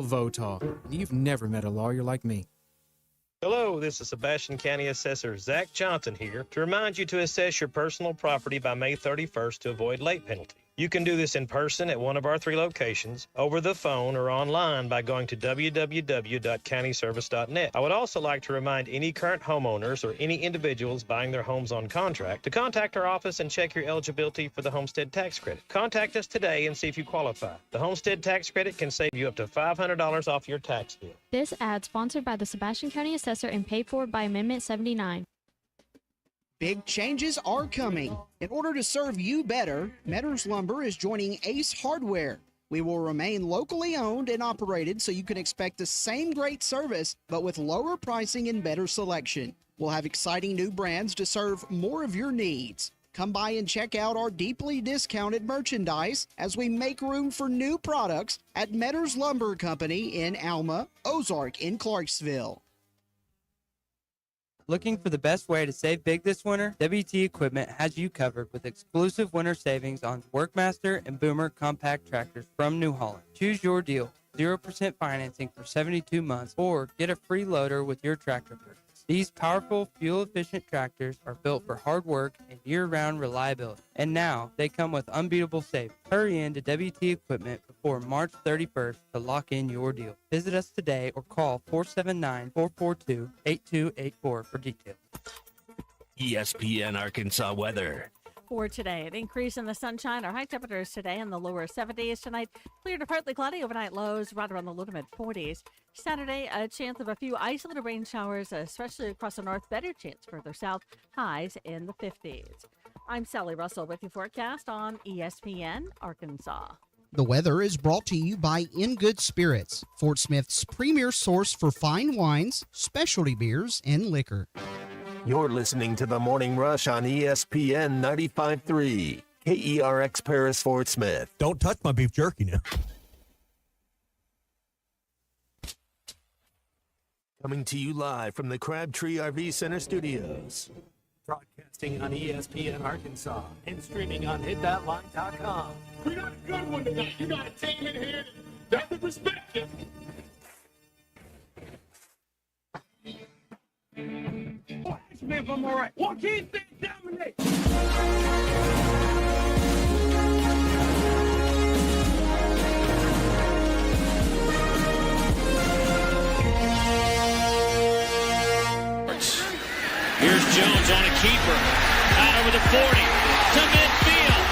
Votal. You've never met a lawyer like me. Hello, this is Sebastian County Assessor Zach Johnson here to remind you to assess your personal property by May 31st to avoid late penalty. You can do this in person at one of our 3 locations, over the phone, or online by going to www.countyservice.net. I would also like to remind any current homeowners or any individuals buying their homes on contract to contact our office and check your eligibility for the homestead tax credit. Contact us today and see if you qualify. The homestead tax credit can save you up to $500 off your tax bill. This ad sponsored by the Sebastian County Assessor and paid for by Amendment 79. Big changes are coming. In order to serve you better, Metters Lumber is joining Ace Hardware. We will remain locally owned and operated so you can expect the same great service, but with lower pricing and better selection. We'll have exciting new brands to serve more of your needs. Come by and check out our deeply discounted merchandise as we make room for new products at Metters Lumber Company in Alma, Ozark in Clarksville. Looking for the best way to save big this winter? WT Equipment has you covered with exclusive winter savings on Workmaster and Boomer compact tractors from New Holland. Choose your deal. 0% financing for 72 months or get a free loader with your tractor purchase. These powerful, fuel-efficient tractors are built for hard work and year-round reliability. And now, they come with unbeatable savings. Hurry in to WT Equipment before March 31st to lock in your deal. Visit us today or call 479-442-8284 for details. ESPN Arkansas weather. For today, an increase in the sunshine. Our high temperatures today in the lower 70s tonight. Clear to partly cloudy, overnight lows right around the low to mid 40s. Saturday, a chance of a few isolated rain showers, especially across the north. Better chance further south, highs in the 50s. I'm Sally Russell with your forecast on ESPN Arkansas. The weather is brought to you by In Good Spirits, Fort Smith's premier source for fine wines, specialty beers, and liquor. You're listening to The Morning Rush on ESPN 95.3, KERX Paris, Fort Smith. Don't touch my beef jerky now. Coming to you live from the Crabtree RV Center studios. Broadcasting on ESPN Arkansas and streaming on hitthatline.com. We got a good one tonight. You got a team in here that would respect you. If I'm all right. What can't they dominate? Here's Jones on a keeper. Out over the 40 to midfield.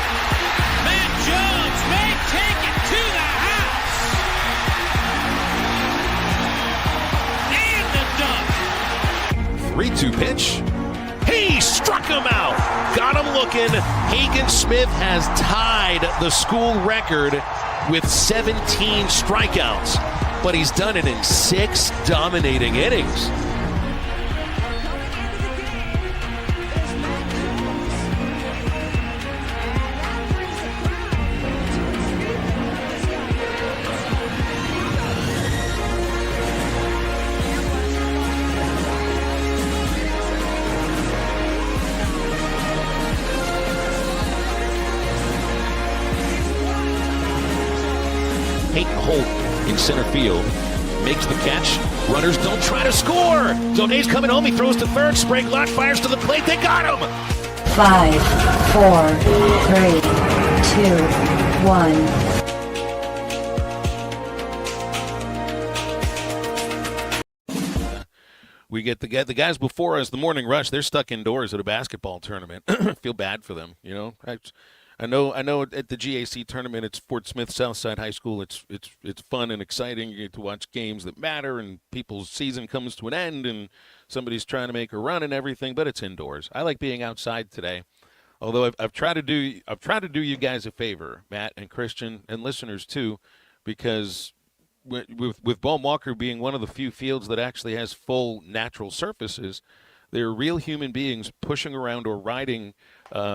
Matt Jones may take it to the house. And the dunk. 3-2 pitch. He struck him out. Got him looking. Hagen Smith has tied the school record with 17 strikeouts, but he's done it in 6 dominating innings. In center field, makes the catch. Runners don't try to score. Donay's coming home. He throws to third. Sprague Lott fires to the plate. They got him. 5, 4, 3, 2, 1. We get the guys before us. The Morning Rush. They're stuck indoors at a basketball tournament. Feel bad for them. You know. I know. At the GAC tournament, it's Fort Smith Southside High School. It's fun and exciting. You get to watch games that matter, and people's season comes to an end, and somebody's trying to make a run and everything. But it's indoors. I like being outside today. Although I've tried to do you guys a favor, Matt and Christian and listeners too, because with Ball Walker being one of the few fields that actually has full natural surfaces, they're real human beings pushing around or riding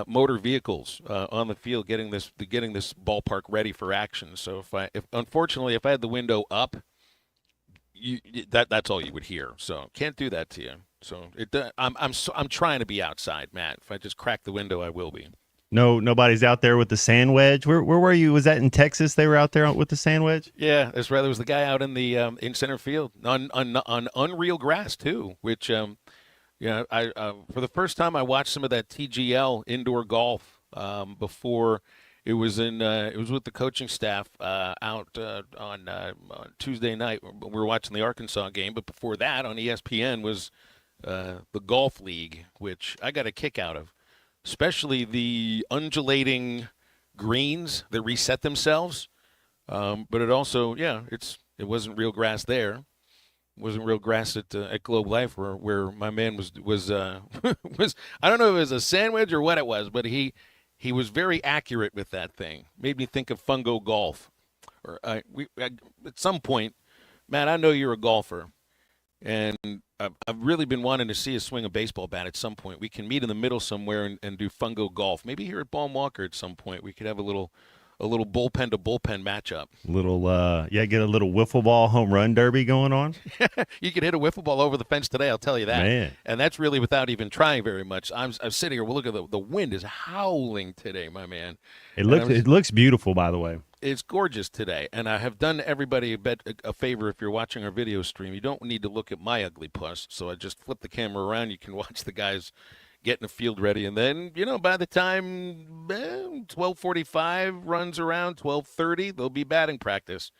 motor vehicles on the field, getting this ballpark ready for action. So if unfortunately I had the window up, that's all you would hear. So can't do that to you. So I'm trying to be outside, Matt. If I just crack the window, I will be. No, nobody's out there with the sand wedge. Where were you? Was that in Texas? They were out there with the sand wedge. Yeah, that's right. There was the guy out in the in center field on unreal grass too, which I for the first time I watched some of that TGL indoor golf before. It was with the coaching staff out on Tuesday night. We were watching the Arkansas game, but before that on ESPN was the golf league, which I got a kick out of, especially the undulating greens that reset themselves. But it also, it wasn't real grass there. It wasn't real grass at Globe Life where my man was was I don't know if it was a sandwich or what it was, but he was very accurate with that thing. Made me think of Fungo Golf. Or at some point, Matt, I know you're a golfer, and I've really been wanting to see us swing a baseball bat at some point. We can meet in the middle somewhere and do Fungo Golf. Maybe here at Baum Walker at some point we could have a little bullpen to bullpen matchup. Get a little wiffle ball home run derby going on. You could hit a wiffle ball over the fence today, I'll tell you that. Man. And that's really without even trying very much. I'm sitting here. Well, look at the wind is howling today, my man. It looks beautiful, by the way. It's gorgeous today, and I have done everybody a favor. If you're watching our video stream, you don't need to look at my ugly puss. So I just flip the camera around. You can watch the guys getting the field ready, and then by the time 12:45 runs around, 12:30, there'll be batting practice,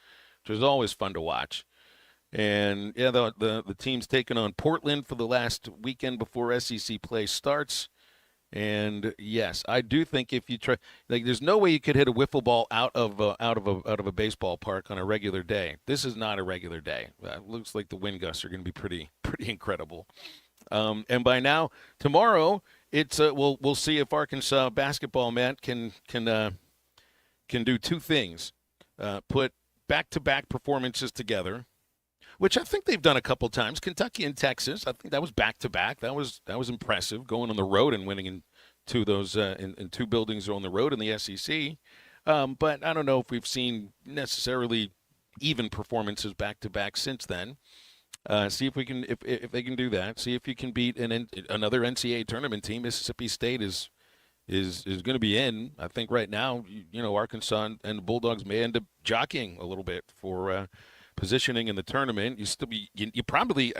which is always fun to watch. And the team's taking on Portland for the last weekend before SEC play starts. And yes, I do think if you try, there's no way you could hit a wiffle ball out of a baseball park on a regular day. This is not a regular day. It looks like the wind gusts are going to be pretty incredible. And by now, tomorrow, it's we'll see if Arkansas basketball, Matt, can do two things: put back-to-back performances together, which I think they've done a couple times. Kentucky and Texas, I think that was back-to-back. That was impressive, going on the road and winning in two of those in two buildings on the road in the SEC. But I don't know if we've seen necessarily even performances back-to-back since then. See if we can, if they can do that. See if you can beat another NCAA tournament team. Mississippi State is going to be in. I think right now, Arkansas and the Bulldogs may end up jockeying a little bit for positioning in the tournament. You probably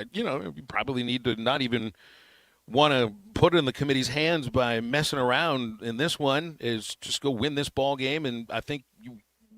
need to not even want to put it in the committee's hands by messing around in this one. Is just go win this ball game, and I think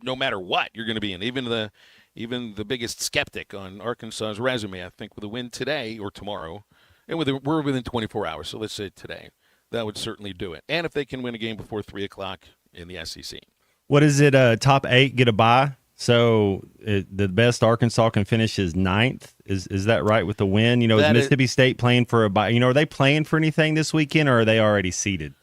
no matter what, you're going to be in. Even the biggest skeptic on Arkansas's resume, I think, with a win today or tomorrow, and we're within 24 hours, so let's say today, that would certainly do it. And if they can win a game before 3 o'clock in the SEC. What is it, top 8 get a bye? So the best Arkansas can finish is 9th. Is that right with the win? Is Mississippi State playing for a bye? Are they playing for anything this weekend, or are they already seeded?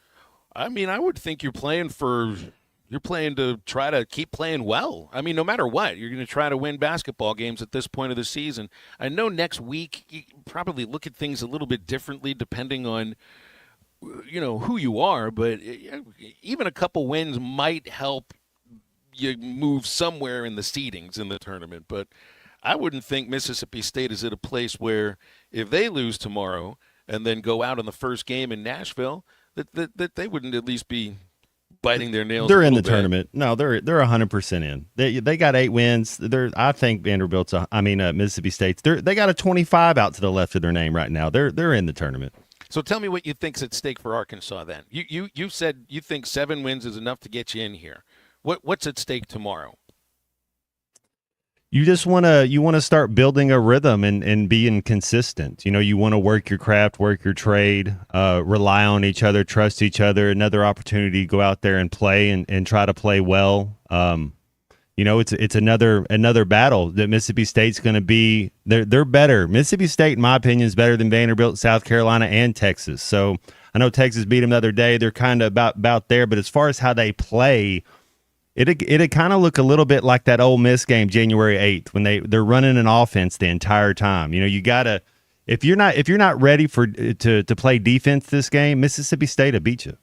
I mean, I would think you're playing to try to keep playing well. I mean, no matter what, you're going to try to win basketball games at this point of the season. I know next week you probably look at things a little bit differently depending on, who you are, but even a couple wins might help you move somewhere in the seedings in the tournament. But I wouldn't think Mississippi State is at a place where if they lose tomorrow and then go out in the first game in Nashville, that they wouldn't at least be biting their nails. They're in the tournament. No, they're 100% in. They got 8 wins. I think Mississippi State's. They got a 25 out to the left of their name right now. They're in the tournament. So tell me what you think's at stake for Arkansas then. You said you think 7 wins is enough to get you in here. What's at stake tomorrow? You just want to start building a rhythm and being consistent. You want to work your craft, work your trade, rely on each other, trust each other. Another opportunity to go out there and play and try to play well. It's another battle that Mississippi State's going to be. They're better. Mississippi State, in my opinion, is better than Vanderbilt, South Carolina, and Texas. So I know Texas beat them the other day. They're kind of about there. But as far as how they play, It'd kind of look a little bit like that Ole Miss game January 8th when they're running an offense the entire time. You gotta if you're not ready to play defense this game, Mississippi State will beat you.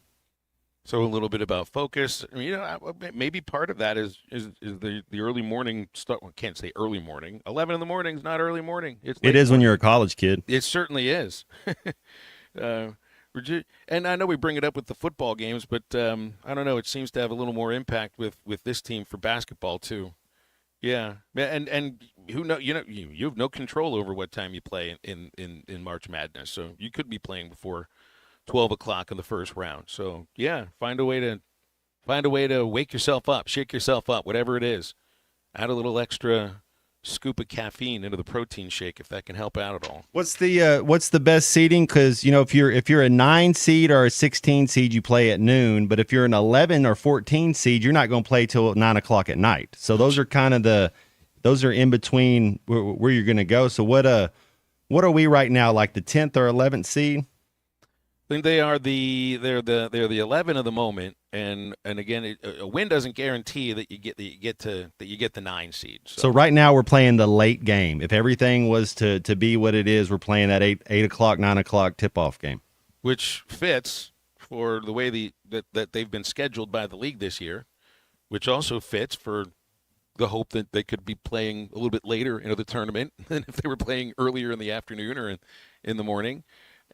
So a little bit about focus. Maybe part of that is the early morning start. I can't say early morning. 11 in the morning is not early morning. It is when you're a college kid. It certainly is. And I know we bring it up with the football games, but I don't know. It seems to have a little more impact with this team for basketball too. Yeah, and who know? You have no control over what time you play in March Madness, so you could be playing before 12 o'clock in the first round. So yeah, find a way to wake yourself up, shake yourself up, whatever it is. Add a little extra scoop of caffeine into the protein shake if that can help out at all. What's the best seeding? Because if you're a 9 seed or a 16 seed, you play at noon. But if you're an 11 or 14 seed, you're not going to play till 9 o'clock at night. So those are those are in between where you're going to go. So what are we right now? Like the 10th or 11th seed? I think they're the 11 of the moment, and again, a win doesn't guarantee that you get the 9 seed. So right now we're playing the late game. If everything was to be what it is, we're playing that 8 o'clock, 9 o'clock tip off game, which fits for the way that they've been scheduled by the league this year, which also fits for the hope that they could be playing a little bit later into the tournament than if they were playing earlier in the afternoon or in the morning.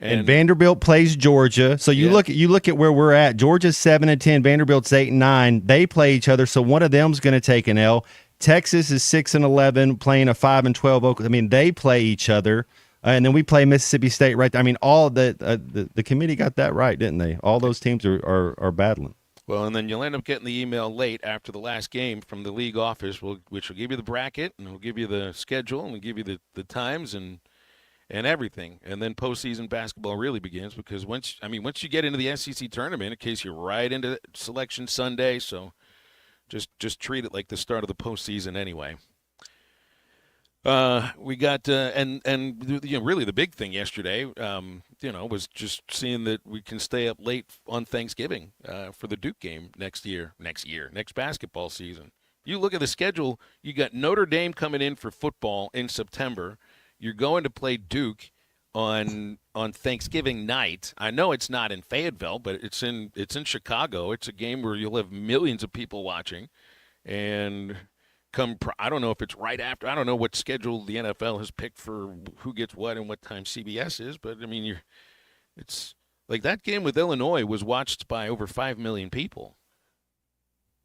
And Vanderbilt plays Georgia. So you look at where we're at. Georgia's 7-10, Vanderbilt's 8-9. They play each other, so one of them's going to take an L. Texas is 6-11, playing a 5-12. I mean, they play each other, and then we play Mississippi State right there. I mean, all the committee got that right, didn't they? All those teams are battling. Well, and then you'll end up getting the email late after the last game from the league office, which will give you the bracket, and will give you the schedule, and will give you the times and everything. And then postseason basketball really begins, because once you get into the SEC tournament, in case you're right into Selection Sunday, so just treat it like the start of the postseason anyway. We got and really the big thing yesterday, was just seeing that we can stay up late on Thanksgiving for the Duke game next basketball season. You look at the schedule, you got Notre Dame coming in for football in September. You're going to play Duke on Thanksgiving night. I know it's not in Fayetteville, but it's in Chicago. It's a game where you'll have millions of people watching, and I don't know if it's right after. I don't know what schedule the NFL has picked for who gets what and what time CBS is, but I mean, it's like that game with Illinois was watched by over 5 million people.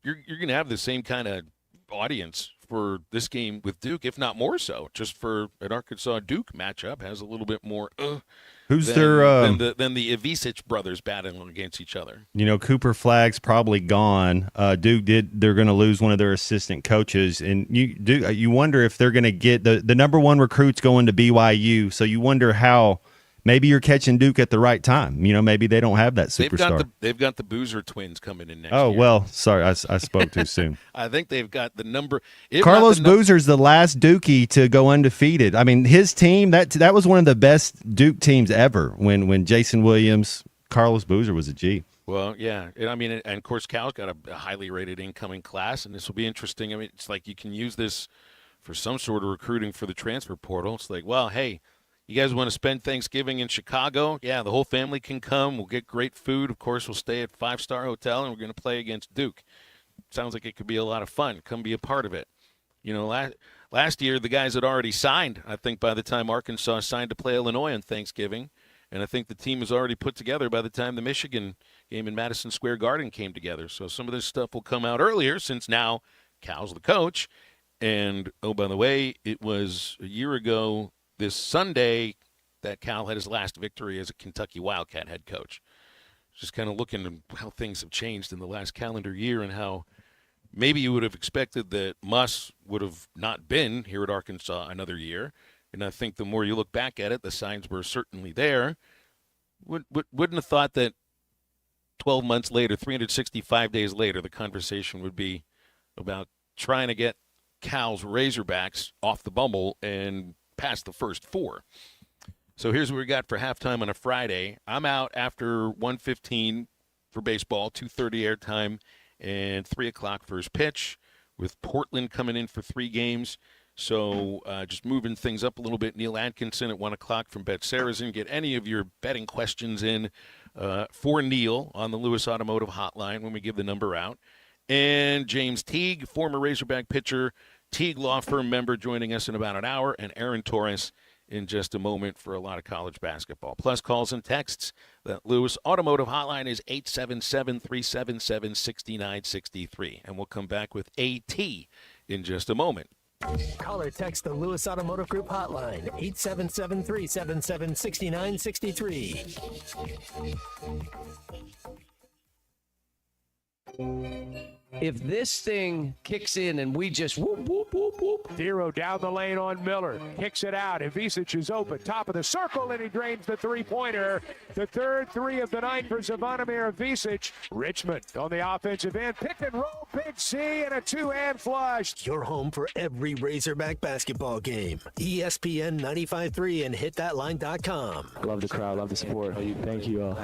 You're going to have the same kind of audience for this game with Duke, if not more so, just for an Arkansas-Duke matchup has a little bit more Who's than the Ivisic brothers battling against each other. Cooper Flagg's probably gone. Duke they're going to lose one of their assistant coaches, and you wonder if they're going to get the number one recruits going to BYU, so you wonder how maybe you're catching Duke at the right time. Maybe they don't have that superstar. They've got the Boozer twins coming in next year. Oh, well, sorry, I spoke too soon. I think they've got the number. Carlos Boozer's the last Dookie to go undefeated. I mean, his team, that was one of the best Duke teams ever when Jason Williams, Carlos Boozer was a G. Well, yeah. And of course, Cal's got a highly rated incoming class, and this will be interesting. I mean, it's like you can use this for some sort of recruiting for the transfer portal. It's like, well, hey, you guys want to spend Thanksgiving in Chicago? Yeah, the whole family can come. We'll get great food. Of course, we'll stay at 5-star hotel, and we're going to play against Duke. Sounds like it could be a lot of fun. Come be a part of it. Last year, the guys had already signed, I think, by the time Arkansas signed to play Illinois on Thanksgiving. And I think the team was already put together by the time the Michigan game in Madison Square Garden came together. So some of this stuff will come out earlier, since now Cal's the coach. And, oh, by the way, it was a year ago this Sunday that Cal had his last victory as a Kentucky Wildcat head coach. Just kind of looking at how things have changed in the last calendar year, and how maybe you would have expected that Muss would have not been here at Arkansas another year. And I think the more you look back at it, the signs were certainly there. Wouldn't have thought that 12 months later, 365 days later, the conversation would be about trying to get Cal's Razorbacks off the bubble and past the first 4. So here's what we got for halftime on a Friday. I'm out after 1:15 for baseball, 2:30 airtime, and 3 o'clock for his pitch, with Portland coming in for 3 games. So just moving things up a little bit. Neal Atkinson at 1 o'clock from Bet Saracen. Get any of your betting questions in for Neal on the Lewis Automotive Hotline when we give the number out. And James Teague, former Razorback pitcher, Teague Law Firm member, joining us in about an hour, and Aaron Torres, in just a moment for a lot of college basketball. Plus calls and texts. The Lewis Automotive Hotline is 877-377-6963. And we'll come back with AT in just a moment. Call or text the Lewis Automotive Group hotline, 877-377-6963. If this thing kicks in and we just whoop, whoop, whoop, whoop. Zero down the lane on Miller. Kicks it out. Ivisic is open. Top of the circle, and he drains the three-pointer. The third three of the night for Zvonimir Ivisic. Richmond on the offensive end. Pick and roll, big C, and a two-hand flush. Your home for every Razorback basketball game. ESPN 95.3 and hitthatline.com. Love the crowd. Love the support. Thank you all.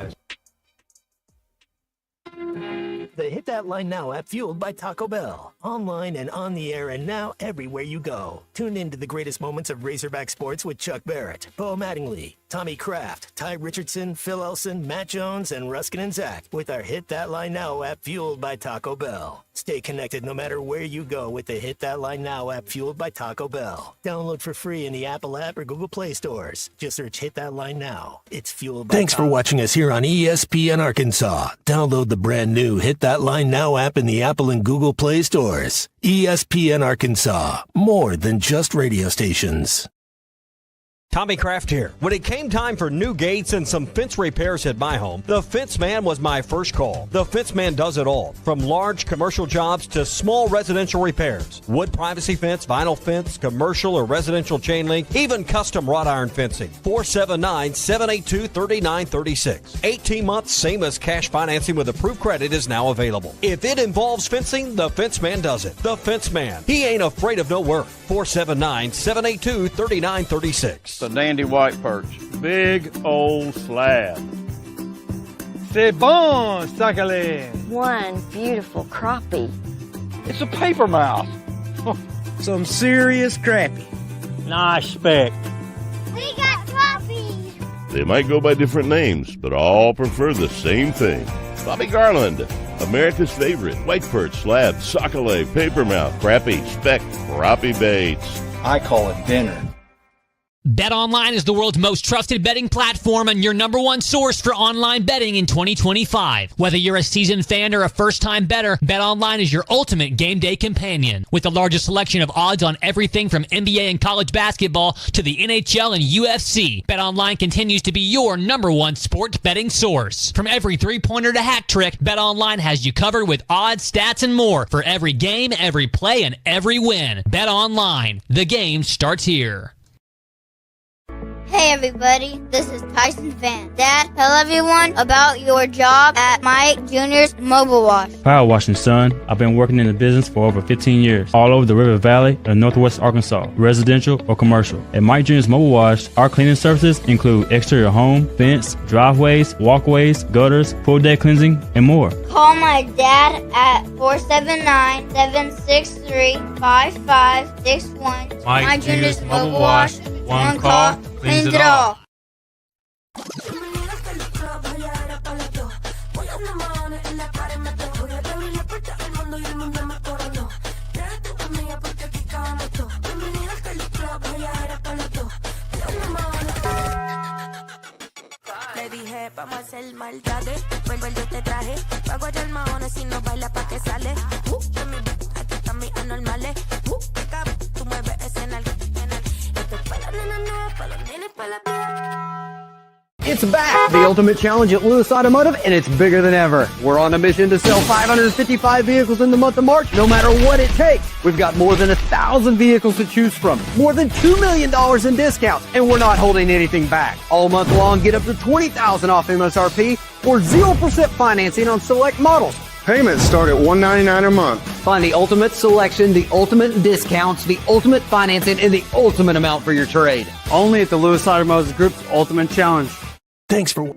The Hit That Line Now app, fueled by Taco Bell. Online and on the air and now everywhere you go. Tune in to the greatest moments of Razorback sports with Chuck Barrett, Bo Mattingly, Tommy Kraft, Ty Richardson, Phil Elson, Matt Jones, and Ruskin and Zach with our Hit That Line Now app, fueled by Taco Bell. Stay connected no matter where you go with the Hit That Line Now app, fueled by Taco Bell. Download for free in the Apple app or Google Play stores. Just search Hit That Line Now. It's fueled by Thanks for watching us here on ESPN Arkansas. Download the brand new Hit That Line Now app in the Apple and Google Play stores. ESPN Arkansas, more than just radio stations. Tommy Kraft here. When it came time for new gates and some fence repairs at my home, the Fence Man was my first call. The Fence Man does it all, from large commercial jobs to small residential repairs. Wood privacy fence, vinyl fence, commercial or residential chain link, even custom wrought iron fencing. 479-782-3936. 18 months, same as cash financing with approved credit is now available. If it involves fencing, the Fence Man does it. The Fence Man. He ain't afraid of no work. 479-782-3936. A dandy white perch. Big old slab. C'est bon, Sakhalin. One beautiful crappie. It's a paper mouth. Some serious crappie. Nice speck. We got crappies. They might go by different names, but all prefer the same thing. Bobby Garland, America's favorite white perch, slab, sockeye, papermouth, crappie, speck, crappie baits. I call it dinner. BetOnline is the world's most trusted betting platform and your number one source for online betting in 2025. Whether you're a seasoned fan or a first-time bettor, BetOnline is your ultimate game day companion. With the largest selection of odds on everything from NBA and college basketball to the NHL and UFC, BetOnline continues to be your number one sports betting source. From every three-pointer to hat trick, BetOnline has you covered with odds, stats, and more for every game, every play, and every win. BetOnline. The game starts here. Hey everybody, this is Tyson Van. Dad, tell everyone about your job at Mike Jr.'s Mobile Wash. Power washing, son. I've been working in the business for over 15 years, all over the River Valley and Northwest Arkansas, residential or commercial. At Mike Jr.'s Mobile Wash, our cleaning services include exterior home, fence, driveways, walkways, gutters, pool deck cleansing, and more. Call my dad at 479-763-5561. Mike Jr.'s Mobile Wash. One call cleans it all. Le dije, vamos a hacer maldades. Vuelvo yo te traje. Pago allá el mahones si no baila pa' que sale. De mi aquí están mis anormales. Que cabrón, tú mueves ese en el. Esto es pa' la nena nueva, pa' los nenes, pa' la It's back, the Ultimate Challenge at Lewis Automotive, and it's bigger than ever. We're on a mission to sell 555 vehicles in the month of March, no matter what it takes. We've got more than 1,000 vehicles to choose from, more than $2 million in discounts, and we're not holding anything back. All month long, get up to $20,000 off MSRP or 0% financing on select models. Payments start at $199 a month. Find the ultimate selection, the ultimate discounts, the ultimate financing, and the ultimate amount for your trade. Only at the Lewis Automotive Group's Ultimate Challenge. Thanks for...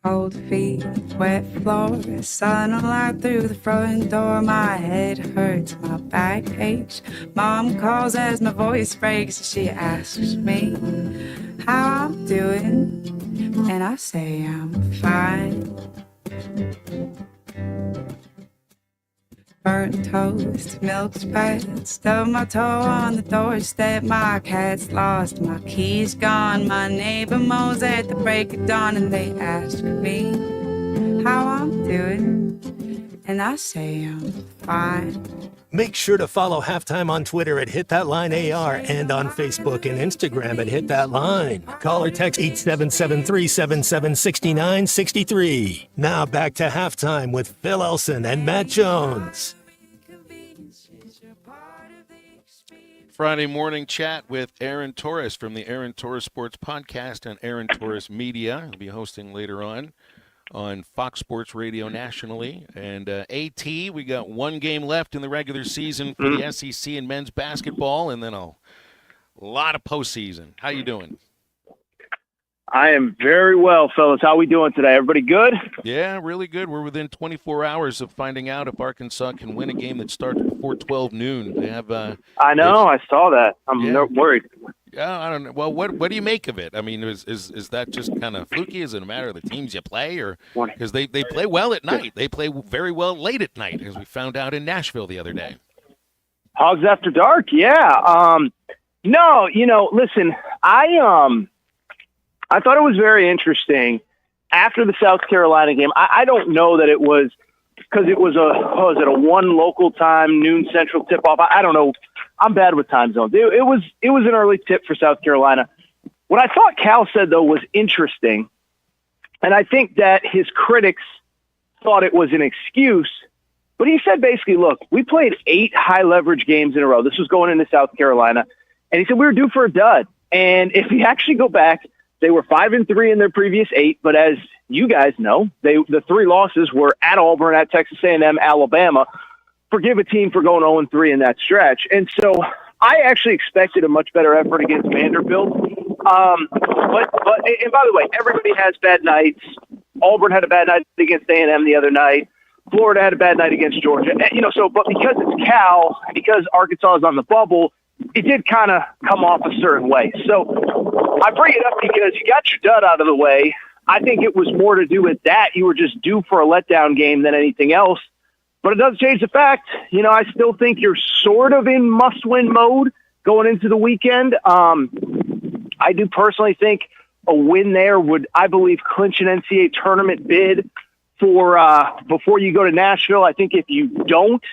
Cold feet, wet floor, sunlight through the front door. My head hurts, my back aches. Mom calls as my voice breaks. She asks me how I'm doing, and I say I'm fine. burnt toast, milk spread, stub my toe on the doorstep. My cat's lost, my key's gone. My neighbor mows at the break of dawn, and they ask me how I'm doing, and I say I'm fine. Make sure to follow Halftime on Twitter at HitThatLineAR and on Facebook and Instagram at HitThatLine. Call or text 877-377-6963. Now back to Halftime with Phil Elson and Matt Jones. Friday morning chat with Aaron Torres from the Aaron Torres Sports Podcast and Aaron Torres Media. He'll be hosting later on Fox Sports Radio nationally. And AT, we got one game left in the regular season for the SEC and men's basketball, and then a lot of postseason. How you doing? I am very well, fellas. How we doing today? Everybody good? Yeah, really good. We're within 24 hours of finding out if Arkansas can win a game that starts before 12 noon. They have. I know. I saw that. I'm worried. Yeah, I don't know. Well, what do you make of it? I mean, is that just kind of fluky? Is it a matter of the teams you play, or because they play well at night? They play very well late at night, as we found out in Nashville the other day. Hogs After Dark, yeah. No, listen, I thought it was very interesting after the South Carolina game. I don't know that it was because it was a one local time, noon Central tip off. I don't know. I'm bad with time zones. It was an early tip for South Carolina. What I thought Cal said, though, was interesting, and I think that his critics thought it was an excuse, but he said basically, look, we played 8 high-leverage games in a row. This was going into South Carolina, and he said we were due for a dud. And if you actually go back, they were 5-3 in their previous 8, but as you guys know, the 3 losses were at Auburn, at Texas A&M, Alabama. Forgive a team for going 0-3 in that stretch. And so I actually expected a much better effort against Vanderbilt. But by the way, everybody has bad nights. Auburn had a bad night against A&M the other night. Florida had a bad night against Georgia. But because it's Cal, because Arkansas is on the bubble, it did kind of come off a certain way. So I bring it up because you got your dud out of the way. I think it was more to do with that. You were just due for a letdown game than anything else. But it doesn't change the fact, I still think you're sort of in must-win mode going into the weekend. I do personally think a win there would, I believe, clinch an NCAA tournament bid for before you go to Nashville. I think if you don't,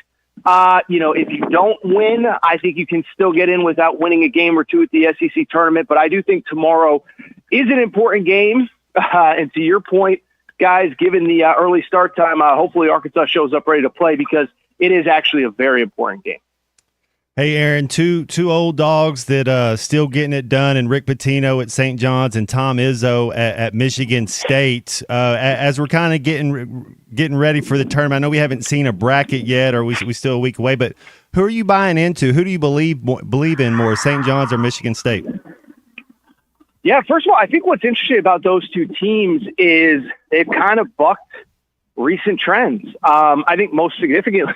win, I think you can still get in without winning a game or two at the SEC tournament. But I do think tomorrow is an important game. And to your point, guys, given the early start time, hopefully Arkansas shows up ready to play because it is actually a very important game. Hey, Aaron, two old dogs that still getting it done, and Rick Pitino at St. John's and Tom Izzo at Michigan State. As we're kind of getting ready for the tournament, I know we haven't seen a bracket yet, or we still a week away. But who are you buying into? Who do you believe in more, St. John's or Michigan State? Yeah, first of all, I think what's interesting about those two teams is they've kind of bucked recent trends. I think most significantly,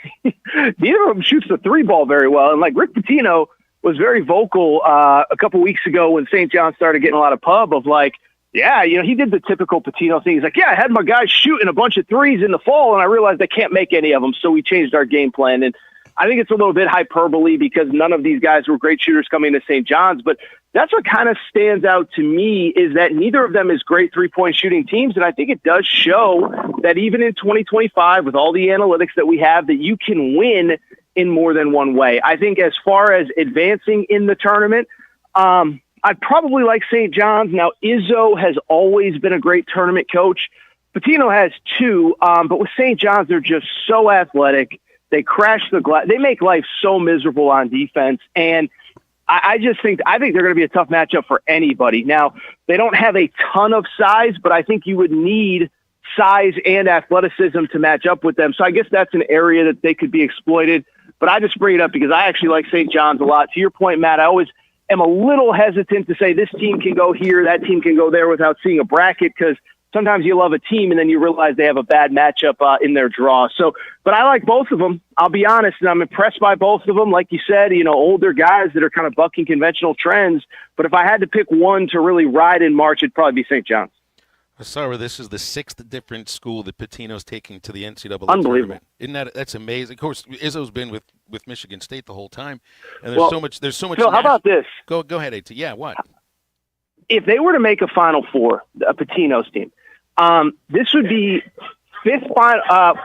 neither of them shoots the 3 ball very well. And like Rick Pitino was very vocal a couple weeks ago when St. John started getting a lot of pub of like, yeah, he did the typical Pitino thing. He's like, yeah, I had my guys shooting a bunch of 3s in the fall, and I realized I can't make any of them, so we changed our game plan. And I think it's a little bit hyperbole because none of these guys were great shooters coming to St. John's, but that's what kind of stands out to me is that neither of them is great 3-point shooting teams, and I think it does show that even in 2025, with all the analytics that we have, that you can win in more than one way. I think as far as advancing in the tournament, I probably like St. John's. Now, Izzo has always been a great tournament coach. Pitino has too, but with St. John's, they're just so athletic. They crash the glass. They make life so miserable on defense, and I think they're going to be a tough matchup for anybody. Now, they don't have a ton of size, but I think you would need size and athleticism to match up with them. So I guess that's an area that they could be exploited. But I just bring it up because I actually like St. John's a lot. To your point, Matt, I always am a little hesitant to say this team can go here, that team can go there without seeing a bracket because sometimes you love a team and then you realize they have a bad matchup in their draw. So, but I like both of them. I'll be honest, and I'm impressed by both of them. Like you said, older guys that are kind of bucking conventional trends. But if I had to pick one to really ride in March, it'd probably be St. John's. I saw where this is the 6th different school that Pitino's taking to the NCAA Unbelievable. tournament. That's amazing? Of course, Izzo's been with Michigan State the whole time, and there's so much. Phil, how about this? Go ahead, AT. Yeah, what? If they were to make a Final Four, a Pitino's team, this would be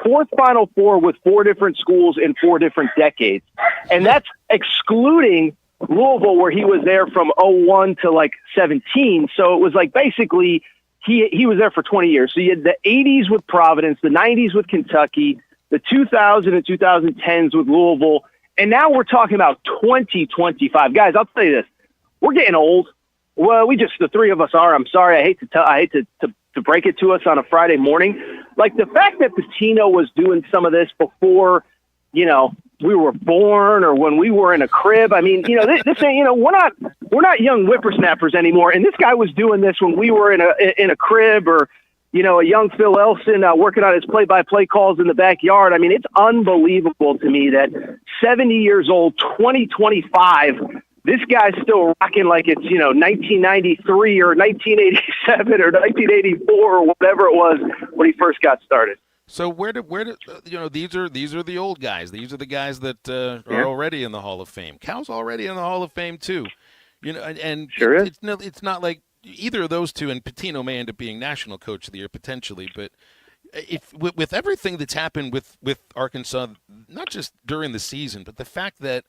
fourth Final Four with 4 different schools in 4 different decades, and that's excluding Louisville, where he was there from 01 to like 17. So it was like basically he was there for 20 years. So you had the 80s with Providence, the 90s with Kentucky, the 2000 and 2010s with Louisville, and now we're talking about 2025. Guys, I'll tell you this: we're getting old. Well, the 3 of us are. I'm sorry. I hate to break it to us on a Friday morning. Like the fact that Pitino was doing some of this before, we were born or when we were in a crib. I mean, this ain't, we're not young whippersnappers anymore. And this guy was doing this when we were in a crib or, a young Phil Elson working on his play-by-play calls in the backyard. I mean, it's unbelievable to me that 70 years old, 2025, this guy's still rocking like it's, 1993 or 1987 or 1984 or whatever it was when he first got started. So where do these are the old guys. These are the guys that are already in the Hall of Fame. Cal's already in the Hall of Fame too, and sure it's not like either of those two, and Pitino may end up being National Coach of the Year potentially, but if with everything that's happened with Arkansas, not just during the season, but the fact that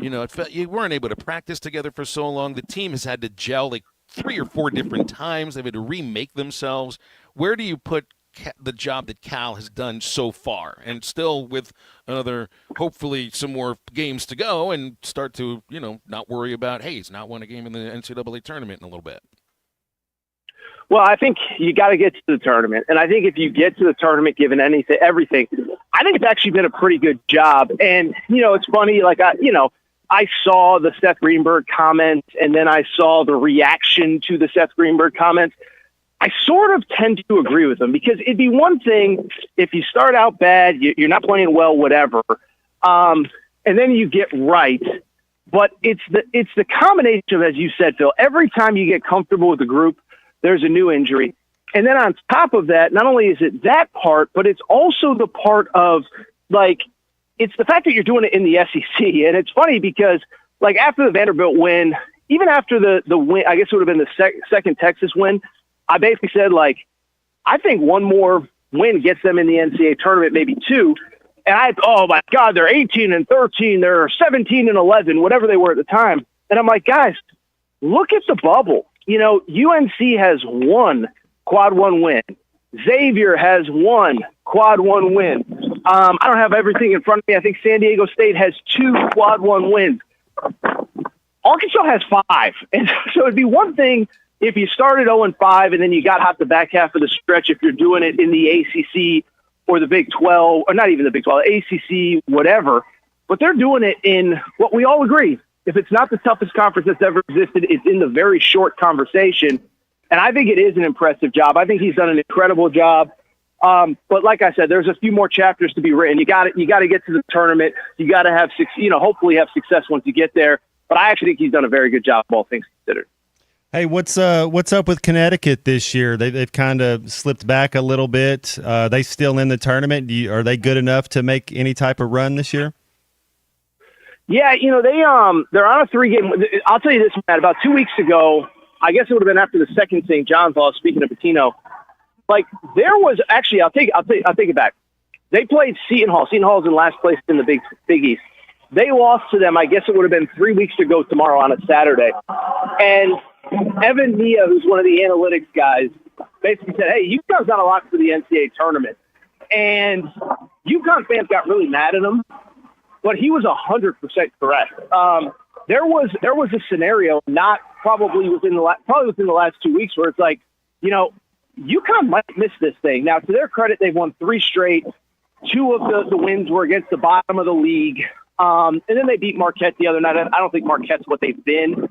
you weren't able to practice together for so long, the team has had to gel like 3 or 4 different times. They've had to remake themselves. Where do you put the job that Cal has done so far, and still with another, hopefully some more games to go, and start to, not worry about, hey, he's not won a game in the NCAA tournament in a little bit? Well, I think you got to get to the tournament. And I think if you get to the tournament, given everything, I think it's actually been a pretty good job. And, it's funny, like, I saw the Seth Greenberg comments, and then I saw the reaction to the Seth Greenberg comments. I sort of tend to agree with them, because it'd be one thing if you start out bad, you're not playing well, whatever, and then you get right. But it's the combination of, as you said, Phil, every time you get comfortable with the group, there's a new injury. And then on top of that, not only is it that part, but it's also the part of, like, it's the fact that you're doing it in the SEC. And it's funny because, like, after the Vanderbilt win, even after the win, I guess it would have been the second Texas win, I basically said, like, I think one more win gets them in the NCAA tournament, maybe 2. And oh my God, they're 18-13, they're 17-11, whatever they were at the time. And I'm like, guys, look at the bubble. UNC has 1 quad 1 win. Xavier has 1 quad 1 win. I don't have everything in front of me. I think San Diego State has 2 quad 1 wins. Arkansas has 5. And so it'd be one thing if you started 0-5 and then you got hot the back half of the stretch, if you're doing it in the ACC or the Big 12, or not even the Big 12, ACC, whatever. But they're doing it in what we all agree. If it's not the toughest conference that's ever existed, it's in the very short conversation. And I think it is an impressive job. I think he's done an incredible job. But like I said, there's a few more chapters to be written. You got to get to the tournament. You got to have hopefully have success once you get there. But I actually think he's done a very good job, all things considered. Hey, what's up with Connecticut this year? They've kind of slipped back a little bit. They still in the tournament? Are they good enough to make any type of run this year? Yeah, they're on a 3-game. I'll tell you this, Matt. About 2 weeks ago, I guess it would have been after the second St. John's loss. Speaking of Pitino, like there was actually, I'll take it back. They played Seton Hall. Seton Hall's in last place in the Big East. They lost to them. I guess it would have been 3 weeks ago tomorrow on a Saturday. And Evan Nia, who's one of the analytics guys, basically said, "Hey, UConn's not a lock for the NCAA tournament." And UConn fans got really mad at him. But he was 100% correct. There was a scenario, probably within the last 2 weeks, where it's like, UConn might miss this thing. Now, to their credit, they've won 3 straight. 2 of the wins were against the bottom of the league, and then they beat Marquette the other night. I don't think Marquette's what they've been,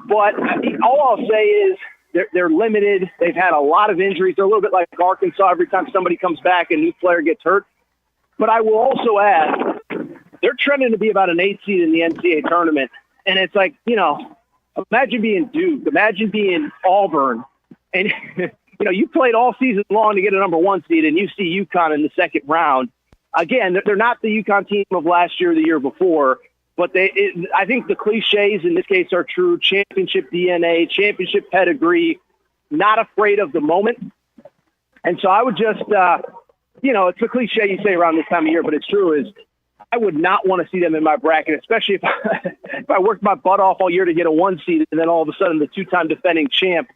but all I'll say is they're limited. They've had a lot of injuries. They're a little bit like Arkansas. Every time somebody comes back, a new player gets hurt. But I will also add, they're trending to be about an 8 seed in the NCAA tournament. And it's like, imagine being Duke, imagine being Auburn, and you played all season long to get a number 1 seed, and you see UConn in the second round. Again, they're not the UConn team of last year or the year before, but I think the cliches in this case are true. Championship DNA, championship pedigree, not afraid of the moment. And so I would just, it's a cliche you say around this time of year, but it's true, is I would not want to see them in my bracket, especially if I worked my butt off all year to get a 1 seed, and then all of a sudden the 2-time defending champ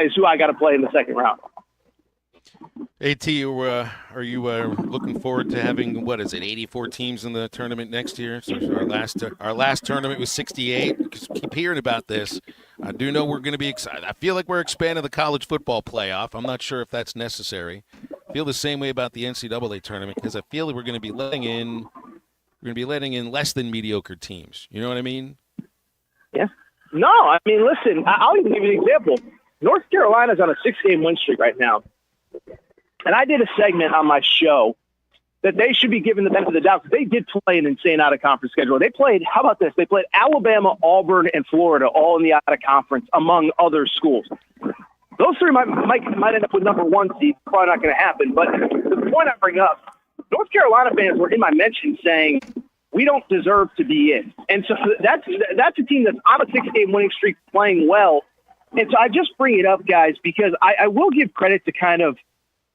is who I got to play in the second round. AT, are you looking forward to having, 84 teams in the tournament next year? So our last tournament was 68. Keep hearing about this. I do know we're going to be excited. I feel like we're expanding the college football playoff. I'm not sure if that's necessary. I feel the same way about the NCAA tournament because I feel that we're going to be letting in less than mediocre teams. You know what I mean? Yeah. No, I mean, listen, I'll even give you an example. North Carolina's on a 6-game win streak right now. And I did a segment on my show that they should be given the benefit of the doubt because they did play an insane out-of-conference schedule. They played, how about this? They played Alabama, Auburn, and Florida all in the out-of-conference, among other schools. Those three might end up with number 1 seed. Probably not going to happen. But the point I bring up, North Carolina fans were in my mention saying, we don't deserve to be in. And so that's a team that's on a 6-game winning streak playing well. And so I just bring it up, guys, because I will give credit to kind of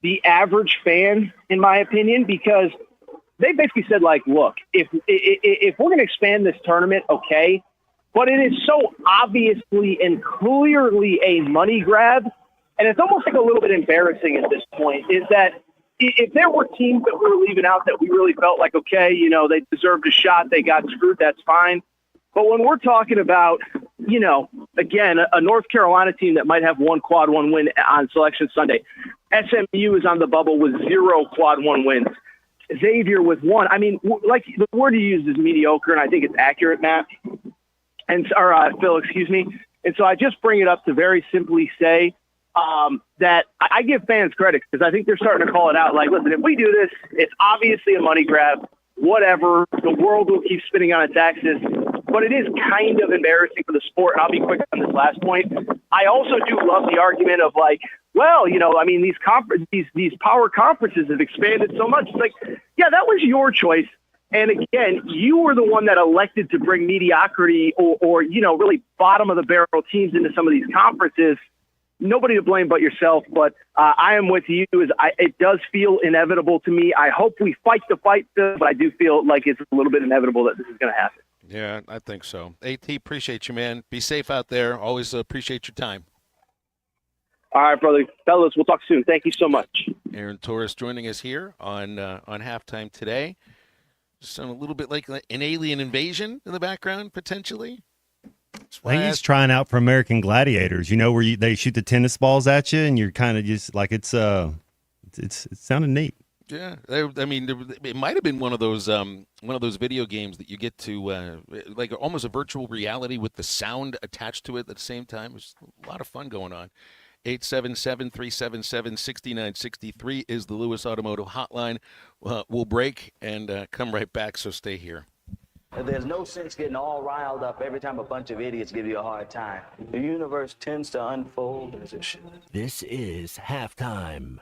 the average fan, in my opinion, because they basically said, like, look, if we're going to expand this tournament, okay, but it is so obviously and clearly a money grab, and it's almost like a little bit embarrassing at this point, is that if there were teams that we were leaving out that we really felt like, okay, they deserved a shot, they got screwed, that's fine. But when we're talking about, again, a North Carolina team that might have 1 quad 1 win on Selection Sunday, SMU is on the bubble with 0 quad 1 wins. Xavier with 1. I mean, like the word you used is mediocre, and I think it's accurate, Matt. Phil, excuse me. And so I just bring it up to very simply say that I give fans credit because I think they're starting to call it out. Like, listen, if we do this, it's obviously a money grab. Whatever. The world will keep spinning on its axis. But it is kind of embarrassing for the sport. And I'll be quick on this last point. I also do love the argument of like, well, these power conferences have expanded so much. It's like, yeah, that was your choice. And again, you were the one that elected to bring mediocrity or really bottom of the barrel teams into some of these conferences. Nobody to blame but yourself. But I am with you. It does feel inevitable to me. I hope we fight the fight, but I do feel like it's a little bit inevitable that this is going to happen. Yeah, I think so. AT, appreciate you, man. Be safe out there. Always appreciate your time. All right, brother. Fellas, we'll talk soon. Thank you so much. Aaron Torres joining us here on Halftime today. Sound a little bit like an alien invasion in the background, potentially. I think he's trying out for American Gladiators, where they shoot the tennis balls at you, and you're kind of just like it sounded neat. Yeah, I mean, it might have been one of those video games that you get to like almost a virtual reality with the sound attached to it at the same time. There's a lot of fun going on. 877-377-6963 is the Lewis Automotive hotline. We'll break and come right back, so stay here. There's no sense getting all riled up every time a bunch of idiots give you a hard time. The universe tends to unfold as it should. This is Halftime.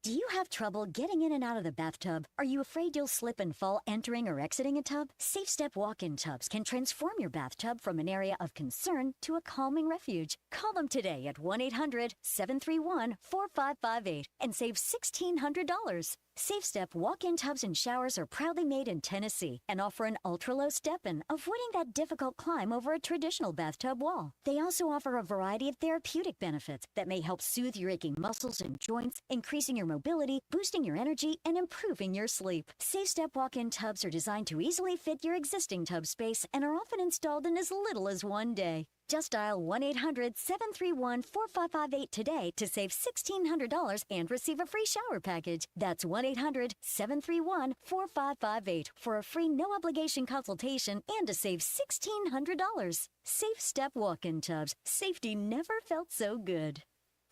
Do you have trouble getting in and out of the bathtub? Are you afraid you'll slip and fall entering or exiting a tub? Safe Step walk-in tubs can transform your bathtub from an area of concern to a calming refuge. Call them today at 1-800-731-4558 and save $1,600. Safe Step walk-in tubs and showers are proudly made in Tennessee and offer an ultra-low step-in, avoiding that difficult climb over a traditional bathtub wall. They also offer a variety of therapeutic benefits that may help soothe your aching muscles and joints, increasing your mobility, boosting your energy, and improving your sleep. Safe Step walk-in tubs are designed to easily fit your existing tub space and are often installed in as little as 1 day. Just dial 1-800-731-4558 today to save $1,600 and receive a free shower package. That's 1-800-731-4558 for a free no-obligation consultation and to save $1,600. Safe Step walk-in tubs. Safety never felt so good.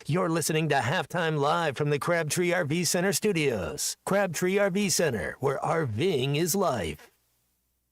You're listening to Halftime Live from the Crabtree RV Center studios. Crabtree RV Center, where RVing is life.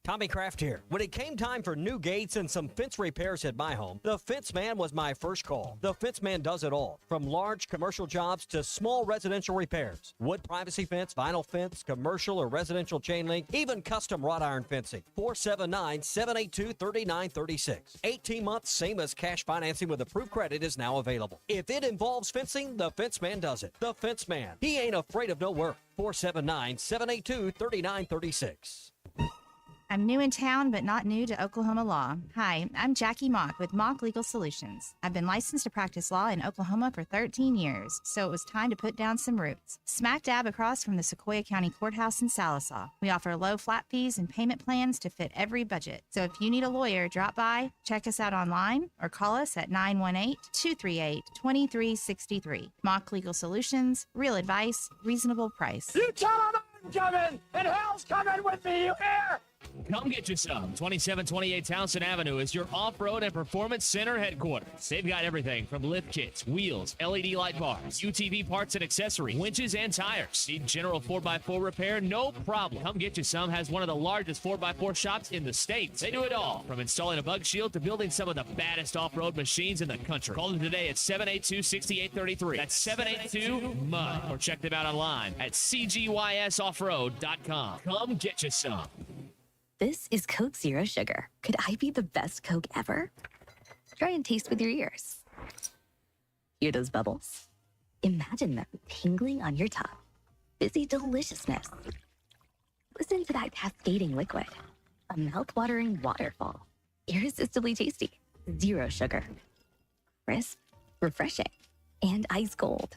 Tommy Kraft here. When it came time for new gates and some fence repairs at my home, the Fence Man was my first call. The Fence Man does it all, from large commercial jobs to small residential repairs. Wood privacy fence, vinyl fence, commercial or residential chain link, even custom wrought iron fencing. 479-782-3936. 18 months, same as cash financing with approved credit is now available. If it involves fencing, the Fence Man does it. The Fence Man. He ain't afraid of no work. 479-782-3936. I'm new in town, but not new to Oklahoma law. Hi, I'm Jackie Mock with Mock Legal Solutions. I've been licensed to practice law in Oklahoma for 13 years, so it was time to put down some roots. Smack dab across from the Sequoia County Courthouse in Salisaw. We offer low flat fees and payment plans to fit every budget. So if you need a lawyer, drop by, check us out online, or call us at 918-238-2363. Mock Legal Solutions, real advice, reasonable price. You tell them I'm coming, and hell's coming with me, you hear? Come get you some. 2728 Townsend Avenue is your off-road and performance center headquarters. They've got everything from lift kits, wheels, LED light bars, UTV parts and accessories, winches and tires. Need general 4x4 repair? No problem. Come get you some has one of the largest 4x4 shops in the States. They do it all, from installing a bug shield to building some of the baddest off-road machines in the country. Call them today at 782-6833. That's 782-MUD. Or check them out online at cgysoffroad.com. Come get you some. This is Coke Zero Sugar. Could I be the best Coke ever? Try and taste with your ears. Hear those bubbles? Imagine them tingling on your tongue. Fizzy deliciousness. Listen to that cascading liquid. A mouth-watering waterfall. Irresistibly tasty. Zero sugar. Crisp, refreshing, and ice cold.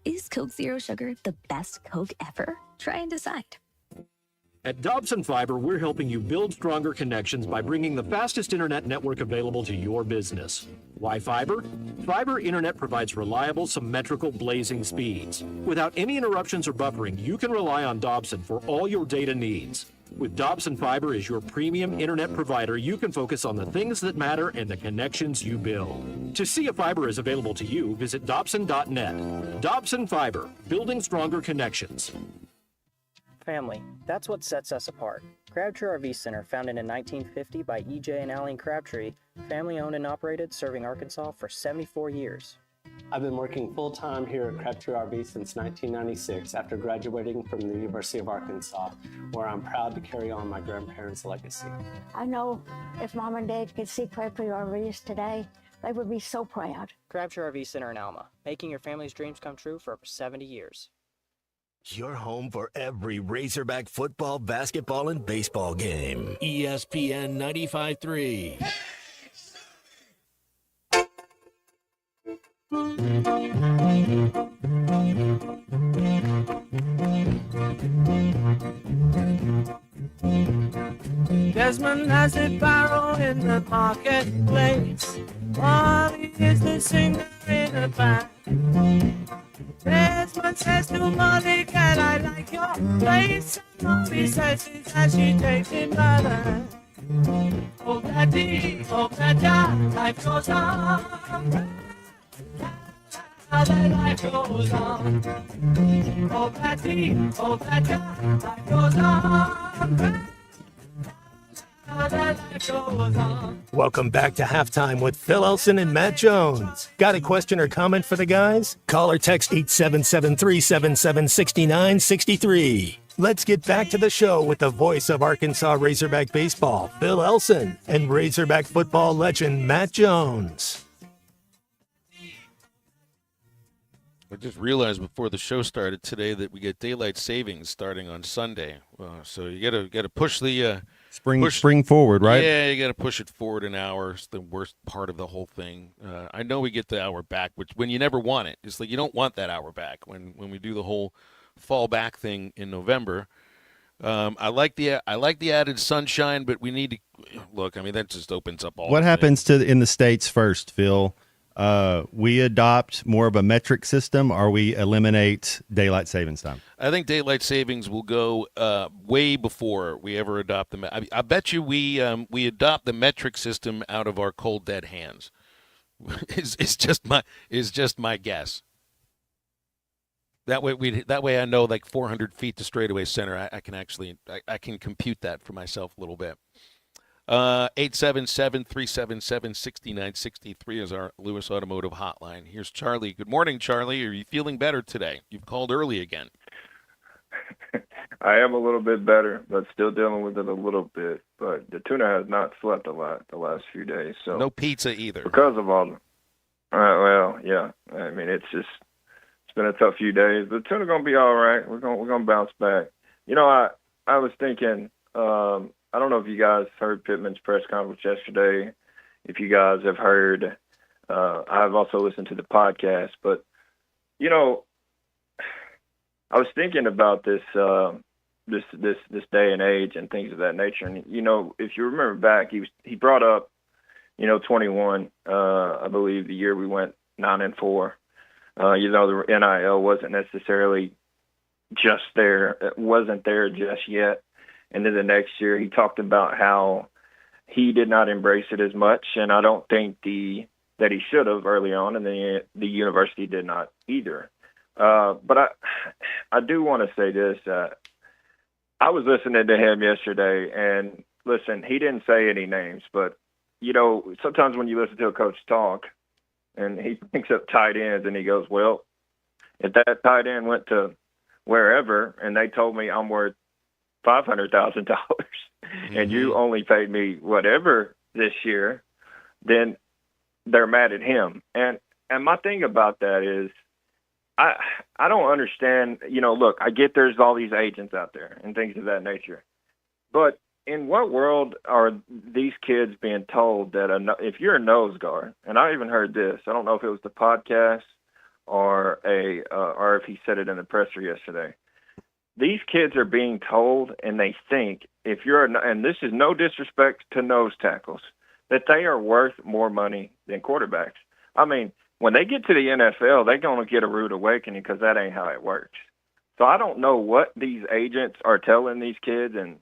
Is Coke Zero Sugar the best Coke ever? Try and decide. At Dobson Fiber, we're helping you build stronger connections by bringing the fastest internet network available to your business. Why fiber? Fiber internet provides reliable, symmetrical, blazing speeds. Without any interruptions or buffering, you can rely on Dobson for all your data needs. With Dobson Fiber as your premium internet provider, you can focus on the things that matter and the connections you build. To see if fiber is available to you, visit Dobson.net. Dobson Fiber, building stronger connections. Family, that's what sets us apart. Crabtree RV Center, founded in 1950 by E.J. and Allen Crabtree, family owned and operated, serving Arkansas for 74 years. I've been working full-time here at Crabtree RV since 1996 after graduating from the University of Arkansas, where I'm proud to carry on my grandparents' legacy. I know if Mom and Dad could see Crabtree RVs today, they would be so proud. Crabtree RV Center in Alma, making your family's dreams come true for over 70 years. Your home for every Razorback football, basketball, and baseball game. ESPN 95.3. Desmond has a barrel in the marketplace. Molly is the singer in the band. Desmond says to Molly, can I like your place? Molly says it's as she takes him by the hand. Oh, Daddy, life goes on. That life goes on. Oh, Daddy, life goes on. Welcome back to Halftime with Phil Elson and Matt Jones. Got a question or comment for the guys? Call or text 877-377-6963. Let's get back to the show with the voice of Arkansas Razorback baseball, Phil Elson, and Razorback football legend Matt Jones. I just realized before the show started today that we get daylight savings starting on Sunday. So you gotta push the spring forward, right? Yeah, you gotta push it forward an hour. It's the worst part of the whole thing. I know we get the hour back, which when you never want it, it's like you don't want that hour back. When we do the whole fall back thing in November, I like the added sunshine, but we need to look. I mean, that just opens up all. What happens in the States first, Phil? We adopt more of a metric system, or we eliminate daylight savings time? I think daylight savings will go way before we ever adopt them. I bet you we adopt the metric system out of our cold dead hands. is just my guess. That way I know like 400 feet to straightaway center. I can actually I can compute that for myself a little bit. 877-377-6963 is our Lewis Automotive hotline. Here's Charlie. Good morning, Charlie. Are you feeling better today? You've called early again. I am a little bit better, but still dealing with it a little bit. But the tuna has not slept a lot the last few days. So no pizza either. Because of all well, yeah. I mean, it's been a tough few days. The tuna gonna be all right. We're gonna bounce back. You know, I was thinking, I don't know if you guys heard Pittman's press conference yesterday. If you guys have heard, I've also listened to the podcast. But you know, I was thinking about this day and age and things of that nature. And you know, if you remember back, he brought up, 21. I believe the year we went 9-4. The NIL wasn't necessarily just there. It wasn't there just yet. And then the next year he talked about how he did not embrace it as much. And I don't think that he should have early on. And the university did not either. But I do want to say this. I was listening to him yesterday, and listen, he didn't say any names, but, sometimes when you listen to a coach talk and he brings up tight ends and he goes, well, if that tight end went to wherever and they told me I'm worth $500,000 and you only paid me whatever this year, then they're mad at him. And my thing about that is, I don't understand, look, I get there's all these agents out there and things of that nature. But in what world are these kids being told that if you're a nose guard, and I even heard this, I don't know if it was the podcast or if he said it in the presser yesterday. These kids are being told, and they think and this is no disrespect to nose tackles, that they are worth more money than quarterbacks. I mean, when they get to the NFL, they're going to get a rude awakening because that ain't how it works. So I don't know what these agents are telling these kids and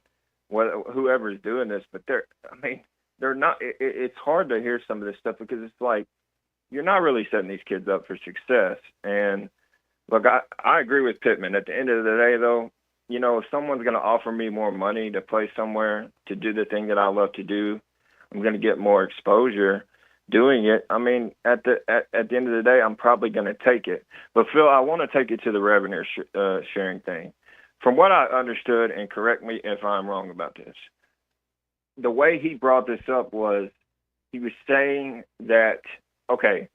whoever's doing this, but they're not. It's hard to hear some of this stuff because it's like you're not really setting these kids up for success. And look, I agree with Pittman. At the end of the day, though, if someone's going to offer me more money to play somewhere to do the thing that I love to do, I'm going to get more exposure doing it. I mean, at the end of the day, I'm probably going to take it. But Phil, I want to take it to the revenue sharing thing. From what I understood, and correct me if I'm wrong about this, the way he brought this up was he was saying that, okay,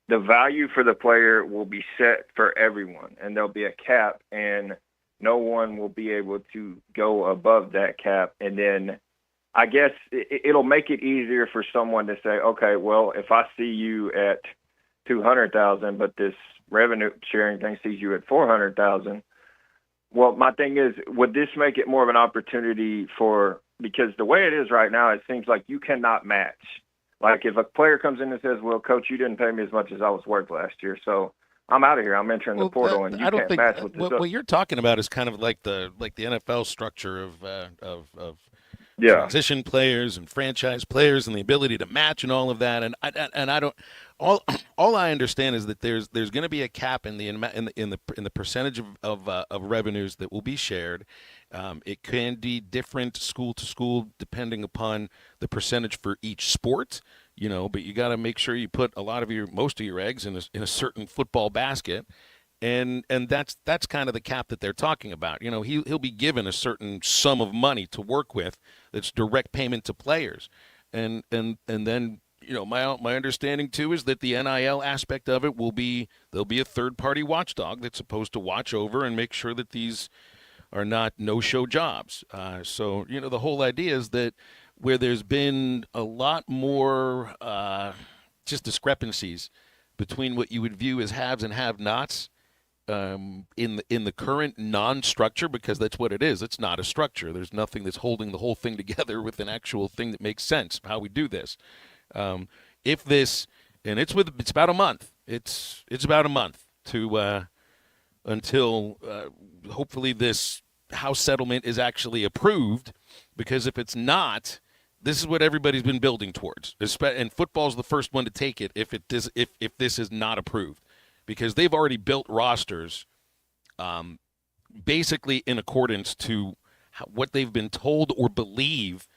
the value for the player will be set for everyone, and there'll be a cap, and no one will be able to go above that cap. And then I guess it'll make it easier for someone to say, okay, well, if I see you at $200,000, but this revenue sharing thing sees you at $400,000. Well, my thing is, would this make it more of an opportunity because the way it is right now, it seems like you cannot match. Like if a player comes in and says, well, coach, you didn't pay me as much as I was worth last year, so I'm out of here. I'm entering the portal, and you can't match with this. What you're talking about is kind of like the NFL structure of transition players and franchise players and the ability to match and all of that. And I don't. All I understand is that there's going to be a cap in the percentage of revenues that will be shared. It can be different school to school depending upon the percentage for each sport. But you got to make sure you put most of your eggs in a certain football basket. And that's kind of the cap that they're talking about. He'll be given a certain sum of money to work with that's direct payment to players. And then, my understanding too is that the NIL aspect of it there'll be a third-party watchdog that's supposed to watch over and make sure that these are not no-show jobs. So, the whole idea is that where there's been a lot more just discrepancies between what you would view as haves and have-nots, in the current non-structure, because that's what it is. It's not a structure. There's nothing that's holding the whole thing together with an actual thing that makes sense how we do this. If this, and it's about a month. It's about a month to until hopefully this House settlement is actually approved. Because if it's not, this is what everybody's been building towards. And football's the first one to take it if this is not approved. Because they've already built rosters basically in accordance to what they've been told or believe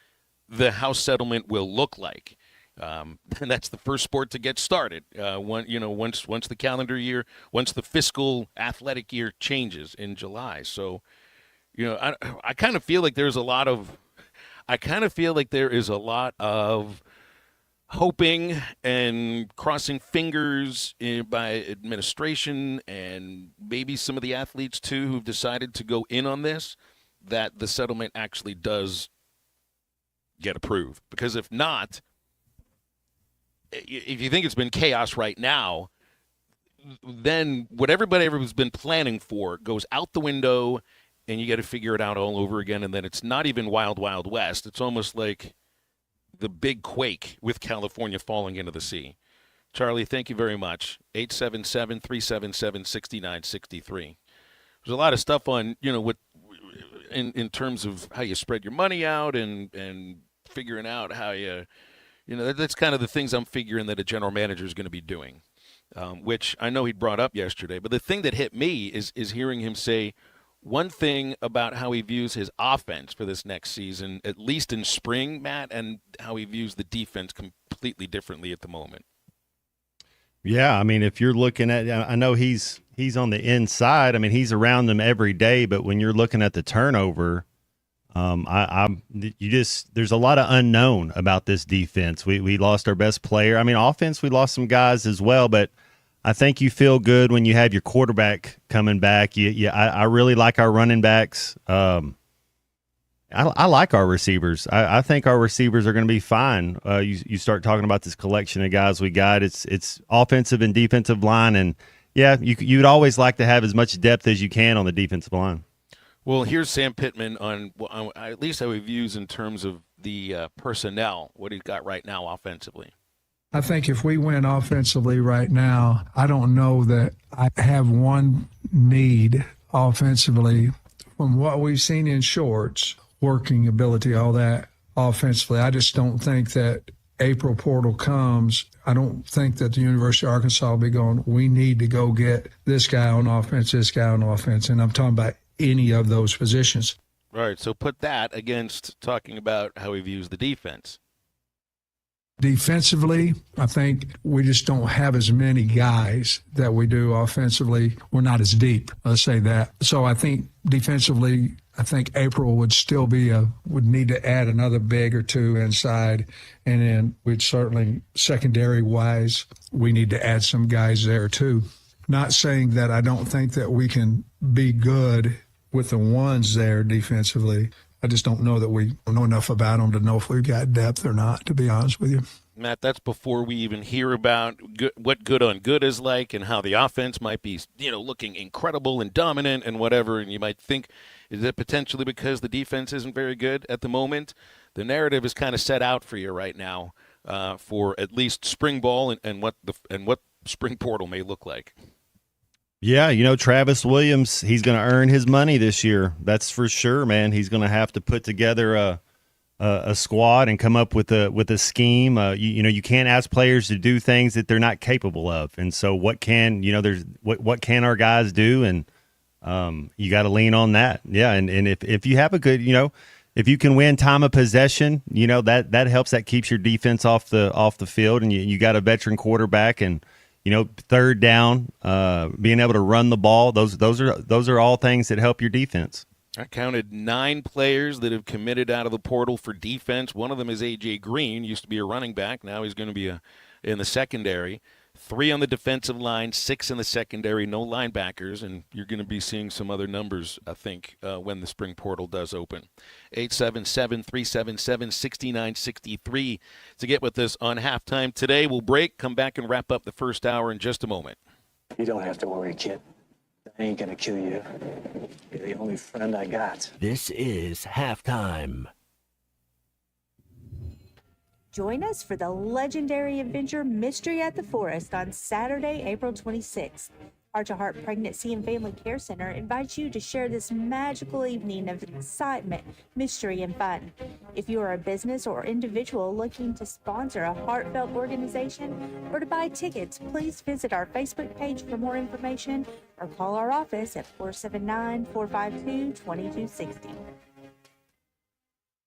the House settlement will look like. And that's the first sport to get started. Once the calendar year, once the fiscal athletic year changes in July. So, I kind of feel like there is a lot of hoping and crossing fingers by administration and maybe some of the athletes too who've decided to go in on this, that the settlement actually does get approved. Because if not, if you think it's been chaos right now, then what everybody has been planning for goes out the window, and you got to figure it out all over again. And then it's not even Wild Wild West. It's almost like the big quake with California falling into the sea. Charlie, thank you very much. 877-377-6963. There's a lot of stuff on, what in terms of how you spread your money out and figuring out how that's kind of the things I'm figuring that a general manager is going to be doing, which I know he brought up yesterday. But the thing that hit me is hearing him say one thing about how he views his offense for this next season, at least in spring, Matt, and how he views the defense completely differently at the moment. Yeah, I mean, if you're looking at, I know he's on the inside. I mean, he's around them every day, but when you're looking at the turnover, there's a lot of unknown about this defense. We lost our best player. I mean, offense, we lost some guys as well, but I think you feel good when you have your quarterback coming back. I really like our running backs. I like our receivers. I think our receivers are going to be fine. You start talking about this collection of guys we got. It's offensive and defensive line, and yeah, you'd always like to have as much depth as you can on the defensive line. Well, here's Sam Pittman on at least how he views in terms of the personnel, what he's got right now offensively. I think if we win offensively right now, I don't know that I have one need offensively from what we've seen in shorts, working ability, all that offensively. I just don't think that April portal comes. I don't think that the University of Arkansas will be going, we need to go get this guy on offense, this guy on offense. And I'm talking about any of those positions. Right. So put that against talking about how he views the defense. Defensively, I think we just don't have as many guys that we do offensively. We're not as deep, let's say that. So I think defensively, I think April would still would need to add another big or two inside. And then we'd certainly, secondary-wise, we need to add some guys there too. Not saying that I don't think that we can be good with the ones there defensively. I just don't know that we know enough about them to know if we've got depth or not, to be honest with you. Matt, that's before we even hear about what good on good is like and how the offense might be, looking incredible and dominant and whatever. And you might think, is it potentially because the defense isn't very good at the moment? The narrative is kind of set out for you right now for at least spring ball and what spring portal may look like. Yeah, Travis Williams, he's going to earn his money this year. That's for sure, man. He's going to have to put together a squad and come up with a scheme. You can't ask players to do things that they're not capable of. And so what can our guys do? And you got to lean on that. Yeah, and if you have a good, if you can win time of possession, that helps. That keeps your defense off the field, and you got a veteran quarterback and third down, being able to run the ball. Those are all things that help your defense. I counted 9 players that have committed out of the portal for defense. One of them is A.J. Green, used to be a running back. Now he's going to be in the secondary. 3 on the defensive line, 6 in the secondary, no linebackers, and you're going to be seeing some other numbers, I think, when the spring portal does open. 877-377-6963 to get with us on halftime today. We'll break, come back and wrap up the first hour in just a moment. You don't have to worry, kid. I ain't going to kill you. You're the only friend I got. This is halftime. Join us for the legendary adventure Mystery at the Forest on Saturday, April 26th. Heart to Heart Pregnancy and Family Care Center invites you to share this magical evening of excitement, mystery, and fun. If you are a business or individual looking to sponsor a heartfelt organization or to buy tickets, please visit our Facebook page for more information or call our office at 479-452-2260.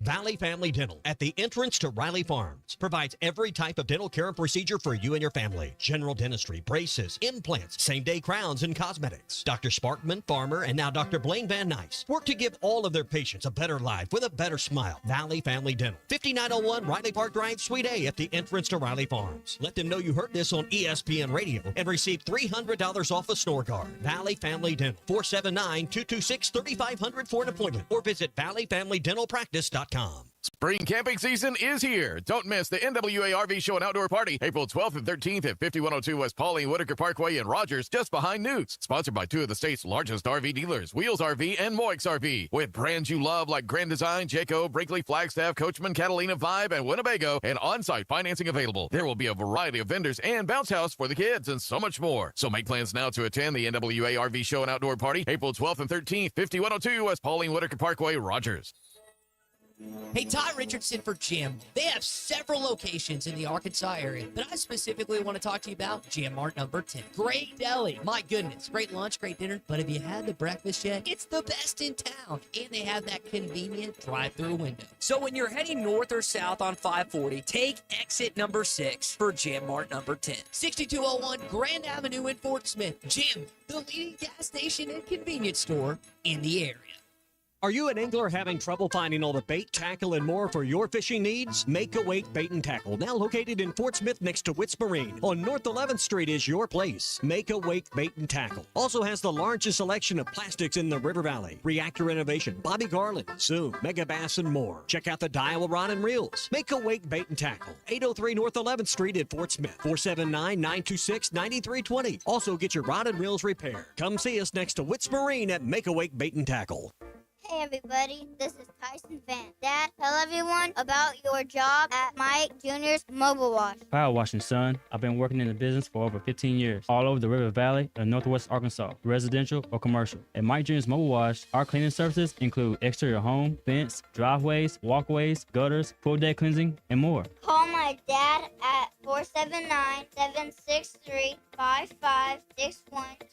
Valley Family Dental at the entrance to Riley Farms provides every type of dental care and procedure for you and your family. General dentistry, braces, implants, same-day crowns, and cosmetics. Dr. Sparkman, Farmer, and now Dr. Blaine Van Nice work to give all of their patients a better life with a better smile. Valley Family Dental, 5901 Riley Park Drive, Suite A at the entrance to Riley Farms. Let them know you heard this on ESPN Radio and receive $300 off a snore guard. Valley Family Dental, 479-226-3500 for an appointment or visit valleyfamilydentalpractice.com. Spring camping season is here. Don't miss the NWA RV Show and Outdoor Party, April 12th and 13th at 5102 West Pauline Whitaker Parkway in Rogers, just behind Newt's. Sponsored by two of the state's largest RV dealers, Wheels RV and Moix RV. With brands you love like Grand Design, Jayco, Brinkley, Flagstaff, Coachman, Catalina, Vibe, and Winnebago, and on-site financing available. There will be a variety of vendors and bounce house for the kids and so much more. So make plans now to attend the NWA RV Show and Outdoor Party, April 12th and 13th, 5102 West Pauline Whitaker Parkway, Rogers. Hey, Ty Richardson for Jim. They have several locations in the Arkansas area, but I specifically want to talk to you about Jim Mart number 10. Great deli. My goodness. Great lunch, great dinner. But have you had the breakfast yet? It's the best in town. And they have that convenient drive-through window. So when you're heading north or south on 540, take exit number 6 for Jim Mart number 10. 6201 Grand Avenue in Fort Smith. Jim, the leading gas station and convenience store in the area. Are you an angler having trouble finding all the bait, tackle, and more for your fishing needs? Make a Wake Bait and Tackle, now located in Fort Smith next to Witts Marine on North 11th Street is your place. Make a Wake Bait and Tackle. Also has the largest selection of plastics in the River Valley. Reactor Innovation, Bobby Garland, Zoom, Mega Bass, and more. Check out the Daiwa Rod and Reels. Make a Wake Bait and Tackle. 803 North 11th Street at Fort Smith. 479-926-9320. Also get your rod and reels repaired. Come see us next to Witts Marine at Make a Wake Bait and Tackle. Hey everybody, this is Tyson Fan. Dad, tell everyone about your job at Mike Jr.'s Mobile Wash. Power washing, son. I've been working in the business for over 15 years, all over the River Valley and Northwest Arkansas, residential or commercial. At Mike Jr.'s Mobile Wash, our cleaning services include exterior home, fence, driveways, walkways, gutters, full deck cleansing, and more. Call my dad at 479-763-5561.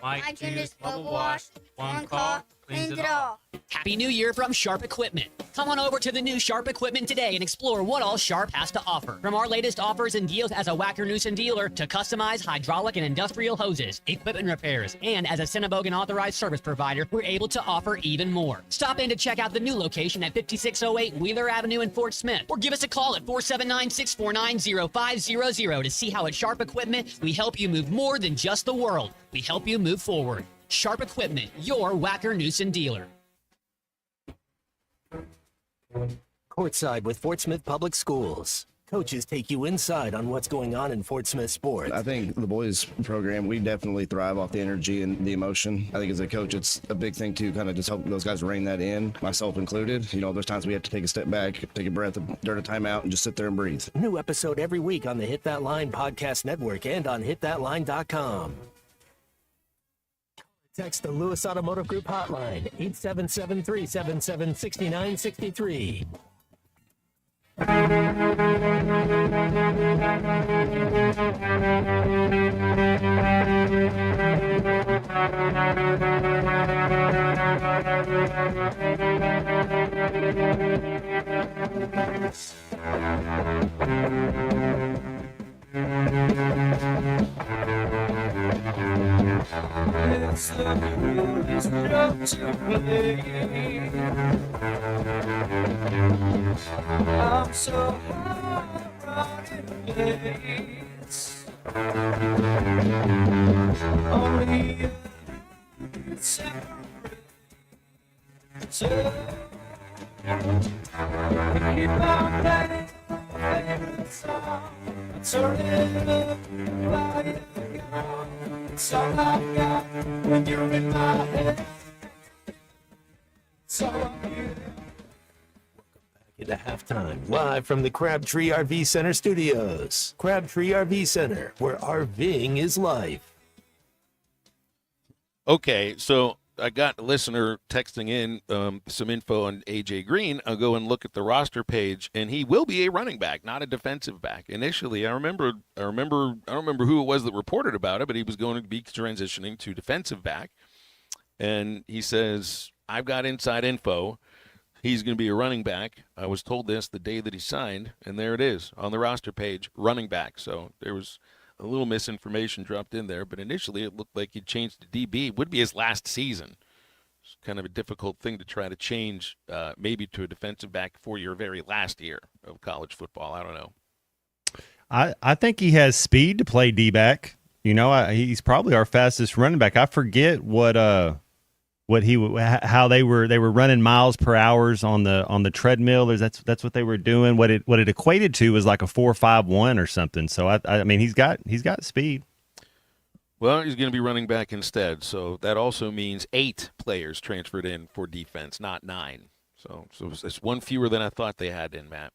Mike Jr.'s Mobile Wash. One call cleans it all. Happy New Year from Sharp Equipment. Come on over to the new Sharp Equipment today and explore what all Sharp has to offer. From our latest offers and deals as a Wacker Newson dealer to customized hydraulic and industrial hoses, equipment repairs, and as a Cinnabogan authorized service provider, we're able to offer even more. Stop in to check out the new location at 5608 Wheeler Avenue in Fort Smith, or give us a call at 479-649-0500 to see how at Sharp Equipment we help you move more than just the world. We help you move forward. Sharp Equipment, your Wacker Newson dealer. Courtside with Fort Smith Public Schools. Coaches take you inside on what's going on in Fort Smith sports. I think the boys program, we definitely thrive off the energy and the emotion. I think as a coach, it's a big thing to kind of just help those guys rein that in, myself included. You know, there's times we have to take a step back, take a breath during a timeout, and just sit there and breathe. New episode every week on the Hit That Line podcast network and on hitthatline.com. Text the Lewis Automotive Group hotline, 877-377-6963. It's the coolest job to play. I'm so high running late. Only it's separate. So keep on playing my favorite song. Turn it up, play it again. It's all I've got when you're in my head. So I'm here. At halftime, live from the Crabtree RV Center studios. Crabtree RV Center, where RVing is life. Okay, so I got a listener texting in some info on AJ Green. I'll go and look at the roster page, and he will be a running back, not a defensive back. Initially, I don't remember who it was that reported about it, but he was going to be transitioning to defensive back. And he says, I've got inside info. He's going to be a running back. I was told this the day that he signed, and there it is on the roster page, running back. So there was a little misinformation dropped in there, but initially it looked like he changed to DB. It would be his last season. It's kind of a difficult thing to try to change maybe to a defensive back for your very last year of college football. I don't know. I think he has speed to play D-back. You know, he's probably our fastest running back. I forget how they were running miles per hour on the treadmill. That's what they were doing. What it equated to was like a 4.51 or something. So I mean he's got speed. Well, he's going to be running back instead. So that also means 8 players transferred in for defense, not 9. So it's one fewer than I thought they had in, Matt.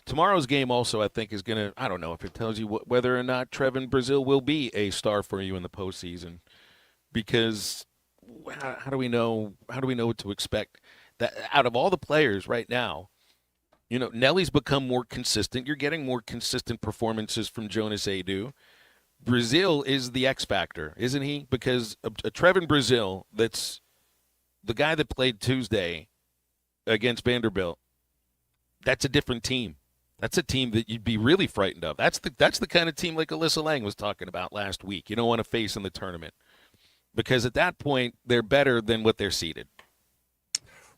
Tomorrow's game also, I think, is going to, I don't know if it tells you whether or not Trevin Brazile will be a star for you in the postseason, because how do we know what to expect? That out of all the players right now, you know, Nelly's become more consistent. You're getting more consistent performances from Jonas Adu. Brazile is the X factor, isn't he? Because a Trevin Brazile, that's the guy that played Tuesday against Vanderbilt, that's a different team. That's a team that you'd be really frightened of. That's the kind of team like Alyssa Lang was talking about last week. You don't want to face in the tournament, because at that point they're better than what they're seeded.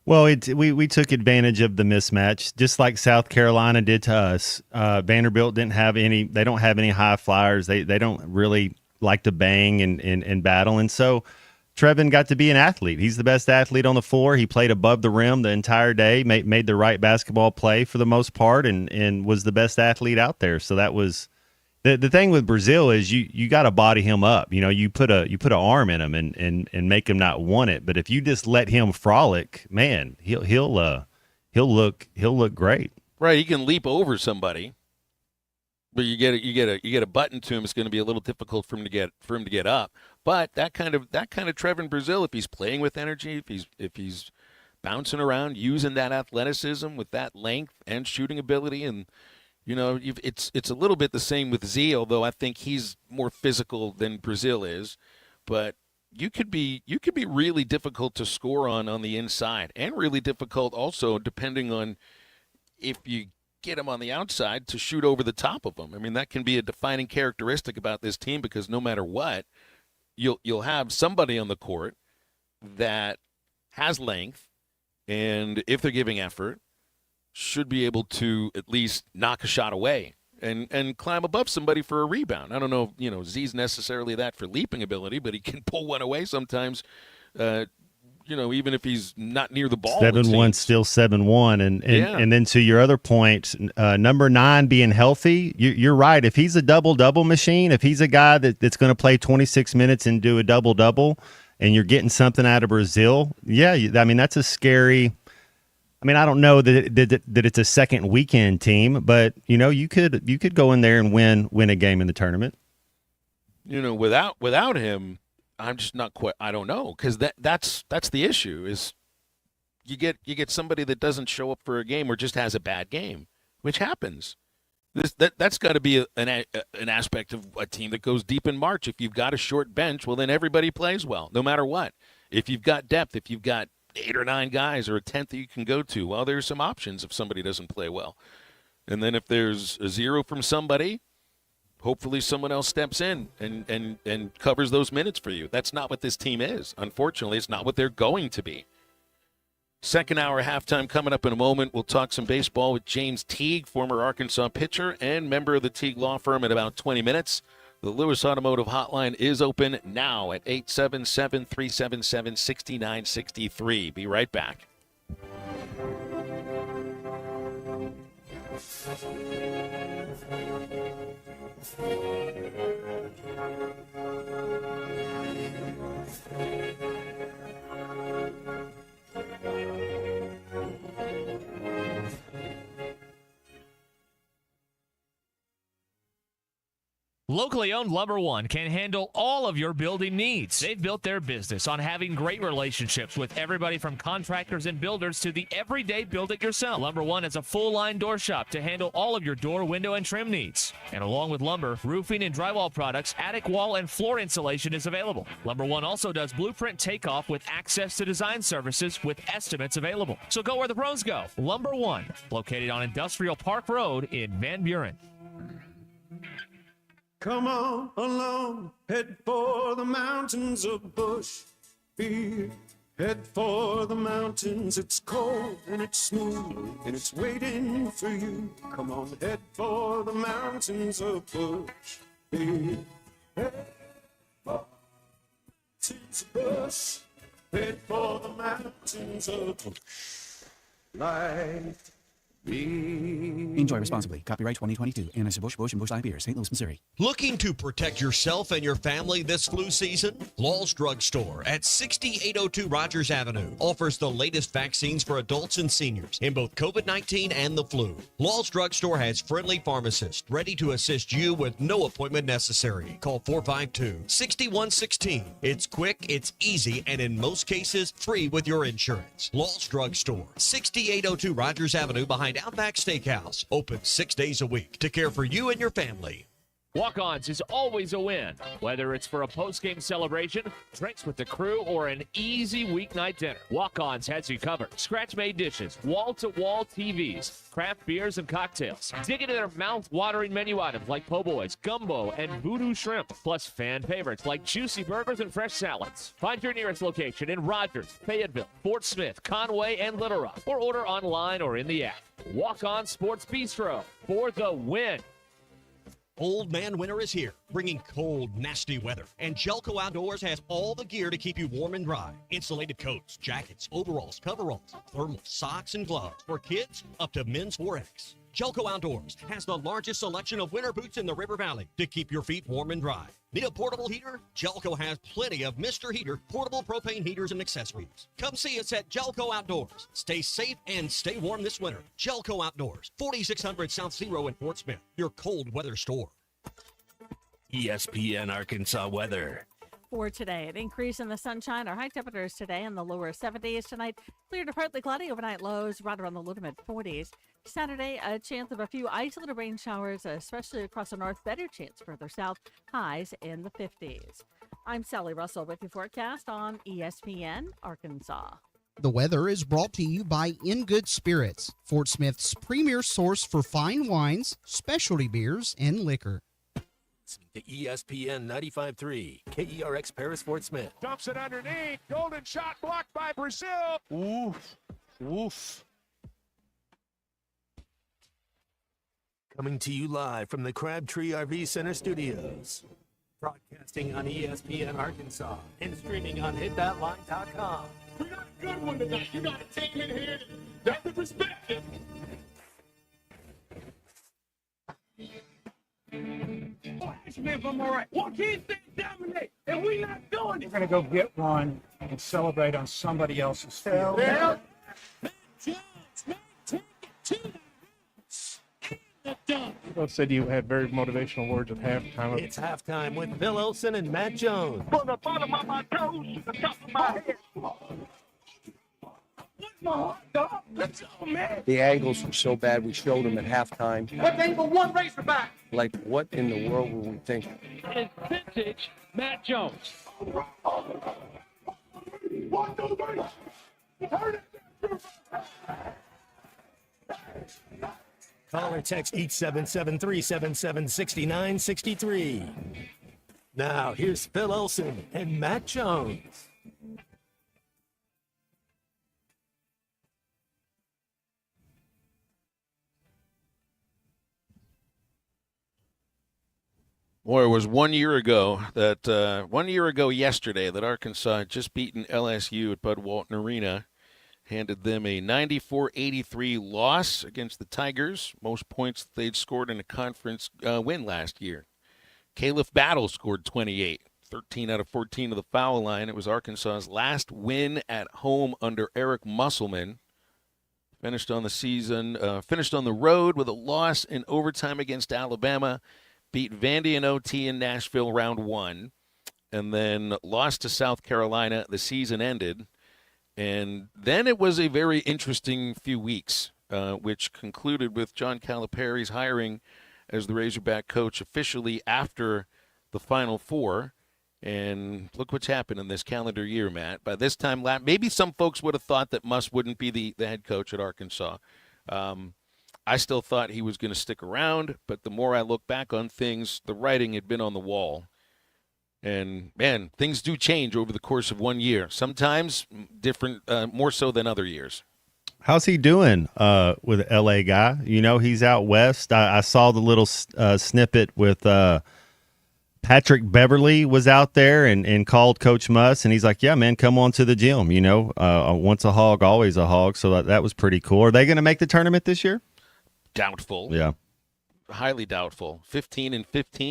Well, we took advantage of the mismatch, just like South Carolina did to us. Vanderbilt didn't have any. They don't have any high flyers. They don't really like to bang and battle, and so Trevin got to be an athlete. He's the best athlete on the floor. He played above the rim the entire day, made the right basketball play for the most part, and was the best athlete out there. So that was the thing with Brazile is you got to body him up. You know, you put an arm in him and make him not want it. But if you just let him frolic, man, he'll look great. Right, he can leap over somebody, but you get a button to him. It's going to be a little difficult for him to get up. But that kind of Trevin Brazile, if he's playing with energy, if he's bouncing around, using that athleticism with that length and shooting ability, and you know, it's a little bit the same with Z, although I think he's more physical than Brazile is. But you could be really difficult to score on the inside, and really difficult also depending on if you get him on the outside to shoot over the top of him. I mean, that can be a defining characteristic about this team, because no matter what, you'll have somebody on the court that has length, and if they're giving effort, should be able to at least knock a shot away and climb above somebody for a rebound. I don't know if, you know, Z's necessarily that for leaping ability, but he can pull one away sometimes, you know, even if he's not near the ball. 7-1, still 7-1. And then to your other point, number 9 being healthy, you're right. If he's a double-double machine, if he's a guy that's going to play 26 minutes and do a double-double, and you're getting something out of Brazile, yeah, I mean, that's a scary – I mean, I don't know that it's a second weekend team, but, you know, you could go in there and win a game in the tournament. You know, without him, I'm just not quite. I don't know, because that's the issue is you get somebody that doesn't show up for a game or just has a bad game, which happens. That's got to be an aspect of a team that goes deep in March. If you've got a short bench, well, then everybody plays well, no matter what. If you've got depth, if you've got 8 or 9 guys or a 10th that you can go to, well, there's some options if somebody doesn't play well. And then if there's a 0 from somebody, hopefully someone else steps in and covers those minutes for you. That's not what this team is. Unfortunately, it's not what they're going to be. Second hour halftime coming up in a moment. We'll talk some baseball with James Teague, former Arkansas pitcher and member of the Teague Law Firm, in about 20 minutes. The Lewis Automotive Hotline is open now at 877-377-6963. Be right back. Locally owned Lumber One can handle all of your building needs. They've built their business on having great relationships with everybody from contractors and builders to the everyday build-it-yourself. Lumber One is a full-line door shop to handle all of your door, window, and trim needs. And along with lumber, roofing and drywall products, attic wall and floor insulation is available. Lumber One also does blueprint takeoff with access to design services with estimates available. So go where the pros go. Lumber One, located on Industrial Park Road in Van Buren. Come on along, head for the mountains of Bushville. Head for the mountains, it's cold and it's smooth and it's waiting for you. Come on, head for the mountains of Bushville. Head for the mountains of Bush. Head for the mountains of life. Enjoy responsibly. Copyright 2022. Anheuser-Busch, Busch, and Busch Light Beer, St. Louis, Missouri. Looking to protect yourself and your family this flu season? Law's Drug Store at 6802 Rogers Avenue offers the latest vaccines for adults and seniors in both COVID-19 and the flu. Law's Drug Store has friendly pharmacists ready to assist you with no appointment necessary. Call 452-6116. It's quick, it's easy, and in most cases, free with your insurance. Law's Drug Store, 6802 Rogers Avenue behind Outback Steakhouse. Open 6 days a week to care for you and your family. Walk-Ons is always a win, whether it's for a post-game celebration, drinks with the crew, or an easy weeknight dinner. Walk-Ons has you covered. Scratch-made dishes, wall-to-wall TVs, craft beers and cocktails. Dig into their mouth-watering menu items like po' boys, gumbo, and voodoo shrimp, plus fan favorites like juicy burgers and fresh salads. Find your nearest location in Rogers, Fayetteville, Fort Smith, Conway, and Little Rock, or order online or in the app. Walk-On Sports Bistro for the win. Old Man Winter is here, bringing cold, nasty weather. And Jelco Outdoors has all the gear to keep you warm and dry. Insulated coats, jackets, overalls, coveralls, thermals, socks, and gloves. For kids, up to men's 4X. Jelco Outdoors has the largest selection of winter boots in the River Valley to keep your feet warm and dry. Need a portable heater? Jelco has plenty of Mr. Heater portable propane heaters and accessories. Come see us at Jelco Outdoors. Stay safe and stay warm this winter. Jelco Outdoors, 4600 South Zero in Fort Smith, your cold weather store. ESPN Arkansas weather. For today, an increase in the sunshine. Our high temperatures today in the lower 70s tonight. Clear to partly cloudy overnight lows right around the low to mid 40s. Saturday, a chance of a few isolated rain showers, especially across the north. Better chance further south. Highs in the 50s. I'm Sally Russell with your forecast on ESPN Arkansas. The weather is brought to you by In Good Spirits, Fort Smith's premier source for fine wines, specialty beers, and liquor. To ESPN 95.3, KERX Paris, Fort Smith. Dumps it underneath. Golden shot blocked by Brazil. Oof. Oof. Coming to you live from the Crabtree RV Center studios. Broadcasting on ESPN Arkansas and streaming on hitthatline.com. We got a good one tonight. You got to take it here. That's the perspective. Oh, ask me if I'm all right. Why can't they dominate? And we not doing it. We're going to go get one and celebrate on somebody else's field. Yeah. Bill said you had very motivational words at halftime. It's halftime with Bill Olsen and Matt Jones. From the bottom of my toes to the top of my head. What's my heart, dog? Let's go, man. The angles were so bad, we showed them at halftime. What angle one Razorback? Like, what in the world were we thinking? It's vintage Matt Jones. 1, 2, 3. Turn it. Call or text 877-377-6963. Now, here's Phil Olsen and Matt Jones. Boy, it was 1 year ago yesterday that Arkansas had just beaten LSU at Bud Walton Arena. Handed them a 94-83 loss against the Tigers, most points they'd scored in a conference win last year. Caleb Battle scored 28, 13 out of 14 to the foul line. It was Arkansas's last win at home under Eric Musselman. Finished on the road with a loss in overtime against Alabama. beat Vandy and OT in Nashville round 1, and then lost to South Carolina. The season ended. And then it was a very interesting few weeks, which concluded with John Calipari's hiring as the Razorback coach officially after the Final Four. And look what's happened in this calendar year, Matt. By this time, maybe some folks would have thought that Muss wouldn't be the head coach at Arkansas. I still thought he was going to stick around, but the more I look back on things, the writing had been on the wall. And, man, things do change over the course of 1 year. Sometimes different, more so than other years. How's he doing with LA guy? You know, he's out west. I saw the little snippet with Patrick Beverly was out there and called Coach Muss, and he's like, yeah, man, come on to the gym. You know, once a hog, always a hog. So that was pretty cool. Are they going to make the tournament this year? Doubtful. Yeah. Highly doubtful. 15-15,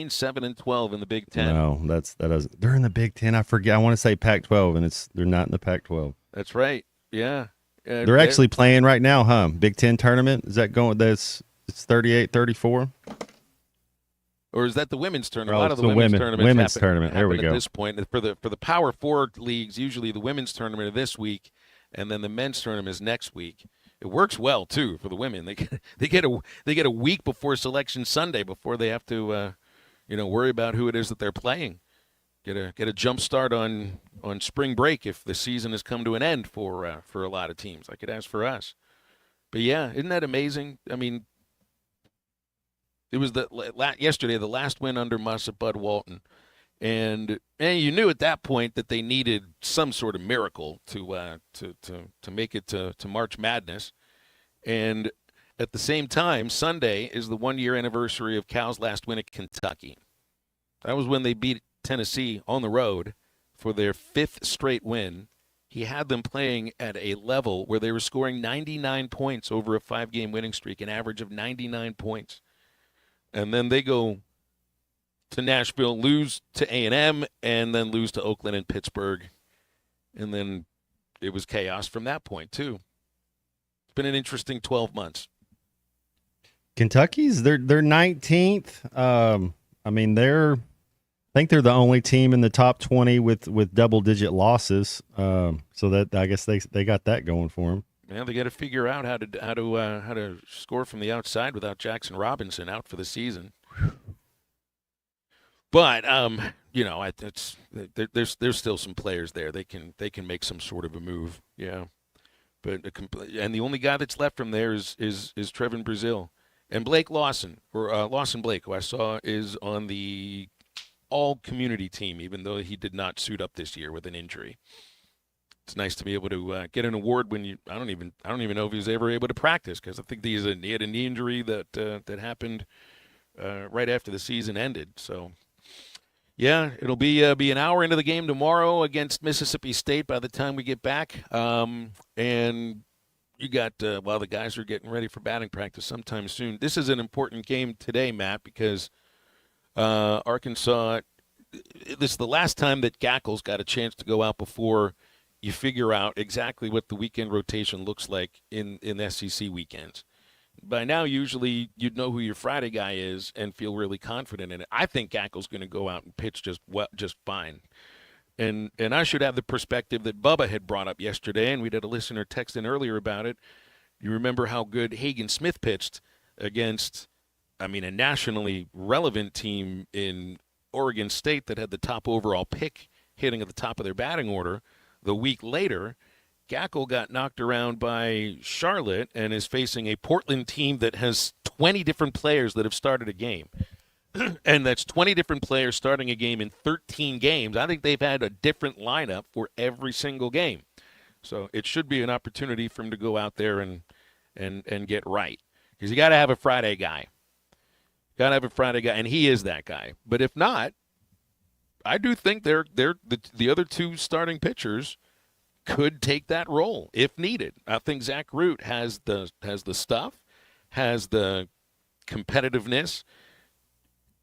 7-12 in the Big Ten. No, that doesn't. They're in the Big Ten. I forget. I want to say Pac-12, and they're not in the Pac-12. That's right. Yeah. They're actually playing right now, huh? Big Ten tournament. Is that going? It's 38-34. Or is that the women's tournament? Oh, a lot of the women's tournament. There we go. At this point, for the Power Four leagues, usually the women's tournament are this week, and then the men's tournament is next week. It works well too for the women. They get a week before Selection Sunday before they have to, worry about who it is that they're playing. Get a jump start on spring break if the season has come to an end for a lot of teams like it has for us. But yeah, isn't that amazing? I mean, it was yesterday the last win under Muss at Bud Walton, and you knew at that point that they needed some sort of miracle to make it to March Madness. And at the same time, Sunday is the 1-year anniversary of Cal's last win at Kentucky. That was when they beat Tennessee on the road for their 5th straight win. He had them playing at a level where they were scoring 99 points over a 5-game winning streak, an average of 99 points. And then they go to Nashville, lose to A&M, and then lose to Oakland and Pittsburgh. And then it was chaos from that point, too. It's been an interesting 12 months. Kentucky's, they're 19th. I think they're the only team in the top 20 with double-digit losses. So that I guess they got that going for them. Yeah, they got to figure out how to score from the outside without Jackson Robinson out for the season. But there's still some players there. They can make some sort of a move. Yeah, but and the only guy that's left from there is Trevin Brazil and Blake Lawson Lawson Blake, who I saw is on the all-community team, even though he did not suit up this year with an injury. It's nice to be able to get an award when I don't even know if he was ever able to practice, because I think he had a knee injury that happened right after the season ended. So, yeah, it'll be an hour into the game tomorrow against Mississippi State by the time we get back. And you got the guys are getting ready for batting practice sometime soon. This is an important game today, Matt, because Arkansas. This is the last time that Gackle's got a chance to go out before you figure out exactly what the weekend rotation looks like in SEC weekends. By now, usually you'd know who your Friday guy is and feel really confident in it. I think Gackle's going to go out and pitch just fine. And I should have the perspective that Bubba had brought up yesterday, and we had a listener text in earlier about it. You remember how good Hagen Smith pitched against, a nationally relevant team in Oregon State that had the top overall pick hitting at the top of their batting order. The week later, Gackle got knocked around by Charlotte and is facing a Portland team that has 20 different players that have started a game. And that's 20 different players starting a game in 13 games. I think they've had a different lineup for every single game. So it should be an opportunity for him to go out there and get right. Because you got to have a Friday guy. And he is that guy. But if not, I do think they're the other two starting pitchers could take that role if needed. I think Zach Root has the stuff, has the competitiveness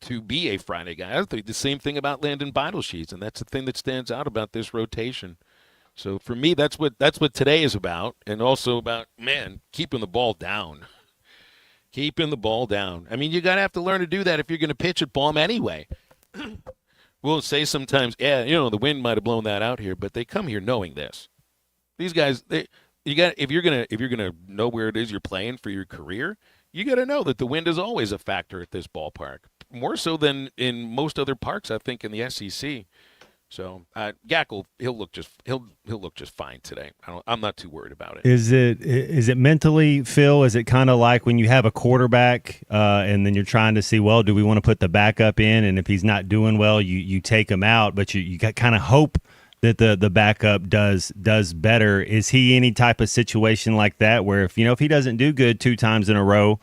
to be a Friday guy. I think the same thing about Landon Beidelsheets, and that's the thing that stands out about this rotation. So for me, that's what today is about, and also about keeping the ball down. Keeping the ball down. I mean, you got to have to learn to do that if you're going to pitch at Baum anyway. We'll say sometimes, yeah, the wind might have blown that out here, but they come here knowing this. These guys, if you're gonna know where it is you're playing for your career, you got to know that the wind is always a factor at this ballpark, more so than in most other parks, I think, in the SEC. So Gackle, he'll look just fine today. I'm not too worried about it. Is it mentally, Phil? Is it kind of like when you have a quarterback and then you're trying to see, well, do we want to put the backup in? And if he's not doing well, you take him out, but you kind of hope that the backup does better. Is he any type of situation like that where if he doesn't do good 2 times in a row,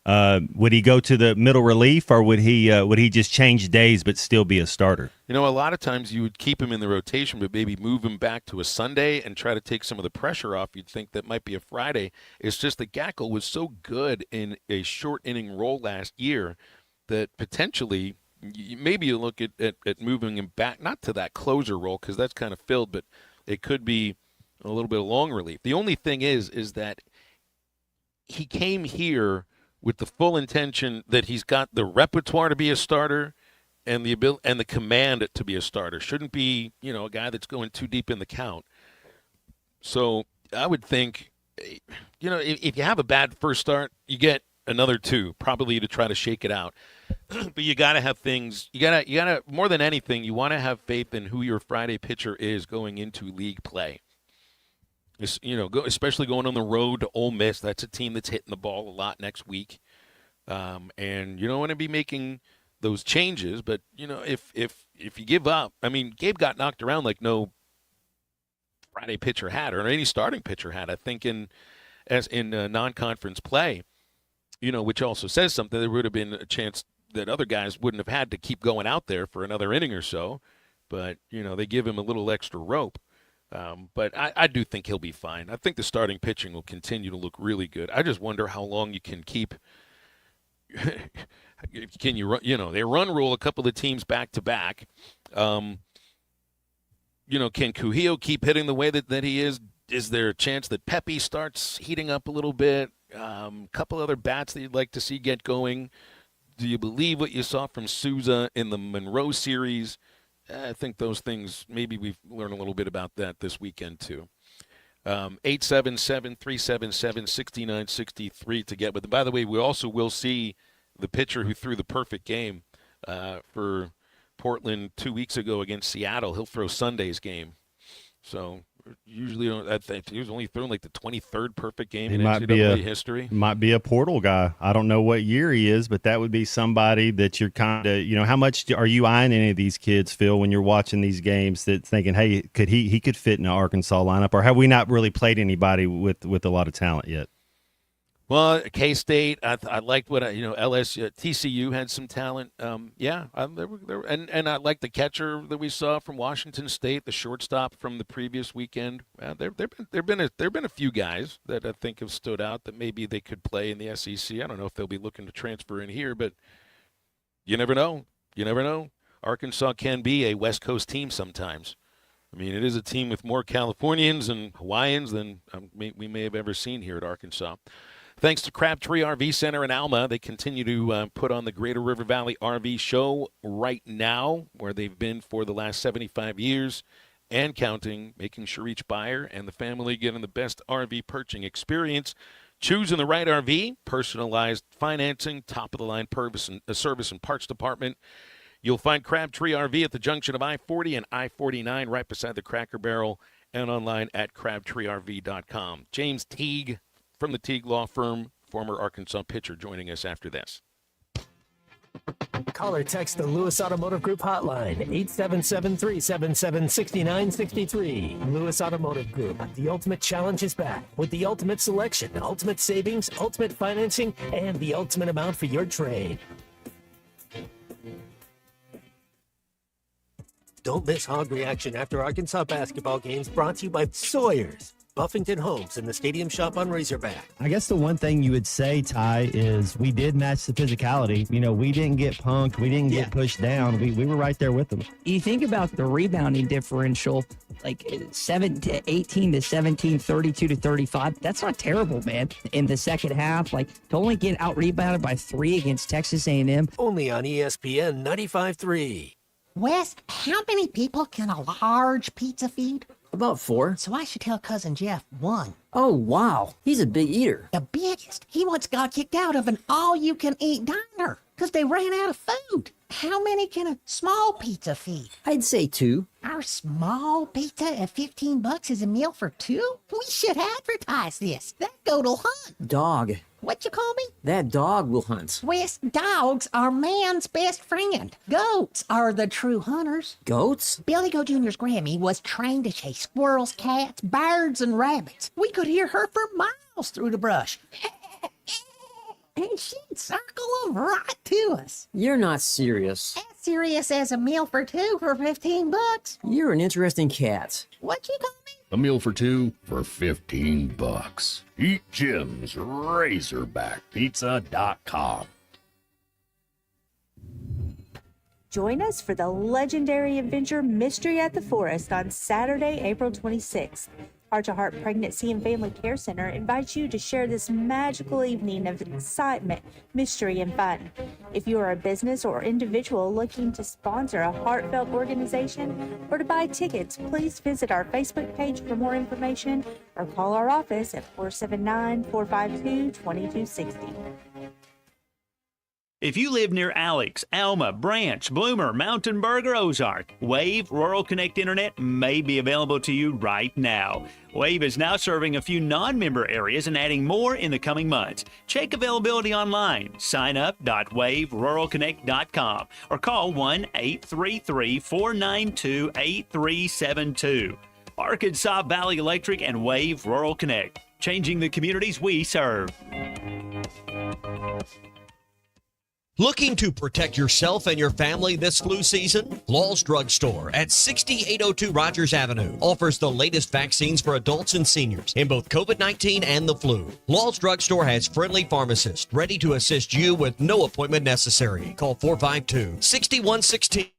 would he go to the middle relief, or would he just change days but still be a starter? A lot of times you would keep him in the rotation, but maybe move him back to a Sunday and try to take some of the pressure off. You'd think that might be a Friday. It's just that Gackle was so good in a short inning role last year that potentially maybe you look at moving him back, not to that closer role because that's kind of filled, but it could be a little bit of long relief. The only thing is that he came here with the full intention that he's got the repertoire to be a starter and the ability and the command to be a starter. Shouldn't be, a guy that's going too deep in the count. So I would think, if you have a bad first start, you get another 2 probably to try to shake it out. But you got to have things. You got to more than anything, you want to have faith in who your Friday pitcher is going into league play. Especially going on the road to Ole Miss. That's a team that's hitting the ball a lot next week. And you don't want to be making those changes. But, if you give up, I mean, Gabe got knocked around like no Friday pitcher had or any starting pitcher had, I think, in non-conference play, which also says something. There would have been a chance that other guys wouldn't have had to keep going out there for another inning or so. But, they give him a little extra rope. But I do think he'll be fine. I think the starting pitching will continue to look really good. I just wonder how long you can keep. Can you run? They run rule a couple of teams back to back. Can Cuhillo keep hitting the way that he is? Is there a chance that Pepe starts heating up a little bit? A couple other bats that you'd like to see get going. Do you believe what you saw from Souza in the Monroe series? I think those things, maybe we've learned a little bit about that this weekend too. 877-377-6963 to get with. By the way, we also will see the pitcher who threw the perfect game for Portland 2 weeks ago against Seattle. He'll throw Sunday's game. So usually, I think he was only throwing like the 23rd perfect game in NCAA history. Might be a portal guy. I don't know what year he is, but that would be somebody that you're kind of, how much are you eyeing any of these kids, Phil, when you're watching these games, that thinking, hey, could he could fit in an Arkansas lineup, or have we not really played anybody with a lot of talent yet? Well, K-State, I liked what LSU, TCU had some talent. And I like the catcher that we saw from Washington State, the shortstop from the previous weekend. There've been a few guys that I think have stood out that maybe they could play in the SEC. I don't know if they'll be looking to transfer in here, but you never know. You never know. Arkansas can be a West Coast team sometimes. I mean, it is a team with more Californians and Hawaiians than we may have ever seen here at Arkansas. Thanks to Crabtree RV Center in Alma, they continue to put on the Greater River Valley RV Show right now, where they've been for the last 75 years and counting, making sure each buyer and the family getting the best RV purchasing experience. Choosing the right RV, personalized financing, top-of-the-line service and parts department. You'll find Crabtree RV at the junction of I-40 and I-49 right beside the Cracker Barrel and online at crabtreerv.com. James Teague from the Teague Law Firm, former Arkansas pitcher, joining us after this. Call or text the Lewis Automotive Group hotline, 877-377-6963. Lewis Automotive Group, the ultimate challenge is back with the ultimate selection, ultimate savings, ultimate financing, and the ultimate amount for your trade. Don't miss Hog Reaction after Arkansas basketball games, brought to you by Sawyer's. Buffington Homes in the Stadium Shop on Razorback. I guess the one thing you would say, Ty, is we did match the physicality. You know, we didn't get punked. We didn't get pushed down. We were right there with them. You think about the rebounding differential, like 7 to 18 to 17, 32 to 35. That's not terrible, man. In the second half, like to only get out rebounded by 3 against Texas A&M. Only on ESPN 95.3. Wes, how many people can a large pizza feed? About 4. So I should tell Cousin Jeff 1. Oh, wow. He's a big eater. The biggest. He once got kicked out of an all-you-can-eat diner because they ran out of food. How many can a small pizza feed? I'd say 2. Our small pizza at $15 is a meal for 2? We should advertise this. That goat'll hunt. Dog. What you call me? That dog will hunt. Wes, dogs are man's best friend. Goats are the true hunters. Goats? Billy Goat Jr.'s Grammy was trained to chase squirrels, cats, birds, and rabbits. We could hear her for miles through the brush. And she'd circle them right to us. You're not serious. As serious as a meal for 2 for $15. You're an interesting cat. What you call me? A meal for 2 for $15. Eat Jim's RazorbackPizza.com. Join us for the legendary adventure Mystery at the Forest on Saturday, April 26th. Heart to Heart Pregnancy and Family Care Center invites you to share this magical evening of excitement, mystery, and fun. If you are a business or individual looking to sponsor a heartfelt organization or to buy tickets, please visit our Facebook page for more information or call our office at 479-452-2260. If you live near Alex, Alma, Branch, Bloomer, Mountain Burg, or Ozark, Wave Rural Connect Internet may be available to you right now. Wave is now serving a few non-member areas and adding more in the coming months. Check availability online. Sign up.waveruralconnect.com or call 1-833-492-8372. Arkansas Valley Electric and Wave Rural Connect, changing the communities we serve. Looking to protect yourself and your family this flu season? Law's Drug Store at 6802 Rogers Avenue offers the latest vaccines for adults and seniors in both COVID-19 and the flu. Law's Drug Store has friendly pharmacists ready to assist you with no appointment necessary. Call 452-6116.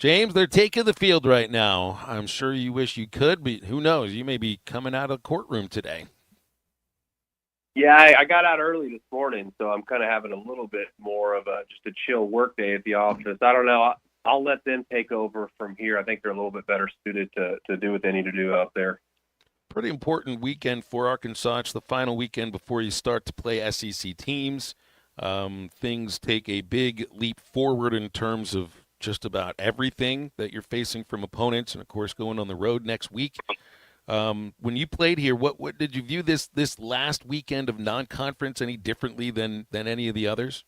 James, they're taking the field right now. I'm sure you wish you could, but who knows? You may be coming out of the courtroom today. Yeah, I got out early this morning, so I'm kind of having a little bit more of just a chill work day at the office. I don't know. I'll let them take over from here. I think they're a little bit better suited to do what they need to do out there. Pretty important weekend for Arkansas. It's the final weekend before you start to play SEC teams. Things take a big leap forward in terms of just about everything that you're facing from opponents, and of course going on the road next week. When you played here, what did you view this last weekend of non-conference any differently than any of the others?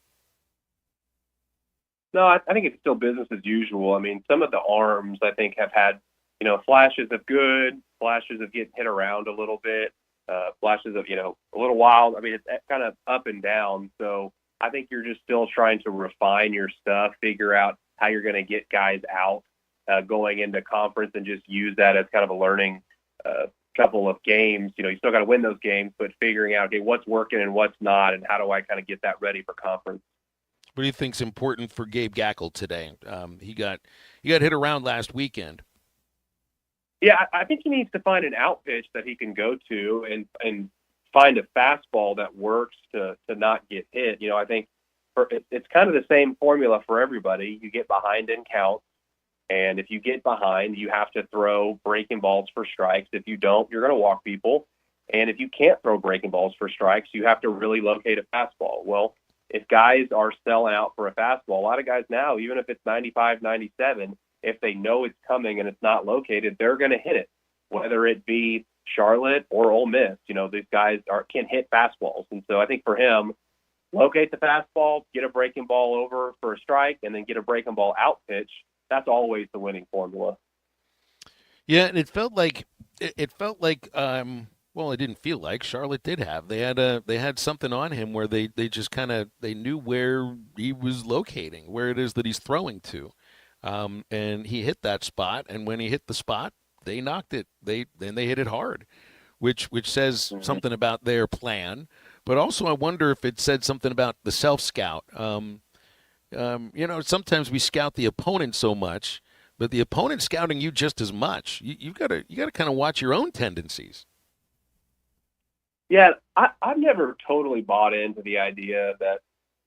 No, I think it's still business as usual. I mean, some of the arms I think have had, flashes of good, flashes of getting hit around a little bit, flashes of, a little wild. I mean, it's kind of up and down. So I think you're just still trying to refine your stuff, figure out how you're going to get guys out going into conference, and just use that as kind of a learning couple of games. You still got to win those games, but figuring out, okay, what's working and what's not, and how do I kind of get that ready for conference. What do you think's important for Gabe Gackle today? He got hit around last weekend. Yeah, I think he needs to find an out pitch that he can go to and find a fastball that works to not get hit. I think it's kind of the same formula for everybody. You get behind in counts, and if you get behind, you have to throw breaking balls for strikes. If you don't, you're going to walk people. And if you can't throw breaking balls for strikes, you have to really locate a fastball. Well, if guys are selling out for a fastball, a lot of guys now, even if it's 95, 97, if they know it's coming and it's not located, they're going to hit it, whether it be Charlotte or Ole Miss. These guys can hit fastballs. And so I think for him, locate the fastball, get a breaking ball over for a strike, and then get a breaking ball out pitch. That's always the winning formula. Yeah, and it felt like well, it didn't feel like Charlotte did have. They had something on him where they just kind of they knew where he was locating, where it is that he's throwing to. And he hit that spot, and when he hit the spot, they knocked it. They hit it hard, which says something about their plan. But also, I wonder if it said something about the self-scout. Sometimes we scout the opponent so much, but the opponent's scouting you just as much. You got to kind of watch your own tendencies. Yeah, I've never totally bought into the idea that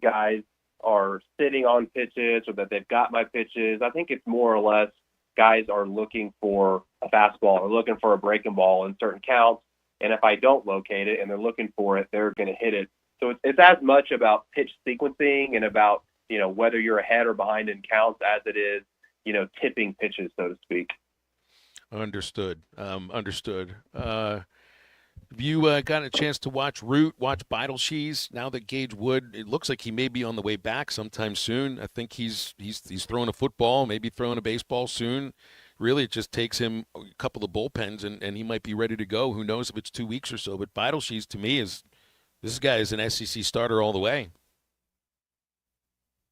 guys are sitting on pitches or that they've got my pitches. I think it's more or less guys are looking for a fastball or looking for a breaking ball in certain counts. And if I don't locate it and they're looking for it, they're going to hit it. So it's as much about pitch sequencing and about, whether you're ahead or behind in counts as it is, tipping pitches, so to speak. Understood. Have you got a chance to watch Beidelshees now that Gage Wood, it looks like he may be on the way back sometime soon. I think he's throwing a football, maybe throwing a baseball soon. Really, it just takes him a couple of bullpens, and he might be ready to go. Who knows if it's 2 weeks or so. But Beidelshees, to me, this guy is an SEC starter all the way.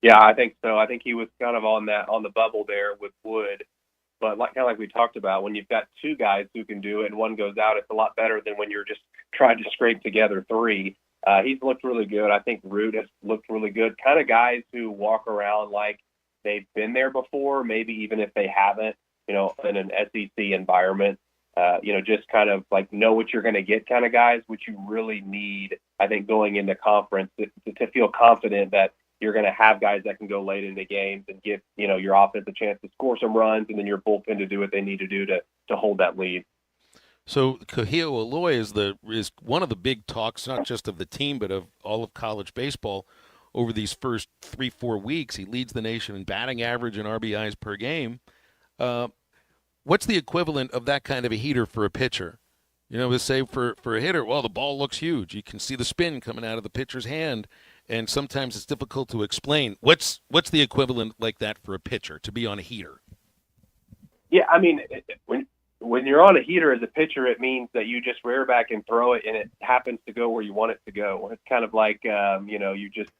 Yeah, I think so. I think he was kind of on the bubble there with Wood. But kind of like we talked about, when you've got two guys who can do it and one goes out, it's a lot better than when you're just trying to scrape together three. He's looked really good. I think Root has looked really good. Kind of guys who walk around like they've been there before, maybe even if they haven't, in an SEC environment. Just kind of like know what you're going to get kind of guys, which you really need, I think, going into conference to feel confident that you're going to have guys that can go late into games and give, your offense a chance to score some runs, and then your bullpen to do what they need to do to hold that lead. So Kahio Aloy is one of the big talks, not just of the team, but of all of college baseball over these first 3-4 weeks. He leads the nation in batting average and RBIs per game. What's the equivalent of that kind of a heater for a pitcher? Let's say for a hitter, well, the ball looks huge. You can see the spin coming out of the pitcher's hand. And sometimes it's difficult to explain. What's the equivalent like that for a pitcher to be on a heater? Yeah, I mean, when you're on a heater as a pitcher, it means that you just rear back and throw it, and it happens to go where you want it to go. It's kind of like, you just,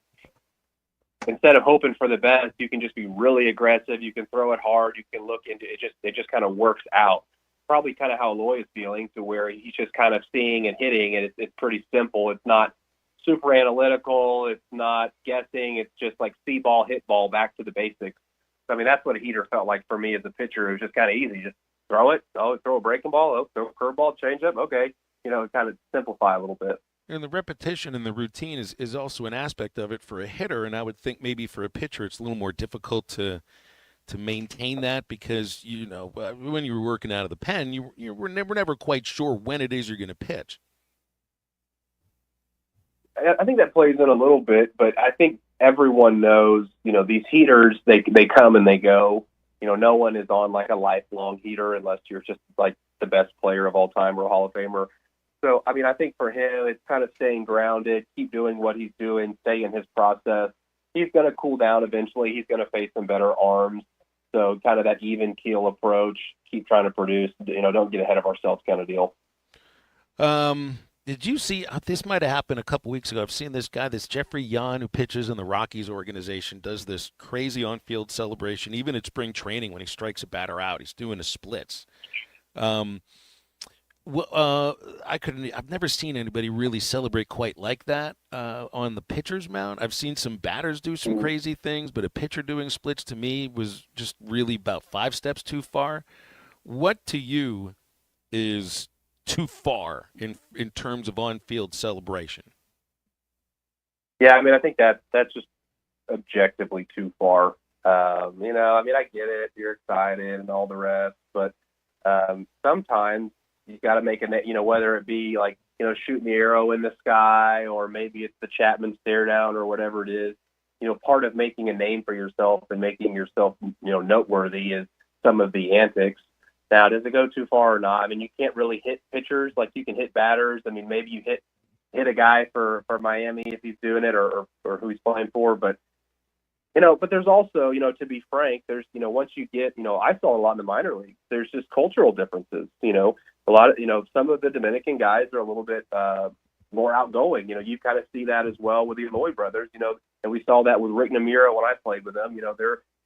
instead of hoping for the best, you can just be really aggressive. You can throw it hard. You can look into it. It just kind of works out. Probably kind of how Aloy is feeling, to where he's just kind of seeing and hitting, and it's pretty simple. It's not super analytical. It's not guessing. It's just like see ball, hit ball, back to the basics. I mean, that's what a heater felt like for me as a pitcher. It was just kind of easy. Just throw it. Oh, throw a breaking ball. Oh, throw a curveball, change up. Okay. Kind of simplify a little bit. And the repetition and the routine is also an aspect of it for a hitter, and I would think maybe for a pitcher it's a little more difficult to maintain that because, when you were working out of the pen, you were never quite sure when it is you're going to pitch. I think that plays in a little bit, but I think everyone knows, these heaters, they come and they go. No one is on like a lifelong heater unless you're just like the best player of all time or a Hall of Famer. So, I mean, I think for him, it's kind of staying grounded, keep doing what he's doing, stay in his process. He's going to cool down eventually. He's going to face some better arms. So kind of that even keel approach, keep trying to produce, don't get ahead of ourselves kind of deal. Did you see, this might have happened a couple weeks ago. I've seen this guy, this Jeffrey Yan, who pitches in the Rockies organization, does this crazy on-field celebration, even at spring training when he strikes a batter out. He's doing the splits. I've never seen anybody really celebrate quite like that on the pitcher's mound. I've seen some batters do some crazy things, but a pitcher doing splits to me was just really about 5 steps too far. What to you is too far in terms of on-field celebration? Yeah, I mean, I think that's just objectively too far. I get it. You're excited and all the rest, but sometimes you got to make whether it be like, shooting the arrow in the sky, or maybe it's the Chapman stare down or whatever it is. Part of making a name for yourself and making yourself, noteworthy is some of the antics. Now, does it go too far or not? I mean, you can't really hit pitchers like you can hit batters. I mean, maybe you hit a guy for Miami if he's doing it or who he's playing for, but but there's also, to be frank, there's, once you get, I saw a lot in the minor leagues, there's just cultural differences, a lot of, some of the Dominican guys are a little bit more outgoing. You kind of see that as well with the Eloy brothers, and we saw that with Rick Namura when I played with them.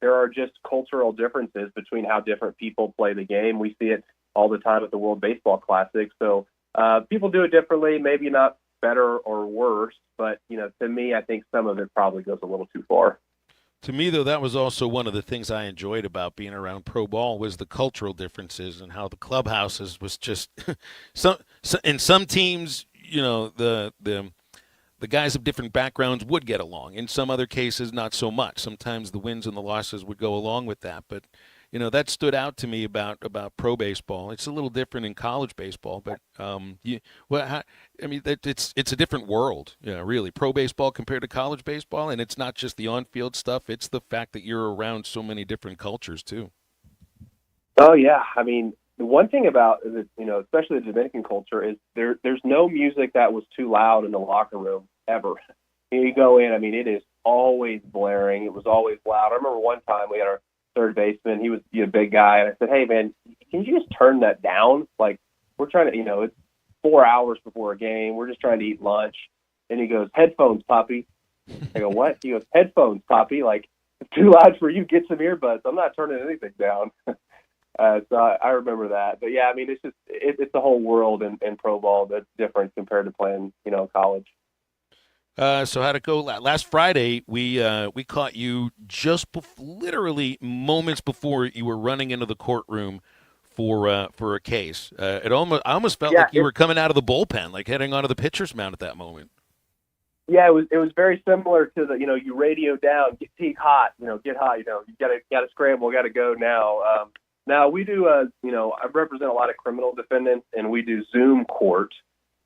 There are just cultural differences between how different people play the game. We see it all the time at the World Baseball Classic. So people do it differently, maybe not better or worse, but, to me, I think some of it probably goes a little too far. To me, though, that was also one of the things I enjoyed about being around pro ball was the cultural differences and how the clubhouses was just in some teams, the guys of different backgrounds would get along. In some other cases, not so much. Sometimes the wins and the losses would go along with that. But, that stood out to me about pro baseball. It's a little different in college baseball, but it's a different world, really. Pro baseball compared to college baseball, and it's not just the on-field stuff. It's the fact that you're around so many different cultures too. Oh yeah, I mean, the one thing about especially the Dominican culture is there's no music that was too loud in the locker room ever. You go in, I mean, it is always blaring. It was always loud. I remember one time we had our third baseman. He was a big guy, and I said, "Hey man, can you just turn that down? Like, we're trying to, it's 4 hours before a game. We're just trying to eat lunch." And he goes, "Headphones, Poppy." I go, "What?" He goes, "Headphones, Poppy. Like, it's too loud for you. Get some earbuds. I'm not turning anything down." So I remember that. But yeah, I mean, it's the whole world in pro ball that's different compared to playing, college. So how'd it go? Last Friday, we caught you just literally moments before you were running into the courtroom for a case. I almost felt like you were coming out of the bullpen, like heading onto the pitcher's mound at that moment. Yeah, it was very similar to the, you radio down, get Teague hot, get hot, you gotta scramble, gotta go now. Now we do I represent a lot of criminal defendants, and we do Zoom court.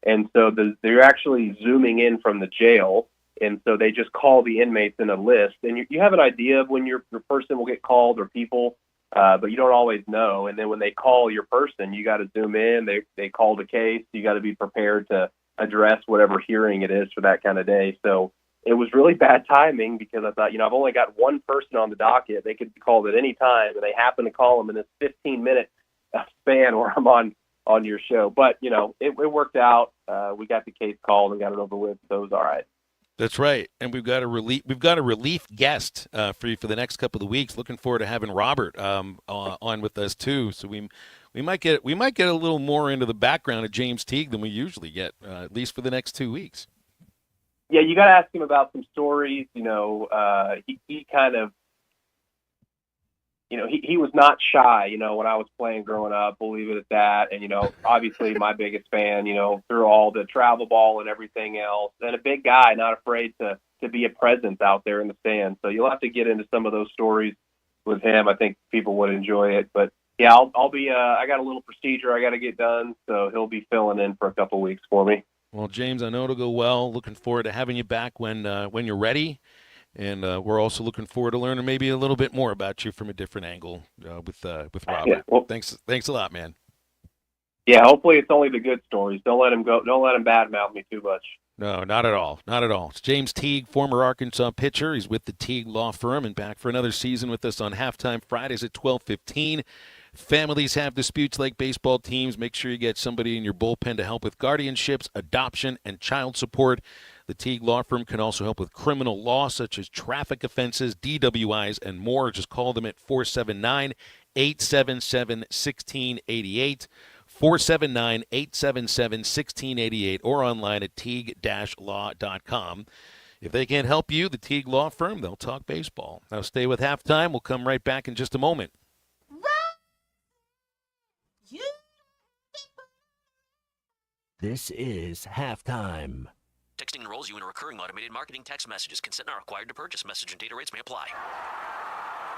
And so they're actually zooming in from the jail, and so they just call the inmates in a list. And you have an idea of when your person will get called or people, but you don't always know. And then when they call your person, you got to zoom in. They call the case. You got to be prepared to address whatever hearing it is for that kind of day. So it was really bad timing because I thought, I've only got one person on the docket. They could be called at any time, and they happen to call them in this 15-minute span where I'm on your show. But, it worked out. We got the case called and got it over with, so it was all right. That's right. And we've got a relief guest for you for the next couple of weeks. Looking forward to having Robert on with us too. So we might get a little more into the background of James Teague than we usually get, at least for the next 2 weeks. Yeah, you got to ask him about some stories. He kind of he was not shy, when I was playing growing up, we'll leave it at that. And, obviously my biggest fan, through all the travel ball and everything else, and a big guy, not afraid to be a presence out there in the stands. So you'll have to get into some of those stories with him. I think people would enjoy it, but yeah, I'll be, I got a little procedure I got to get done. So he'll be filling in for a couple weeks for me. Well, James, I know it'll go well. Looking forward to having you back when you're ready. And we're also looking forward to learning maybe a little bit more about you from a different angle with Robert. Yeah, well, thanks a lot, man. Yeah, hopefully it's only the good stories. Don't let him badmouth me too much. No, not at all. Not at all. It's James Teague, former Arkansas pitcher. He's with the Teague Law Firm and back for another season with us on Halftime Fridays at 12:15. Families have disputes like baseball teams. Make sure you get somebody in your bullpen to help with guardianships, adoption, and child support. The Teague Law Firm can also help with criminal law, such as traffic offenses, DWIs, and more. Just call them at 479-877-1688. 479-877-1688 or online at teague-law.com. If they can't help you, the Teague Law Firm, they'll talk baseball. Now stay with Halftime. We'll come right back in just a moment. This is Halftime. Texting enrolls you in a recurring automated marketing text messages. Consent not required to purchase. Message and data rates may apply.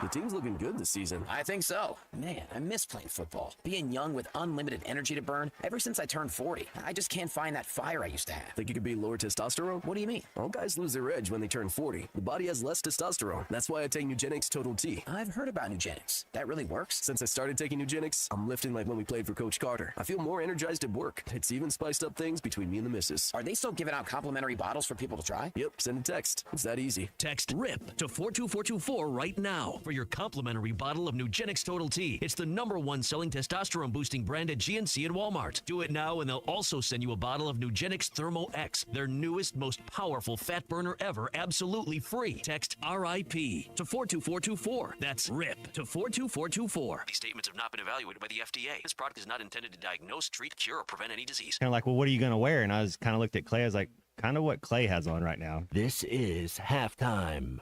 The team's looking good this season. I think so. Man, I miss playing football. Being young with unlimited energy to burn. Ever since I turned 40, I just can't find that fire I used to have. Think you could beat lower testosterone? What do you mean? All guys lose their edge when they turn 40. The body has less testosterone. That's why I take Nugenix Total T. I've heard about Nugenix. That really works? Since I started taking Nugenix, I'm lifting like when we played for Coach Carter. I feel more energized at work. It's even spiced up things between me and the missus. Are they still giving out complimentary bottles for people to try? Yep, send a text. It's that easy. Text RIP to 42424 right now for your complimentary bottle of Nugenix Total T. It's the #1 selling testosterone boosting brand at GNC and Walmart. Do it now and they'll also send you a bottle of Nugenix Thermo X, their newest, most powerful fat burner ever, absolutely free. Text RIP to 42424. That's RIP to 42424. These statements have not been evaluated by the FDA. This product is not intended to diagnose, treat, cure, or prevent any disease. Kind of like, well, what are you going to wear? And I was kind of looked at Clay. I was like, kind of what Clay has on right now. This is Halftime.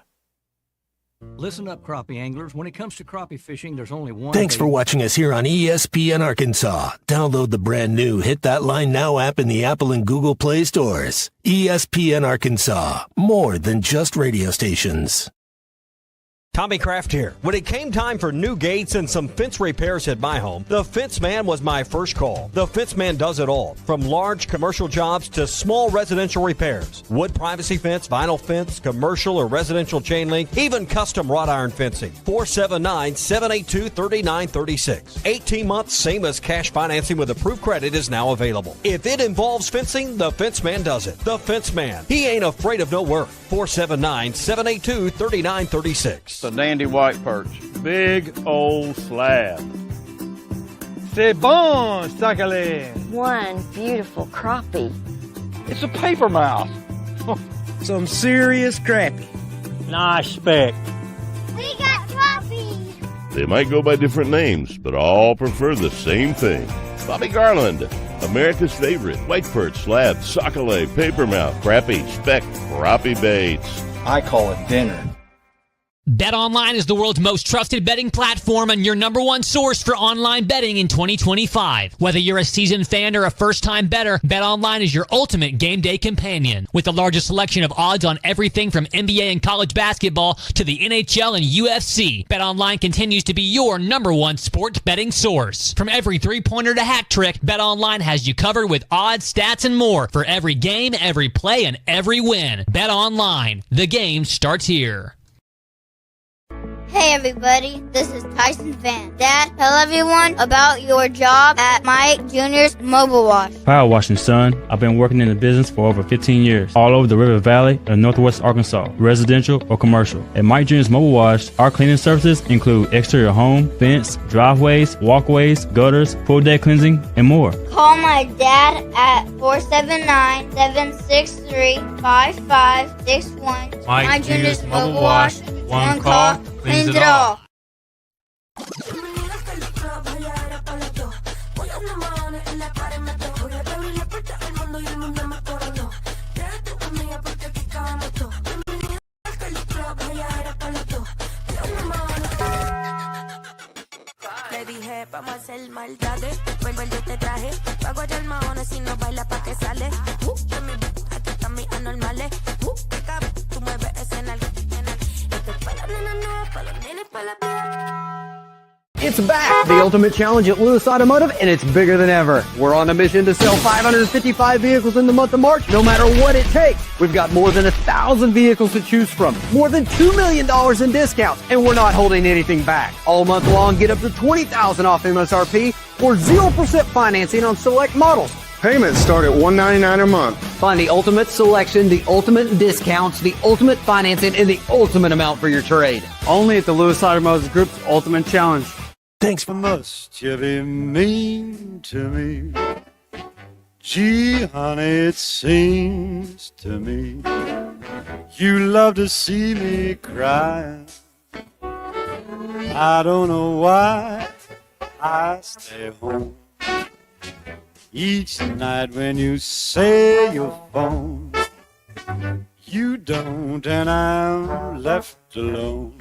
Listen up, crappie anglers. When it comes to crappie fishing, there's only one. Thanks for watching us here on ESPN Arkansas. Download the brand new Hit That Line Now app in the Apple and Google Play stores. ESPN Arkansas, more than just radio stations. Tommy Kraft here. When it came time for new gates and some fence repairs at my home, the Fence Man was my first call. The Fence Man does it all, from large commercial jobs to small residential repairs. Wood privacy fence, vinyl fence, commercial or residential chain link, even custom wrought iron fencing. 479-782-3936. 18 months, same as cash financing with approved credit is now available. If it involves fencing, the Fence Man does it. The Fence Man. He ain't afraid of no work. 479-782-3936. The dandy white perch. Big old slab. C'est bon, sacalé. One beautiful crappie. It's a paper mouth. Some serious crappie. Nice speck. We got crappies. They might go by different names, but all prefer the same thing. Bobby Garland, America's favorite. White perch, slab, sockeye, papermouth, crappie, speck, crappie baits. I call it dinner. BetOnline is the world's most trusted betting platform and your #1 source for online betting in 2025. Whether you're a seasoned fan or a first-time bettor, BetOnline is your ultimate game day companion. With the largest selection of odds on everything from NBA and college basketball to the NHL and UFC, BetOnline continues to be your #1 sports betting source. From every three-pointer to hat trick, BetOnline has you covered with odds, stats, and more for every game, every play, and every win. BetOnline. The game starts here. Hey everybody, this is Tyson Van. Dad, tell everyone about your job at Mike Jr.'s Mobile Wash. Power washing, son. I've been working in the business for over 15 years, all over the River Valley and Northwest Arkansas, residential or commercial. At Mike Jr.'s Mobile Wash, our cleaning services include exterior home, fence, driveways, walkways, gutters, full deck cleansing, and more. Call my dad at 479-763-5561. Mike Jr.'s Mobile Wash. One call cleans it all. hacer maldades. Vuelvo yo te traje. Pago ya el mahones si no baila pa' que sale. Aquí están mis anormales. Que cabrón, tú mueves ese nalga. Esto es pa' la nena nueva, pa' los nenes, pa' la piel. It's back, the Ultimate Challenge at Lewis Automotive, and it's bigger than ever. We're on a mission to sell 555 vehicles in the month of March, no matter what it takes. We've got more than 1,000 vehicles to choose from, more than $2 million in discounts, and we're not holding anything back. All month long, get up to $20,000 off MSRP or 0% financing on select models. Payments start at $199 a month. Find the ultimate selection, the ultimate discounts, the ultimate financing, and the ultimate amount for your trade. Only at the Lewis Automotive Group's Ultimate Challenge. Thanks for must you be mean to me? Gee, honey, it seems to me you love to see me cry. I don't know why I stay home each night when you say your phone. You don't, and I'm left alone,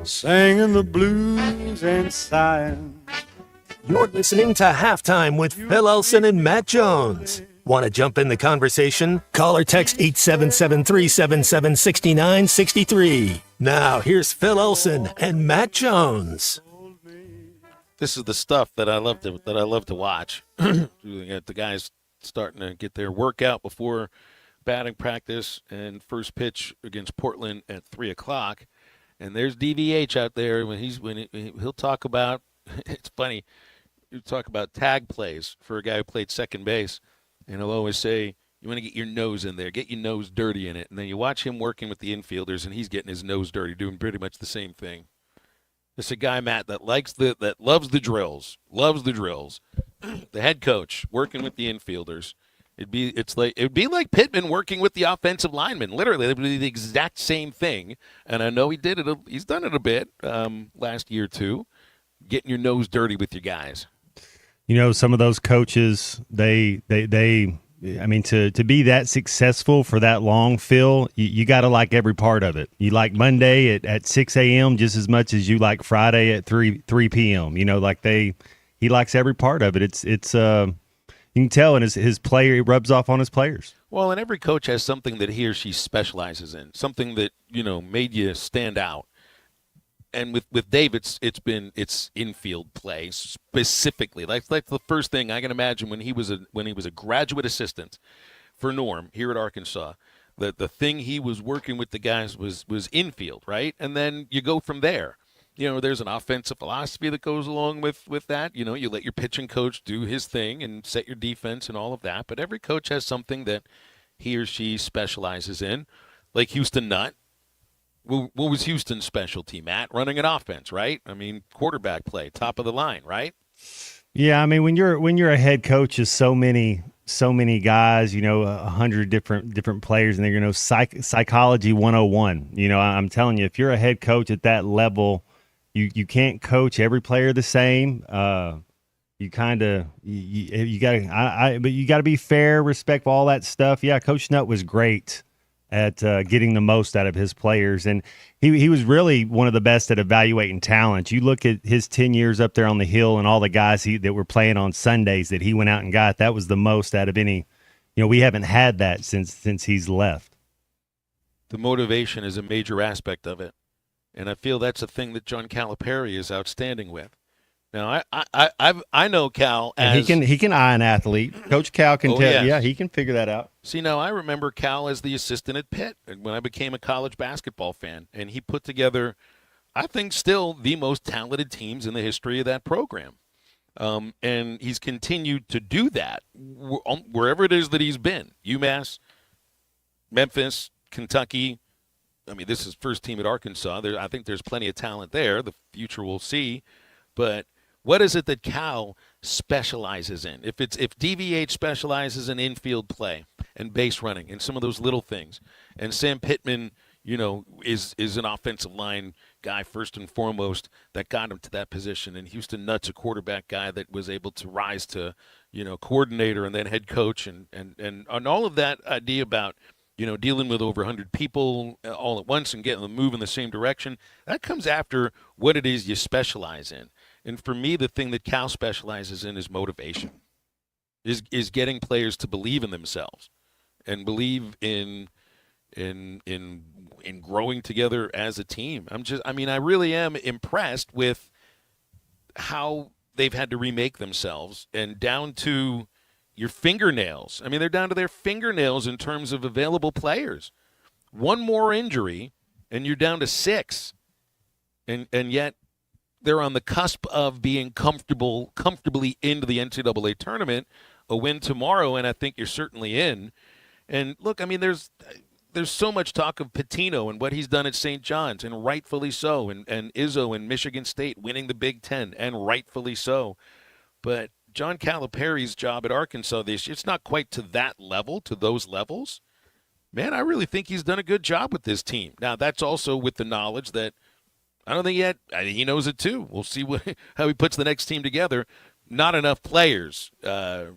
singing the blues and sighing. You're listening to Halftime with Phil Elson and Matt Jones. Want to jump in the conversation? Call or text 877-377-6963. Now, here's Phil Elson and Matt Jones. This is the stuff that I love to watch. The guys starting to get their workout before batting practice and first pitch against Portland at 3:00. And there's DVH out there when he'll talk about. It's funny. He'll talk about tag plays for a guy who played second base, and he'll always say, "You want to get your nose in there, get your nose dirty in it." And then you watch him working with the infielders, and he's getting his nose dirty, doing pretty much the same thing. It's a guy, Matt, that loves the drills. The head coach working with the infielders. It would be like Pittman working with the offensive linemen. Literally, it would be the exact same thing. And I know he did it. He's done it a bit last year too, getting your nose dirty with your guys. You know, some of those coaches, they I mean, to be that successful for that long, Phil, you got to like every part of it. You like Monday at 6 a.m. just as much as you like Friday at 3 p.m. You know, like he likes every part of it. It's you can tell in his player, it rubs off on his players. Well, and every coach has something that he or she specializes in, something that, made you stand out. And with Dave, it's infield play specifically. Like the first thing I can imagine when he was a graduate assistant for Norm here at Arkansas, the thing he was working with the guys was infield, right? And then you go from there. There's an offensive philosophy that goes along with that. You let your pitching coach do his thing and set your defense and all of that. But every coach has something that he or she specializes in, like Houston Nutt. What was Houston's specialty, Matt? Running an offense, right? I mean, quarterback play, top of the line, right? Yeah, I mean, when you're a head coach of so many guys, 100 different players, and they're psychology 101. I'm telling you, if you're a head coach at that level, you can't coach every player the same. You got to be fair, respectful, all that stuff. Yeah, Coach Nutt was great at getting the most out of his players. And he was really one of the best at evaluating talent. You look at his 10 years up there on the Hill and all the guys that were playing on Sundays that he went out and got, that was the most out of any. We haven't had that since he's left. The motivation is a major aspect of it. And I feel that's a thing that John Calipari is outstanding with. Now, I know Cal as he can eye an athlete. Coach Cal can tell. Yes. Yeah, he can figure that out. See, now I remember Cal as the assistant at Pitt when I became a college basketball fan, and he put together, I think, still the most talented teams in the history of that program. And he's continued to do that wherever it is that he's been. UMass, Memphis, Kentucky. I mean, this is first team at Arkansas. I think there's plenty of talent there. The future we'll see, but. What is it that Cal specializes in? If DVH specializes in infield play and base running and some of those little things, and Sam Pittman, is an offensive line guy first and foremost that got him to that position, and Houston Nutt's a quarterback guy that was able to rise to, coordinator and then head coach, and all of that idea about dealing with over 100 people all at once and getting them to move in the same direction, that comes after what it is you specialize in. And for me, the thing that Cal specializes in is motivation, is getting players to believe in themselves and believe in growing together as a team. I really am impressed with how they've had to remake themselves, and down to your fingernails. I mean, they're down to their fingernails in terms of available players. One more injury, and you're down to 6. And yet they're on the cusp of being comfortably into the NCAA tournament. A win tomorrow, and I think you're certainly in. And look, I mean, there's so much talk of Pitino and what he's done at St. John's, and rightfully so, and Izzo and Michigan State winning the Big Ten, and rightfully so. But John Calipari's job at Arkansas this year, it's not quite to that level, to those levels. Man, I really think he's done a good job with this team. Now, that's also with the knowledge that I don't think yet. I think he knows it too. We'll see how he puts the next team together. Not enough players, but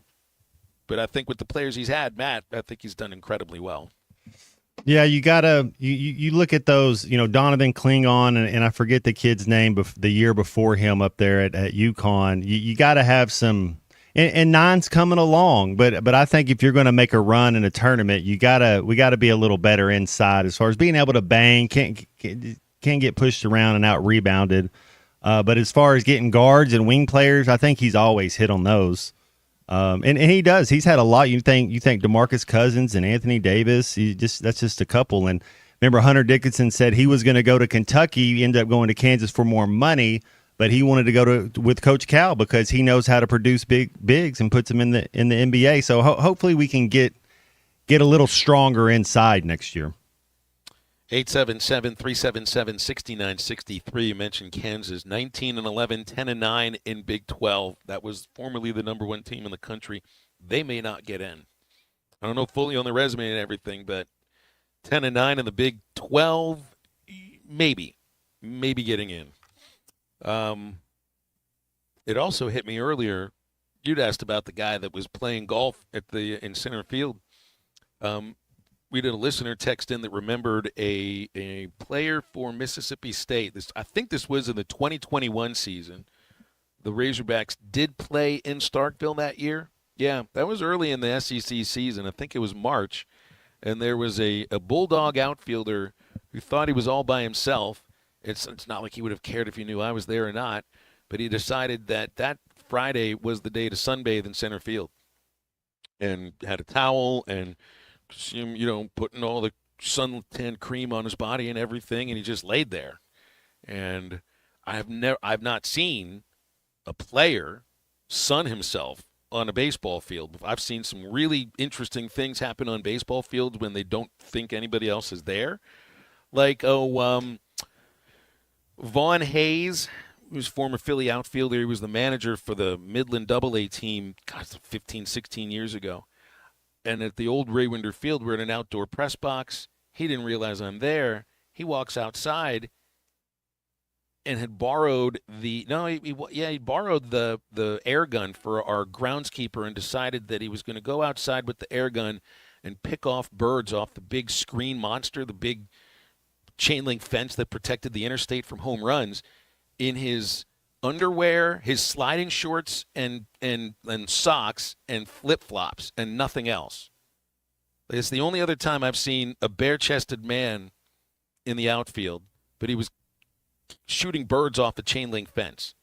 I think with the players he's had, Matt, I think he's done incredibly well. Yeah, you gotta you look at those, Donovan Klingon and I forget the kid's name, the year before him up there at UConn. You got to have some, and 9's coming along, but I think if you're going to make a run in a tournament, we got to be a little better inside as far as being able to bang, can't get pushed around and out rebounded. But as far as getting guards and wing players, I think he's always hit on those. And he does. He's had a lot. You think DeMarcus Cousins and Anthony Davis. That's just a couple. And remember, Hunter Dickinson said he was going to go to Kentucky. He ended up going to Kansas for more money, but he wanted to go with Coach Cal because he knows how to produce bigs and puts them in the NBA. So hopefully we can get a little stronger inside next year. 877-377-6963. You mentioned Kansas, 19-11, 10-9 in Big 12. That was formerly the number 1 team in the country. They may not get in. I don't know fully on the resume and everything, but 10-9 in the Big 12, maybe getting in. It also hit me earlier. You'd asked about the guy that was playing golf in center field. We did a listener text in that remembered a player for Mississippi State. I think this was in the 2021 season. The Razorbacks did play in Starkville that year. Yeah, that was early in the SEC season. I think it was March. And there was a Bulldog outfielder who thought he was all by himself. It's not like he would have cared if he knew I was there or not. But he decided that Friday was the day to sunbathe in center field. And had a towel and putting all the suntan cream on his body and everything, and he just laid there. And I've not seen a player sun himself on a baseball field. I've seen some really interesting things happen on baseball fields when they don't think anybody else is there. Like, Vaughn Hayes, who's former Philly outfielder. He was the manager for the Midland AA team, 15, 16 years ago. And at the old Ray Winder Field, we're in an outdoor press box. He didn't realize I'm there. He walks outside and had borrowed he borrowed the air gun for our groundskeeper and decided that he was going to go outside with the air gun and pick off birds off the big screen monster, the big chain link fence that protected the interstate from home runs, in his underwear, his sliding shorts, and socks and flip-flops and nothing else. It's the only other time I've seen a bare-chested man in the outfield, but he was shooting birds off a chain link fence.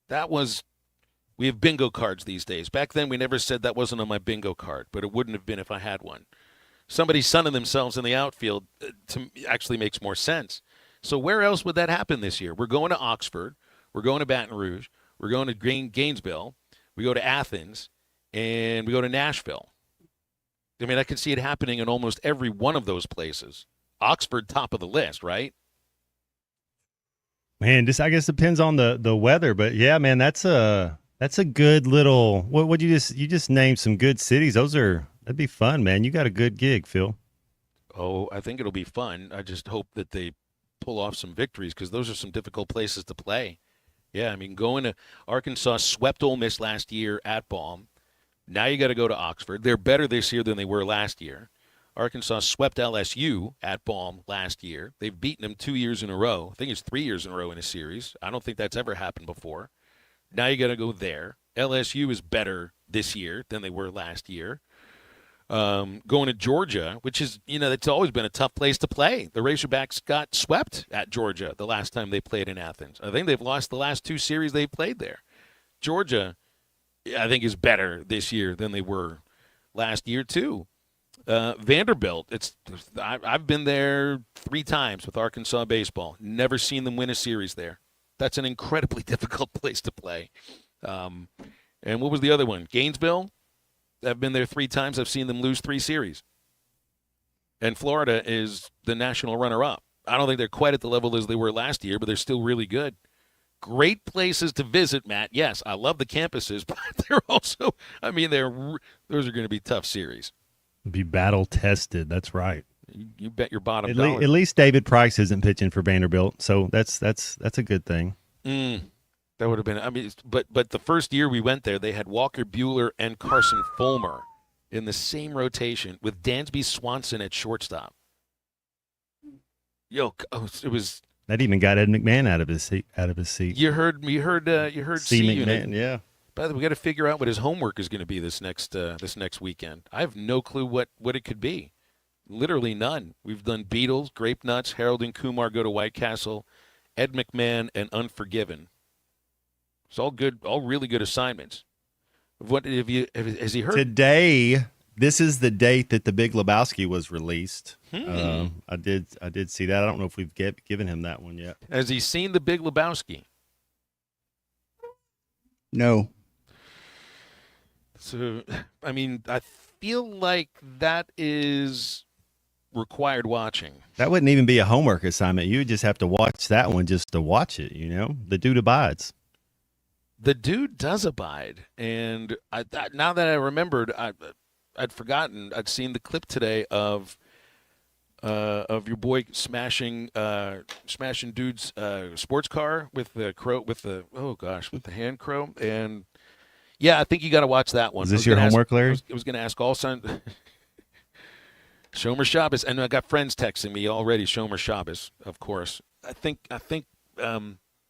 We have bingo cards these days. Back then we never said that wasn't on my bingo card, but it wouldn't have been if I had one. Somebody sunning themselves in the outfield actually makes more sense. So where else would that happen this year? We're going to Oxford. We're going to Baton Rouge. We're going to Gainesville. We go to Athens. And we go to Nashville. I mean, I can see it happening in almost every one of those places. Oxford, top of the list, right? Man, this I guess depends on the weather, but yeah, man, that's a good little. What you just named some good cities. That'd be fun, man. You got a good gig, Phil. Oh, I think it'll be fun. I just hope that they pull off some victories because those are some difficult places to play. Yeah, I mean, going to Arkansas swept Ole Miss last year at Baum. Now you got to go to Oxford. They're better this year than they were last year. Arkansas swept LSU at Baum last year. They've beaten them 2 years in a row. I think it's 3 years in a row in a series. I don't think that's ever happened before. Now you got to go there. LSU is better this year than they were last year. Going to Georgia, which is, it's always been a tough place to play. The Razorbacks got swept at Georgia the last time they played in Athens. I think they've lost the last 2 series they played there. Georgia, I think, is better this year than they were last year, too. Vanderbilt, I've been there 3 times with Arkansas baseball. Never seen them win a series there. That's an incredibly difficult place to play. And what was the other one? Gainesville? I've been there 3 times. I've seen them lose 3 series. And Florida is the national runner-up. I don't think they're quite at the level as they were last year, but they're still really good. Great places to visit, Matt. Yes, I love the campuses, but they're also, those are going to be tough series. Be battle tested. That's right. You bet your bottom dollar. At least David Price isn't pitching for Vanderbilt, so that's a good thing. That would have been. But the first year we went there, they had Walker Buehler and Carson Fulmer in the same rotation with Dansby Swanson at shortstop. It was. That even got Ed McMahon out of his seat. You heard C McMahon, yeah. By the way, we got to figure out what his homework is going to be this next weekend. I have no clue what it could be. Literally none. We've done Beatles, Grape Nuts, Harold and Kumar Go to White Castle, Ed McMahon, and Unforgiven. It's all good, all really good assignments. Has he heard? Today, this is the date that The Big Lebowski was released. I did see that. I don't know if we've given him that one yet. Has he seen The Big Lebowski? No. So, I feel like that is required watching. That wouldn't even be a homework assignment. You would just have to watch that one just to watch it, The dude abides. The dude does abide. And now that I remembered, I'd forgotten. I'd seen the clip today of your boy smashing dude's sports car with the crow, with the hand crow. And yeah, I think you got to watch that one. Is this your homework, Larry? I was going to ask all sons. Shomer Shabbos, and I got friends texting me already. Shomer Shabbos, of course. I think.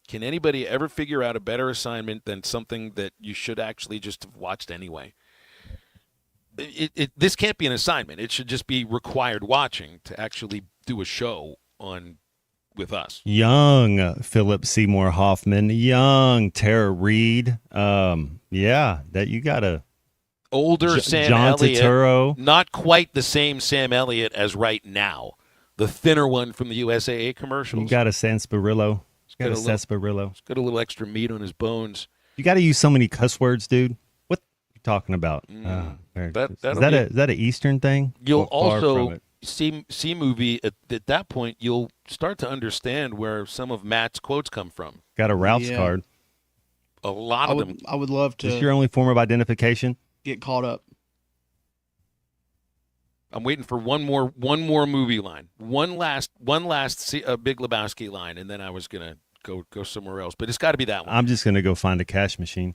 Can anybody ever figure out a better assignment than something that you should actually just have watched anyway? This can't be an assignment. It should just be required watching to actually do a show on with us. Young Philip Seymour Hoffman, young Tara Reid. That you got to. Older Sam John Elliott. Turturro. Not quite the same Sam Elliott as right now. The thinner one from the USAA commercials. You got a Sarsaparilla. Got a sarsaparilla. He's got a little extra meat on his bones. You got to use so many cuss words, dude. What are you talking about? Is that an Eastern thing? You'll also see movie at that point. You'll start to understand where some of Matt's quotes come from. Got a Ralph's card. A lot of them. I would love to. Is this your only form of identification? Get caught up. I'm waiting for one more movie line, one last Big Lebowski line, and then I was gonna go somewhere else. But it's got to be that one. I'm just gonna go find a cash machine.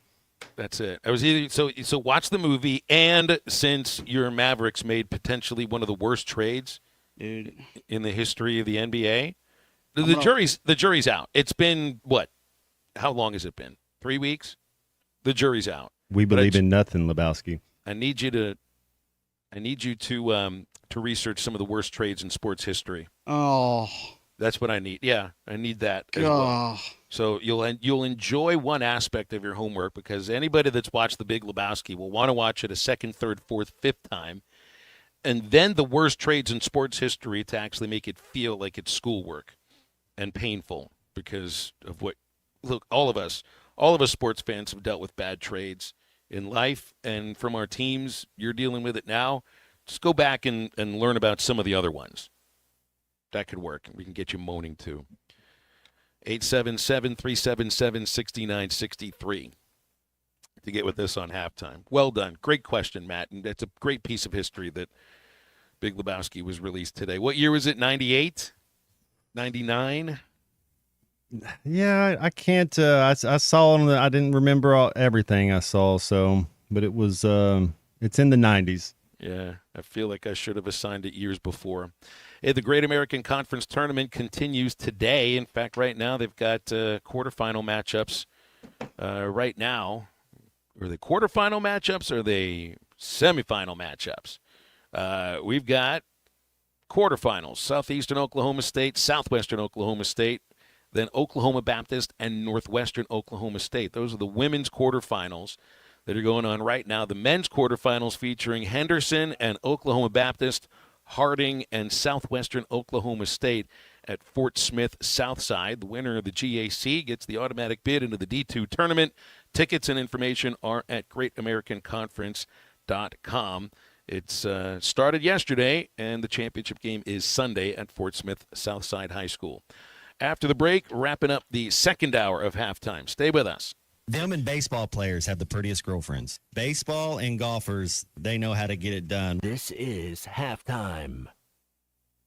That's it. I was either so watch the movie, and since your Mavericks made potentially one of the worst trades, dude, in the history of the NBA, the jury's out. It's been what? How long has it been? 3 weeks. The jury's out. We believe in nothing, Lebowski. I need you to research some of the worst trades in sports history. Oh, that's what I need. Yeah, I need that as well. So you'll enjoy one aspect of your homework, because anybody that's watched The Big Lebowski will want to watch it a second, third, fourth, fifth time, and then the worst trades in sports history to actually make it feel like it's schoolwork and painful because of what. Look, all of us sports fans have dealt with bad trades in life, and from our teams, you're dealing with it now. Just go back and learn about some of the other ones. That could work. We can get you moaning too. 877-377-6963 to get with this on halftime. Well done. Great question, Matt. And that's a great piece of history that Big Lebowski was released today. What year was it? 98? 99? Yeah, I can't. I saw on I didn't remember everything I saw. But it was. It's in the 90s. Yeah, I feel like I should have assigned it years before. Hey, the Great American Conference Tournament continues today. In fact, right now they've got quarterfinal matchups right now. Are they quarterfinal matchups or are they semifinal matchups? We've got quarterfinals, Southeastern Oklahoma State, Southwestern Oklahoma State, then Oklahoma Baptist and Northwestern Oklahoma State. Those are the women's quarterfinals that are going on right now. The men's quarterfinals featuring Henderson and Oklahoma Baptist, Harding and Southwestern Oklahoma State at Fort Smith Southside. The winner of the GAC gets the automatic bid into the D2 tournament. Tickets and information are at greatamericanconference.com. It's started yesterday, and the championship game is Sunday at Fort Smith Southside High School. After the break, wrapping up the second hour of halftime. Stay with us. Them and baseball players have the prettiest girlfriends. Baseball and golfers, they know how to get it done. This is halftime.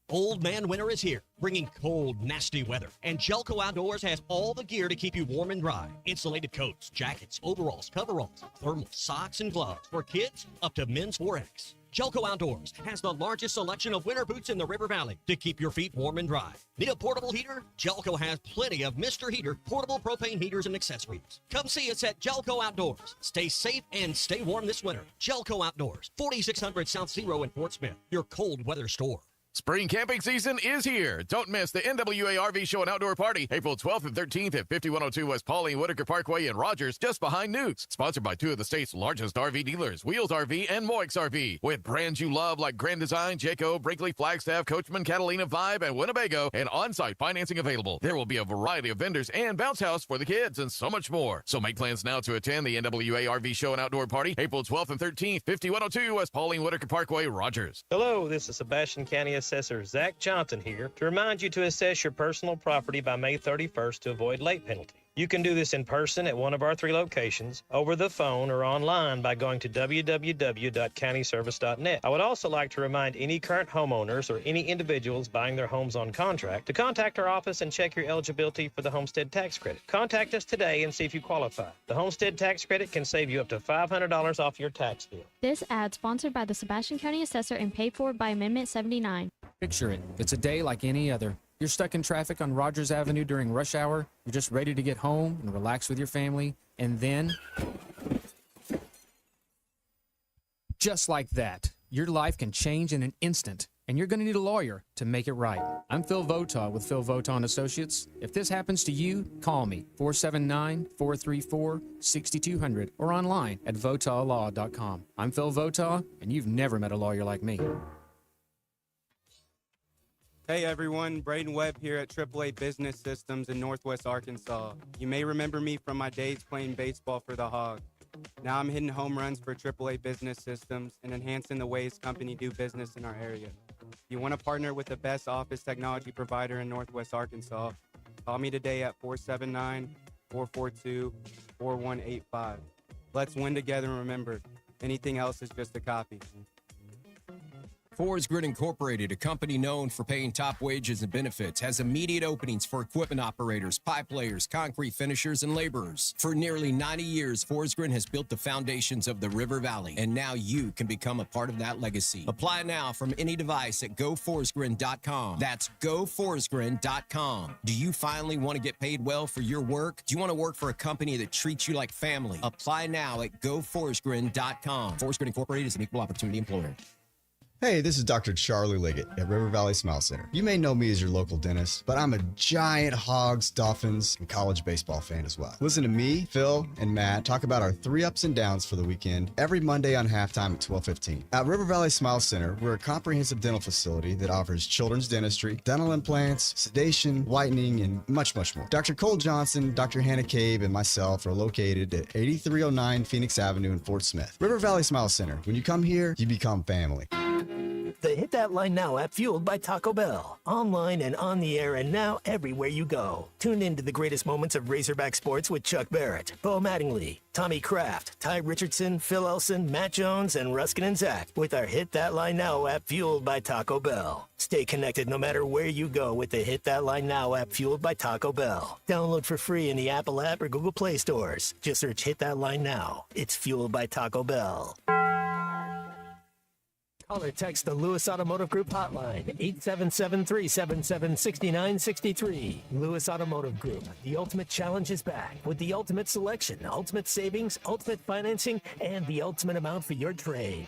Old Man Winter is here, bringing cold, nasty weather. And Jelco Outdoors has all the gear to keep you warm and dry. Insulated coats, jackets, overalls, coveralls, thermal socks, and gloves. For kids, up to men's 4X. Jelco Outdoors has the largest selection of winter boots in the River Valley to keep your feet warm and dry. Need a portable heater? Jelco has plenty of Mr. Heater portable propane heaters and accessories. Come see us at Jelco Outdoors. Stay safe and stay warm this winter. Jelco Outdoors, 4600 South Zero in Fort Smith, your cold weather store. Spring camping season is here. Don't miss the NWA RV Show and Outdoor Party, April 12th and 13th at 5102 West Pauline Whitaker Parkway in Rogers, just behind Newt's. Sponsored by two of the state's largest RV dealers, Wheels RV and Moix RV. With brands you love like Grand Design, Jayco, Brinkley, Flagstaff, Coachman, Catalina, Vibe, and Winnebago, and on-site financing available. There will be a variety of vendors and bounce house for the kids and so much more. So make plans now to attend the NWA RV Show and Outdoor Party, April 12th and 13th, 5102 West Pauline Whitaker Parkway, Rogers. Hello, this is Sebastian County Assessor Zach Johnson here to remind you to assess your personal property by May 31st to avoid late penalty. You can do this in person at one of our 3 locations, over the phone, or online by going to www.countyservice.net. I would also like to remind any current homeowners or any individuals buying their homes on contract to contact our office and check your eligibility for the homestead tax credit. Contact us today and see if you qualify. The homestead tax credit can save you up to $500 off your tax bill. This ad sponsored by the Sebastian County Assessor and paid for by Amendment 79. Picture it. It's a day like any other. You're stuck in traffic on Rogers Avenue during rush hour. You're just ready to get home and relax with your family. And then, just like that, your life can change in an instant. And you're going to need a lawyer to make it right. I'm Phil Votaw with Phil Votaw & Associates. If this happens to you, call me, 479-434-6200, or online at votawlaw.com. I'm Phil Votaw, and you've never met a lawyer like me. Hey everyone, Braden Webb here at AAA Business Systems in Northwest Arkansas. You may remember me from my days playing baseball for the Hogs. Now I'm hitting home runs for AAA Business Systems and enhancing the ways company do business in our area. If you want to partner with the best office technology provider in Northwest Arkansas, call me today at 479-442-4185. Let's win together, and remember, anything else is just a copy. Forest Grid Incorporated, a company known for paying top wages and benefits, has immediate openings for equipment operators, pipe layers, concrete finishers, and laborers. For nearly 90 years, Forest Grid has built the foundations of the River Valley, and now you can become a part of that legacy. Apply now from any device at GoForestGrid.com. That's GoForestGrid.com. Do you finally want to get paid well for your work? Do you want to work for a company that treats you like family? Apply now at GoForestGrid.com. Forest Grid Incorporated is an equal opportunity employer. Hey, this is Dr. Charlie Liggett at River Valley Smile Center. You may know me as your local dentist, but I'm a giant Hogs, Dolphins, and college baseball fan as well. Listen to me, Phil, and Matt talk about our 3 ups and downs for the weekend every Monday on halftime at 12:15. At River Valley Smile Center, we're a comprehensive dental facility that offers children's dentistry, dental implants, sedation, whitening, and much, much more. Dr. Cole Johnson, Dr. Hannah Cabe, and myself are located at 8309 Phoenix Avenue in Fort Smith. River Valley Smile Center. When you come here, you become family. The Hit That Line Now app fueled by Taco Bell. Online and on the air and now everywhere you go. Tune in to the greatest moments of Razorback sports with Chuck Barrett, Bo Mattingly, Tommy Kraft, Ty Richardson, Phil Elson, Matt Jones, and Ruskin and Zach with our Hit That Line Now app fueled by Taco Bell. Stay connected no matter where you go with the Hit That Line Now app fueled by Taco Bell. Download for free in the Apple app or Google Play stores. Just search Hit That Line Now. It's fueled by Taco Bell. Call or text the Lewis Automotive Group hotline, 877-377-6963. Lewis Automotive Group, the ultimate challenge is back with the ultimate selection, ultimate savings, ultimate financing, and the ultimate amount for your trade.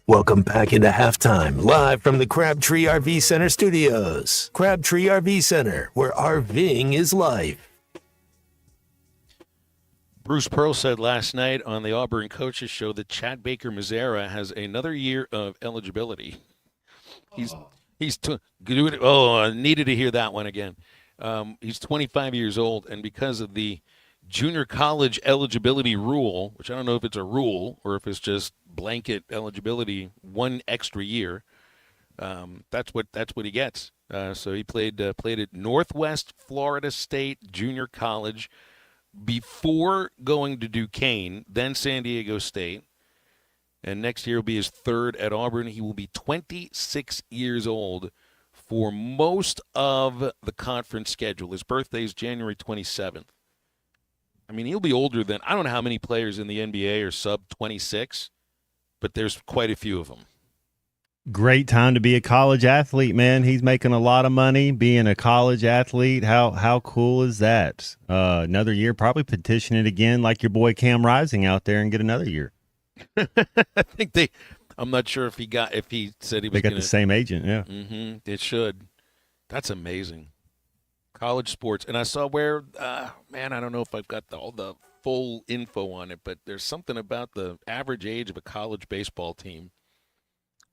Welcome back into halftime, live from the Crabtree RV Center studios. Crabtree RV Center, where RVing is life. Bruce Pearl said last night on the Auburn Coaches Show that Chad Baker-Mazara has another year of eligibility. I needed to hear that one again. He's 25 years old, and because of the junior college eligibility rule, which I don't know if it's a rule or if it's just blanket eligibility, one extra year, that's what he gets. So he played at Northwest Florida State Junior College before going to Duquesne, then San Diego State. And next year will be his third at Auburn. He will be 26 years old for most of the conference schedule. His birthday is January 27th. I mean, he'll be older than, I don't know how many players in the NBA are sub 26, but there's quite a few of them. Great time to be a college athlete, man. He's making a lot of money being a college athlete. How cool is that? Another year, probably petition it again like your boy Cam Rising out there and get another year. I think I'm not sure if he said he was They got the same agent, yeah. Mm-hmm, it should. That's amazing. College sports. And I saw where, I don't know if I've got all the full info on it, but there's something about the average age of a college baseball team.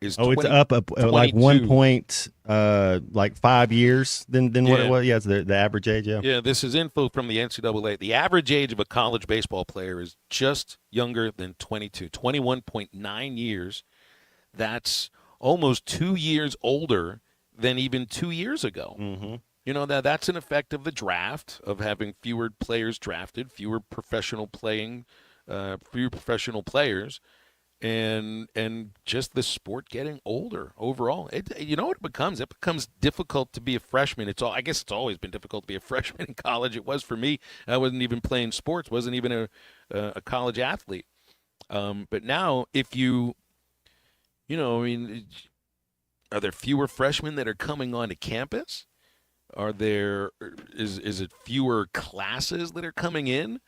It's up like 1 point, like 5 years than what it was. Yeah, it's the average age, yeah. Yeah, this is info from the NCAA. The average age of a college baseball player is just younger than 22, 21.9 years. That's almost 2 years older than even 2 years ago. Mm-hmm. You know, that's an effect of the draft, of having fewer players drafted, fewer professional players, and just the sport getting older overall. You know what it becomes? It becomes difficult to be a freshman. I guess it's always been difficult to be a freshman in college. It was for me. I wasn't even playing sports, wasn't even a college athlete. But now, if are there fewer freshmen that are coming onto campus? Is it fewer classes that are coming in?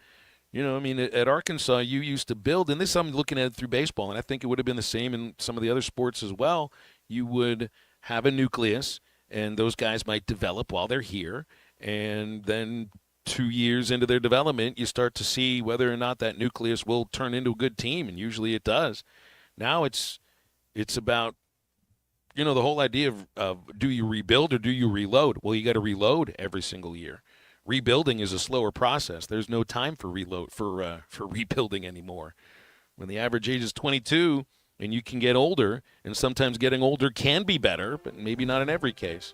You know, I mean, at Arkansas, you used to build, and this I'm looking at it through baseball, and I think it would have been the same in some of the other sports as well. You would have a nucleus, and those guys might develop while they're here, and then 2 years into their development, you start to see whether or not that nucleus will turn into a good team, and usually it does. Now it's about, the whole idea of do you rebuild or do you reload? Well, you got to reload every single year. Rebuilding is a slower process. There's no time for rebuilding anymore. When the average age is 22 and you can get older, and sometimes getting older can be better, but maybe not in every case.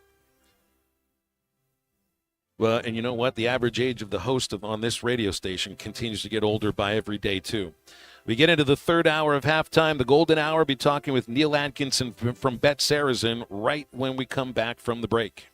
Well, and you know what? The average age of the host on this radio station continues to get older by every day, too. We get into the third hour of halftime, the golden hour. We'll be talking with Neal Atkinson from Bet Saracen right when we come back from the break.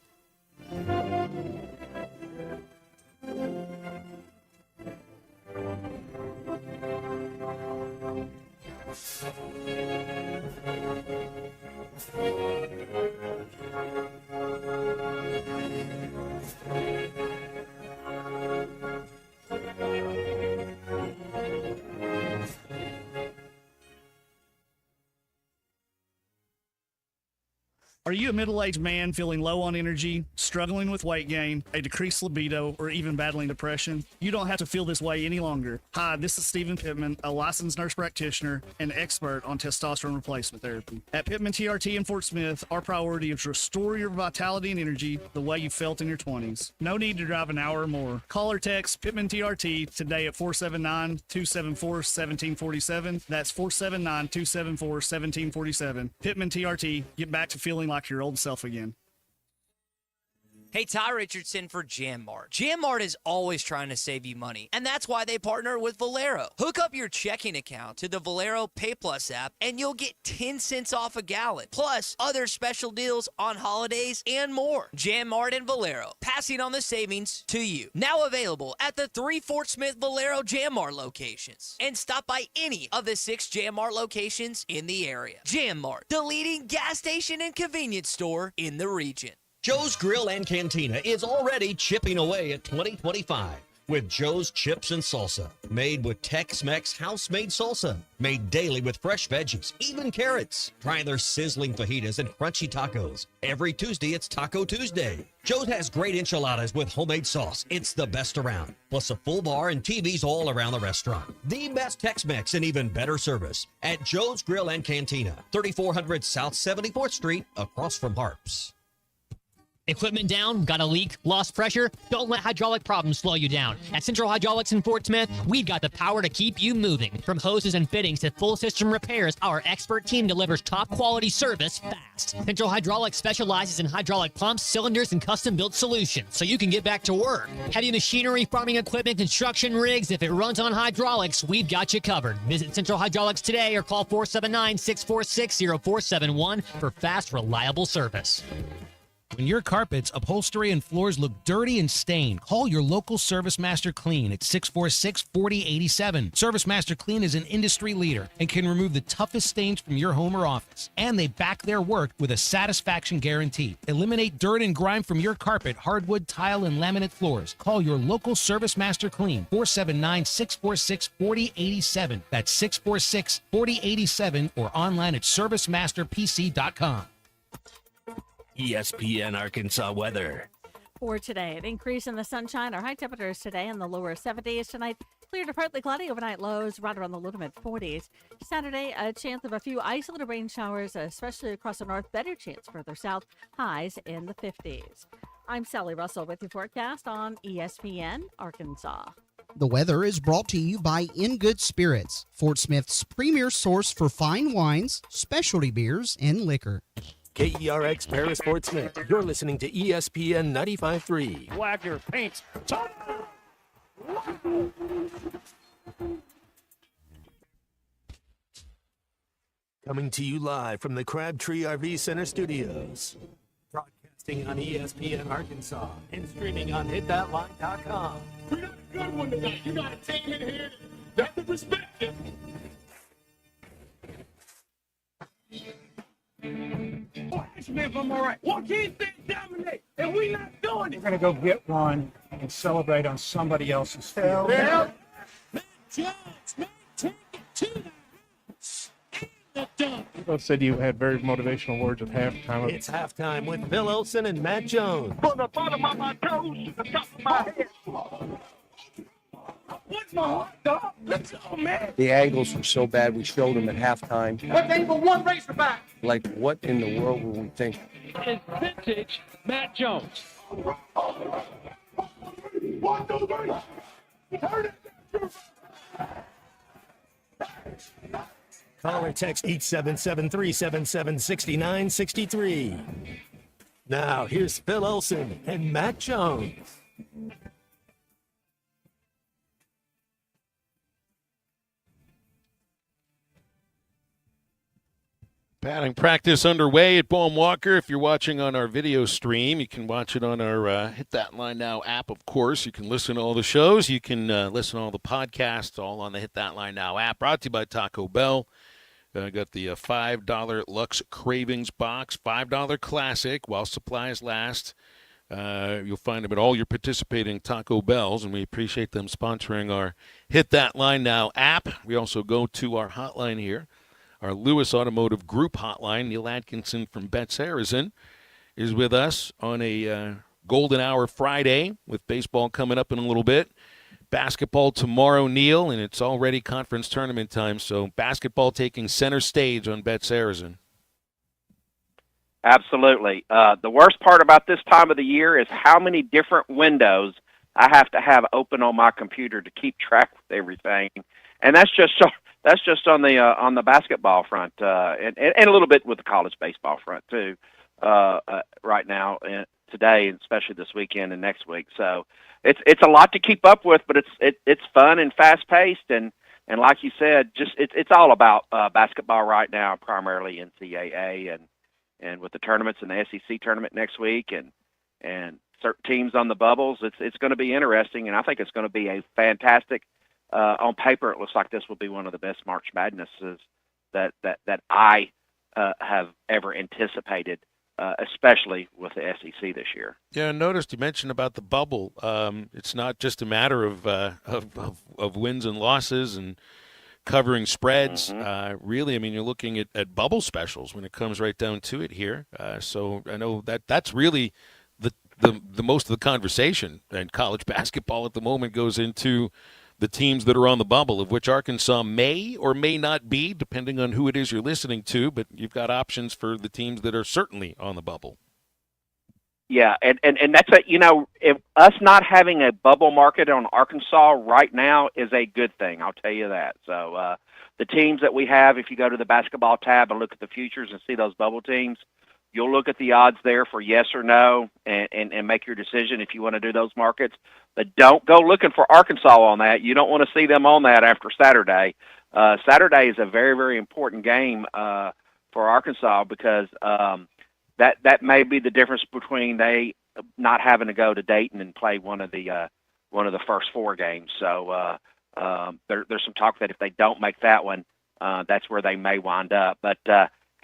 Are you a middle-aged man feeling low on energy, struggling with weight gain, a decreased libido, or even battling depression? You don't have to feel this way any longer. Hi, this is Stephen Pittman, a licensed nurse practitioner and expert on testosterone replacement therapy. At Pittman TRT in Fort Smith, our priority is to restore your vitality and energy the way you felt in your 20s. No need to drive an hour or more. Call or text Pittman TRT today at 479-274-1747. That's 479-274-1747. Pittman TRT. Get back to feeling like your old self again. Hey, Ty Richardson for JamMart. JamMart is always trying to save you money, and that's why they partner with Valero. Hook up your checking account to the Valero Pay Plus app, and you'll get 10 cents off a gallon, plus other special deals on holidays and more. JamMart and Valero, passing on the savings to you. Now available at the 3 Fort Smith Valero JamMart locations. And stop by any of the 6 JamMart locations in the area. JamMart, the leading gas station and convenience store in the region. Joe's Grill and Cantina is already chipping away at 2025 with Joe's Chips and Salsa. Made with Tex-Mex house-made salsa. Made daily with fresh veggies, even carrots. Try their sizzling fajitas and crunchy tacos. Every Tuesday, it's Taco Tuesday. Joe's has great enchiladas with homemade sauce. It's the best around. Plus a full bar and TVs all around the restaurant. The best Tex-Mex and even better service at Joe's Grill and Cantina. 3400 South 74th Street, across from Harps. Equipment down? Got a leak? Lost pressure? Don't let hydraulic problems slow you down. At Central Hydraulics in Fort Smith, we've got the power to keep you moving. From hoses and fittings to full system repairs, our expert team delivers top quality service fast. Central Hydraulics specializes in hydraulic pumps, cylinders, and custom-built solutions, so you can get back to work. Heavy machinery, farming equipment, construction rigs, if it runs on hydraulics, we've got you covered. Visit Central Hydraulics today or call 479-646-0471 for fast, reliable service. When your carpets, upholstery, and floors look dirty and stained, call your local Service Master Clean at 646-4087. Service Master Clean is an industry leader and can remove the toughest stains from your home or office. And they back their work with a satisfaction guarantee. Eliminate dirt and grime from your carpet, hardwood, tile, and laminate floors. Call your local Service Master Clean, 479-646-4087. That's 646-4087 or online at servicemasterpc.com. ESPN Arkansas weather. For today, an increase in the sunshine. Our high temperatures today in the lower 70s. Tonight, clear to partly cloudy, overnight lows right around the low to mid 40s. Saturday, a chance of a few isolated rain showers, especially across the north. Better chance further south, highs in the 50s. I'm Sally Russell with your forecast on ESPN Arkansas. The weather is brought to you by In Good Spirits, Fort Smith's premier source for fine wines, specialty beers, and liquor. KERX Paris Fort Smith. You're listening to ESPN 95.3. Wagner paints. Coming to you live from the Crabtree RV Center studios. Broadcasting on ESPN Arkansas and streaming on hitthatline.com. We got a good one tonight. You got a team in here that can respect it. Actually, if I'm all right. Why can't they dominate? And we not doing it. We're going to go get one and celebrate on somebody else's field. Yeah. Matt Jones may take it to the house. The dunk. You both said you had very motivational words at halftime. It's halftime with Bill Olson and Matt Jones. From the bottom of my toes to the top of my head. What's my heart, dog? Let's go, man. The angles were so bad, we showed them at halftime. What they for one racerback? Like, what in the world were we thinking? It's vintage Matt Jones. 1, 2, 3. Turn it. Call or text 877-377-6963. Now, here's Phil Olson and Matt Jones. Batting practice underway at Boehm Walker. If you're watching on our video stream, you can watch it on our Hit That Line Now app, of course. You can listen to all the shows. You can listen to all the podcasts, all on the Hit That Line Now app. Brought to you by Taco Bell. Got the $5 Lux Cravings box, $5 classic while supplies last. You'll find them at all your participating Taco Bells, and we appreciate them sponsoring our Hit That Line Now app. We also go to our hotline here our Lewis Automotive Group hotline. Neal Atkinson from Bet Saracen is with us on a Golden Hour Friday with baseball coming up in a little bit. Basketball tomorrow, Neal, and it's already conference tournament time, so basketball taking center stage on Bet Saracen. Absolutely. The worst part about this time of the year is how many different windows I have to have open on my computer to keep track with everything, and that's just on the basketball front, and a little bit with the college baseball front too. Right now, today, and especially this weekend and next week. So it's a lot to keep up with, but it's fun and fast paced, and like you said, just it's all about basketball right now, primarily NCAA and with the tournaments and the SEC tournament next week and certain teams on the bubbles. It's going to be interesting, and I think it's going to be a fantastic. On paper, it looks like this will be one of the best March Madnesses that I have ever anticipated. Especially with the SEC this year. Yeah, I noticed you mentioned about the bubble. It's not just a matter of wins and losses and covering spreads. Really, I mean, you're looking at bubble specials when it comes right down to it here. So I know that's really the most of the conversation. And college basketball at the moment goes into the teams that are on the bubble, of which Arkansas may or may not be, depending on who it is you're listening to, but you've got options for the teams that are certainly on the bubble. Yeah, and that's if us not having a bubble market on Arkansas right now is a good thing, I'll tell you that. So the teams that we have, if you go to the basketball tab and look at the futures and see those bubble teams, you'll look at the odds there for yes or no and make your decision if you want to do those markets. But don't go looking for Arkansas on that. You don't want to see them on that after Saturday. Saturday is a very, very important game for Arkansas because that may be the difference between they not having to go to Dayton and play one of the first four games. So there's some talk that if they don't make that one, that's where they may wind up. But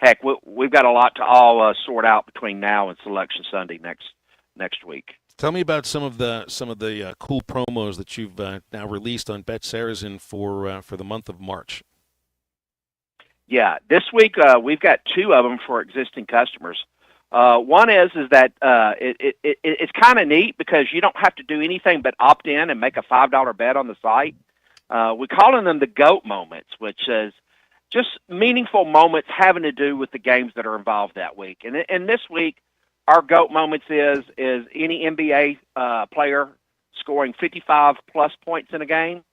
heck, we've got a lot to all sort out between now and Selection Sunday next week. Tell me about some of the cool promos that you've now released on Bet Saracen for the month of March. Yeah, this week we've got two of them for existing customers. One is that it's kind of neat because you don't have to do anything but opt in and make a $5 bet on the site. We're calling them the GOAT moments, which is just meaningful moments having to do with the games that are involved that week. And this week, our GOAT moments is any NBA player scoring 55-plus points in a game,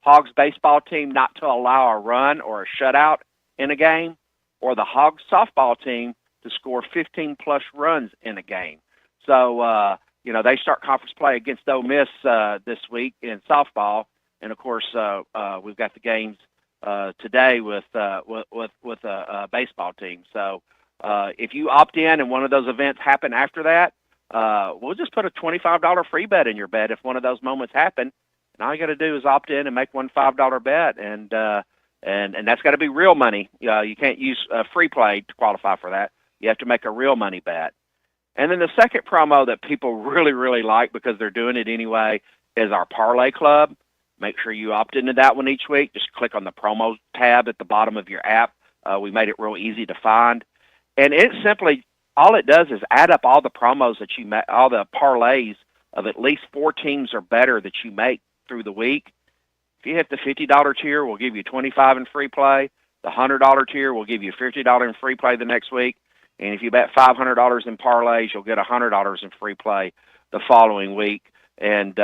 Hogs baseball team not to allow a run or a shutout in a game, or the Hogs softball team to score 15-plus runs in a game. So, they start conference play against Ole Miss this week in softball, and, of course, we've got the games today with a baseball team. So if you opt in and one of those events happen after that, we'll just put a $25 free bet in your bet if one of those moments happen. And all you got to do is opt in and make one $5 bet, and that's got to be real money. You can't use free play to qualify for that. You have to make a real money bet. And then the second promo that people really, really like because they're doing it anyway is our Parlay Club. Make sure you opt into that one each week. Just click on the promo tab at the bottom of your app. We made it real easy to find. And it simply, all it does is add up all the promos that you make, all the parlays of at least 4 teams or better that you make through the week. If you hit the $50 tier, we'll give you $25 in free play. The $100 tier will give you $50 in free play the next week. And if you bet $500 in parlays, you'll get $100 in free play the following week. And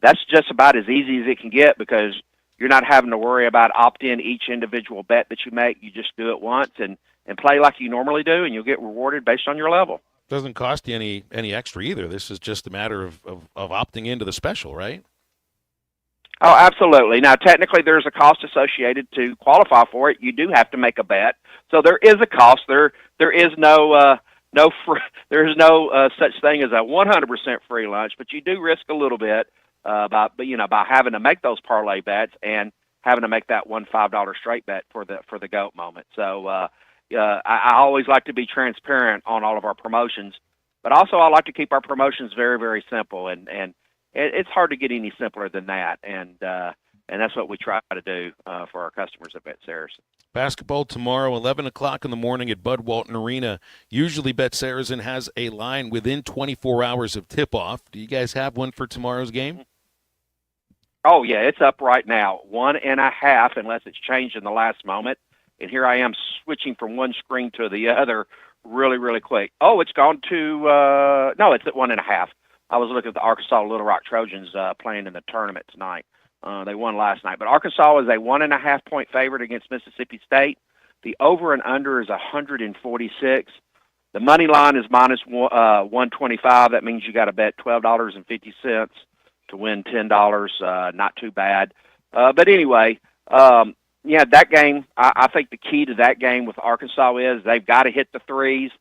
that's just about as easy as it can get because you're not having to worry about opt-in each individual bet that you make. You just do it once and play like you normally do, and you'll get rewarded based on your level. Doesn't cost you any extra either. This is just a matter of opting into the special, right? Oh, absolutely. Now, technically, there's a cost associated to qualify for it. You do have to make a bet, so there is a cost. There is no such thing as a 100% free lunch, but you do risk a little bit by having to make those parlay bets and having to make that one $5 straight bet for the GOAT moment. So I always like to be transparent on all of our promotions, but also I like to keep our promotions very, very simple, and it's hard to get any simpler than that. And and that's what we try to do for our customers at Bet Saracen. Basketball tomorrow, 11 o'clock in the morning at Bud Walton Arena. Usually Bet Saracen has a line within 24 hours of tip-off. Do you guys have one for tomorrow's game? Oh, yeah, it's up right now, 1.5, unless it's changed in the last moment. And here I am switching from one screen to the other really, really quick. Oh, it's gone to no, it's at 1.5. I was looking at the Arkansas Little Rock Trojans playing in the tournament tonight. They won last night. But Arkansas is a 1.5-point favorite against Mississippi State. The over and under is 146. The money line is minus 125. That means you got to bet $12.50 to win $10. Not too bad. But anyway, yeah, that game, I think the key to that game with Arkansas is they've got to hit the threes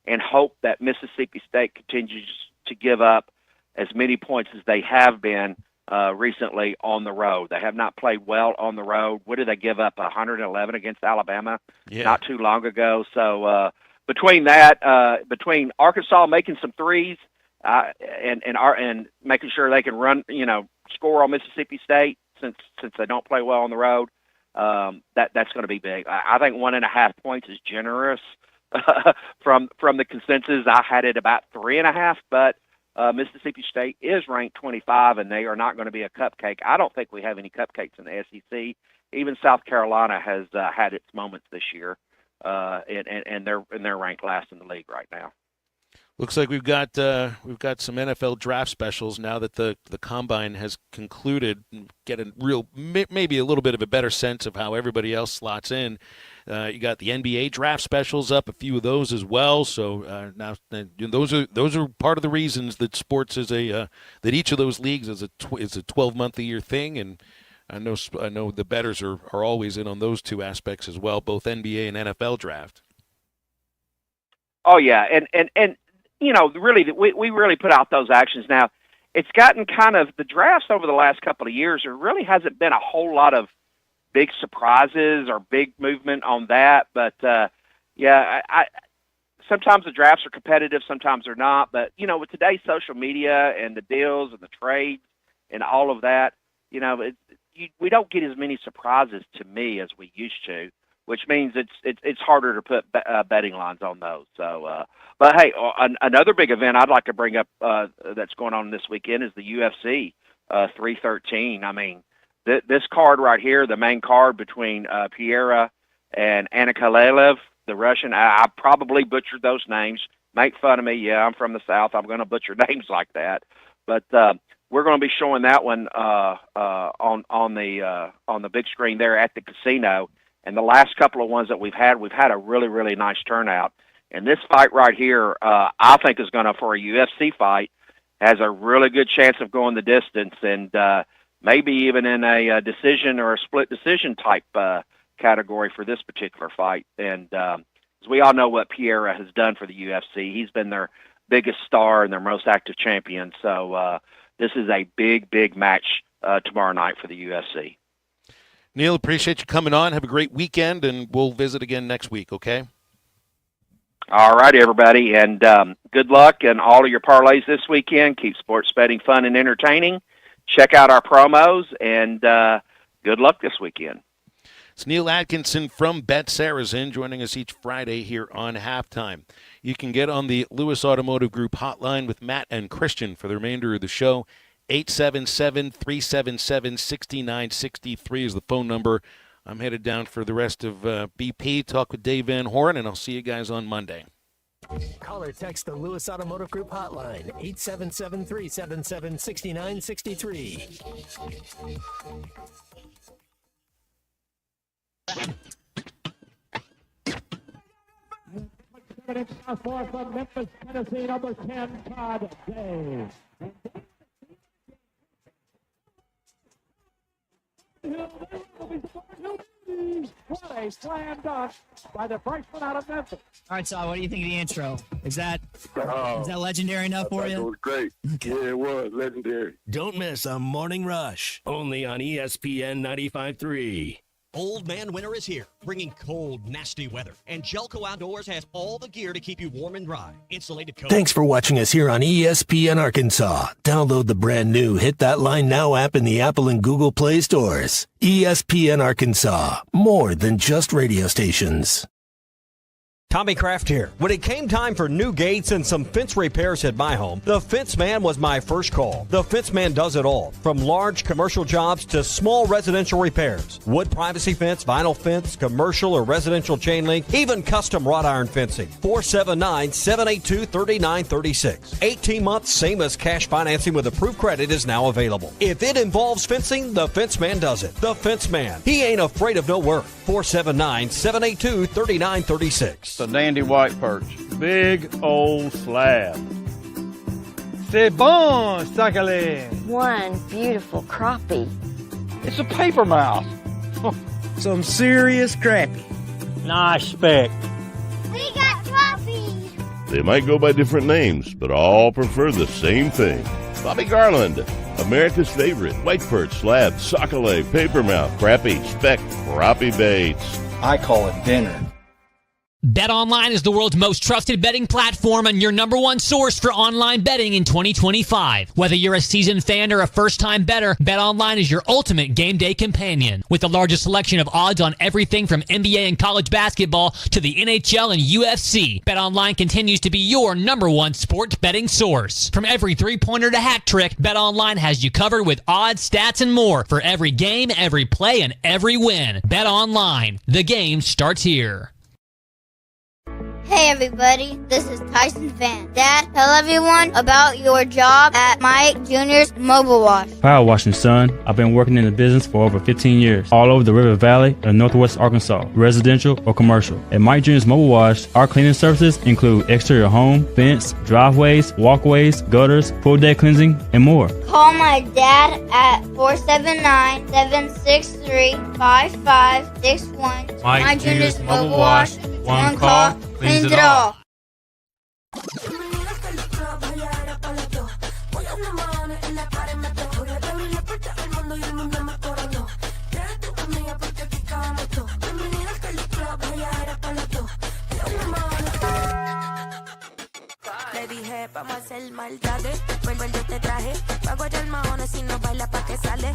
and hope that Mississippi State continues to give up as many points as they have been recently on the road. They have not played well on the road. What did they give up, 111 against Alabama not too long ago? So between that, between Arkansas making some threes and making sure they can run, score on Mississippi State since they don't play well on the road, that's going to be big. I think 1.5 points is generous from the consensus. I had it about 3.5, but Mississippi State is ranked 25, and they are not going to be a cupcake. I don't think we have any cupcakes in the SEC. Even South Carolina has had its moments this year, and they're ranked last in the league right now. Looks like we've got some NFL draft specials now that the combine has concluded. Get a real, maybe a little bit of a better sense of how everybody else slots in. You got the NBA draft specials up, a few of those as well. So now those are part of the reasons that sports is that each of those leagues is a 12-month-a-year thing, and I know the bettors are always in on those two aspects as well, both NBA and NFL draft. Oh yeah, and really, we really put out those actions. Now, it's gotten kind of, the drafts over the last couple of years, there really hasn't been a whole lot of big surprises or big movement on that. But, I sometimes the drafts are competitive, sometimes they're not. But, with today's social media and the deals and the trades and all of that, we don't get as many surprises to me as we used to, which means it's harder to put betting lines on those. So, but hey, another big event I'd like to bring up that's going on this weekend is the UFC 313. I mean, this card right here, the main card between Piera and Anikaleev, the Russian. I probably butchered those names. Make fun of me. Yeah, I'm from the South. I'm going to butcher names like that. But we're going to be showing that one on the big screen there at the casino. And the last couple of ones that we've had a really, really nice turnout. And this fight right here, I think is going to, for a UFC fight, has a really good chance of going the distance, and maybe even in a decision or a split decision type category for this particular fight. And as we all know what Piera has done for the UFC, he's been their biggest star and their most active champion. So this is a big, big match tomorrow night for the UFC. Neal, appreciate you coming on. Have a great weekend, and we'll visit again next week, okay? All right, everybody, and good luck in all of your parlays this weekend. Keep sports betting fun and entertaining. Check out our promos, and good luck this weekend. It's Neal Atkinson from Bet Saracen joining us each Friday here on Halftime. You can get on the Lewis Automotive Group hotline with Matt and Christian for the remainder of the show. 877-377-6963 is the phone number. I'm headed down for the rest of BP, talk with Dave Van Horn, and I'll see you guys on Monday. Call or text the Lewis Automotive Group hotline, 877-377-6963. From Memphis, Tennessee, number 10, Todd Day. What a slam dunk by the freshman out of Memphis. All right, Saul, what do you think of the intro? Is that legendary enough for you? It was great. Yeah, it was legendary. Don't miss a morning rush. Only on ESPN 95.3. Old Man Winter is here, bringing cold, nasty weather. And Gelco Outdoors has all the gear to keep you warm and dry. Insulated coat. Thanks for watching us here on ESPN Arkansas. Download the brand new Hit That Line Now app in the Apple and Google Play stores. ESPN Arkansas, more than just radio stations. Tommy Kraft here. When it came time for new gates and some fence repairs at my home, the Fence Man was my first call. The Fence Man does it all, from large commercial jobs to small residential repairs. Wood privacy fence, vinyl fence, commercial or residential chain link, even custom wrought iron fencing. 479-782-3936. 18 months, same as cash financing with approved credit is now available. If it involves fencing, the Fence Man does it. The Fence Man. He ain't afraid of no work. 479-782-3936. A dandy white perch. Big old slab. C'est bon, sacale. One beautiful crappie. It's a paper mouth. Some serious crappie. Nice speck. We got crappies. They might go by different names, but all prefer the same thing. Bobby Garland, America's favorite. White perch, slab, sockeye, papermouth, crappie, speck, crappie baits. I call it dinner. BetOnline is the world's most trusted betting platform and your number one source for online betting in 2025. Whether you're a seasoned fan or a first-time bettor, BetOnline is your ultimate game day companion. With the largest selection of odds on everything from NBA and college basketball to the NHL and UFC, BetOnline continues to be your number one sports betting source. From every three-pointer to hat trick, BetOnline has you covered with odds, stats, and more for every game, every play, and every win. BetOnline. The game starts here. Hey everybody, this is Tyson Fan. Dad, tell everyone about your job at Mike Jr.'s Mobile Wash. Power washing, son. I've been working in the business for over 15 years, all over the River Valley and Northwest Arkansas, residential or commercial. At Mike Jr.'s Mobile Wash, our cleaning services include exterior home, fence, driveways, walkways, gutters, full deck cleansing, and more. Call my dad at 479-763-5561. Mike Jr.'s Mobile Wash. One call cleans it all. Le dije, vamos a hacer maldades. Vuelvo yo te traje. Pago ya el mahones si no baila pa' que sale.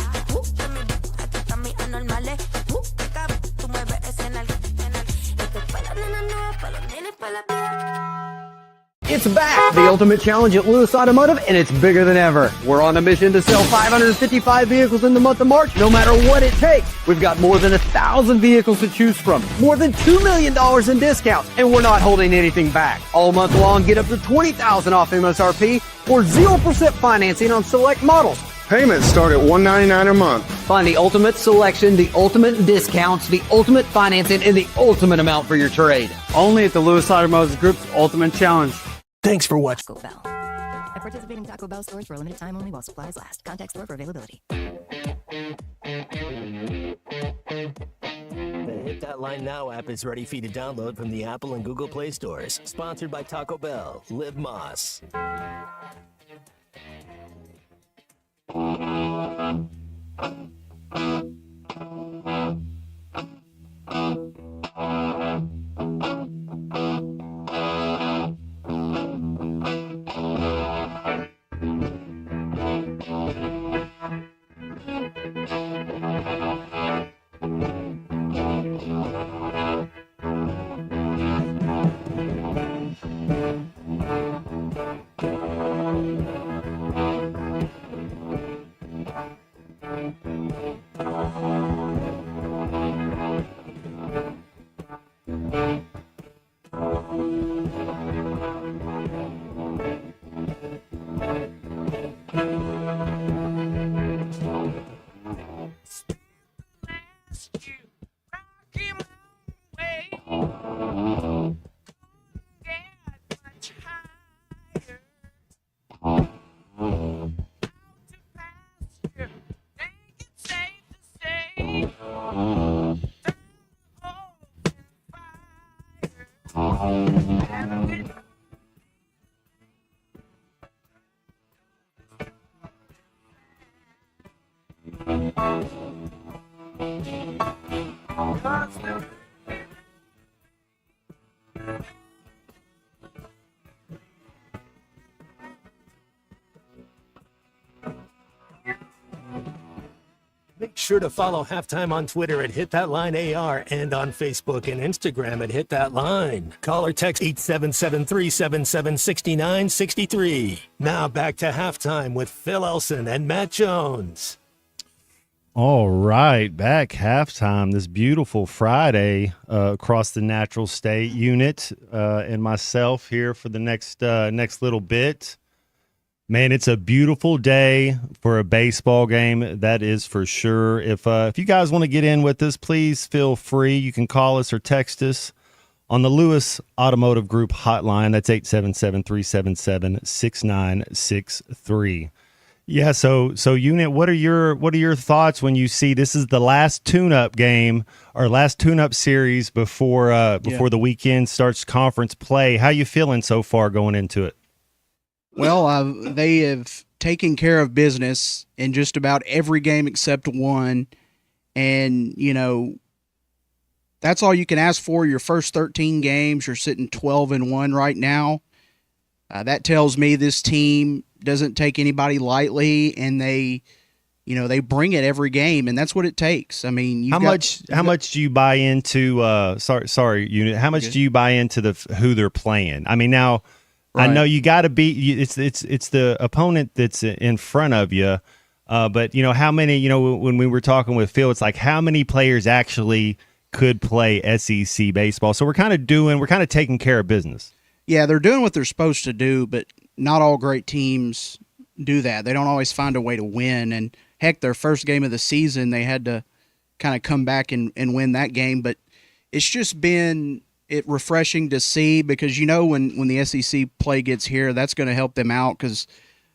Aquí están mis anormales. Tú mueves ese nalga. Esto es pa' las nenas nuevas, pa' los nenes, pa' la vida. It's back, the Ultimate Challenge at Lewis Automotive, and it's bigger than ever. We're on a mission to sell 555 vehicles in the month of March, no matter what it takes. We've got more than 1,000 vehicles to choose from, more than $2 million in discounts, and we're not holding anything back. All month long, get up to $20,000 off MSRP or 0% financing on select models. Payments start at $199 a month. Find the ultimate selection, the ultimate discounts, the ultimate financing, and the ultimate amount for your trade. Only at the Lewis Automotive Group's Ultimate Challenge. Thanks for watching. Taco Bell. At participating Taco Bell stores for a limited time only while supplies last. Contact store for availability. The Hit That Line Now app is ready for you to download from the Apple and Google Play stores. Sponsored by Taco Bell. Live Moss. Make sure to follow Halftime on Twitter at HitThatLineAR and on Facebook and Instagram at HitThatLine. Call or text 877-377-6963. Now back to Halftime with Phil Elson and Matt Jones. All right, back halftime this beautiful Friday across the Natural State unit and myself here for the next little bit. Man, it's a beautiful day for a baseball game, that is for sure. If you guys want to get in with us, please feel free. You can call us or text us on the Lewis Automotive Group hotline. That's 877-377-6963. Yeah, so unit, what are your thoughts when you see this is the last tune-up game or last tune-up series before the weekend starts conference play? How you feeling so far going into it? Well, they have taken care of business in just about every game except one. And, that's all you can ask for. Your first 13 games, you're sitting 12-1 right now. That tells me this team doesn't take anybody lightly, and they bring it every game, and that's what it takes. I mean, how much do you buy into? Sorry, unit. How much do you buy into who they're playing? I mean, now. Right. I know you got to be. It's the opponent that's in front of you, but how many? When we were talking with Phil, it's like how many players actually could play SEC baseball. So we're kind of taking care of business. Yeah, they're doing what they're supposed to do, but not all great teams do that. They don't always find a way to win. And heck, their first game of the season, they had to kind of come back and win that game. But it's just been refreshing to see because when the SEC play gets here, that's going to help them out because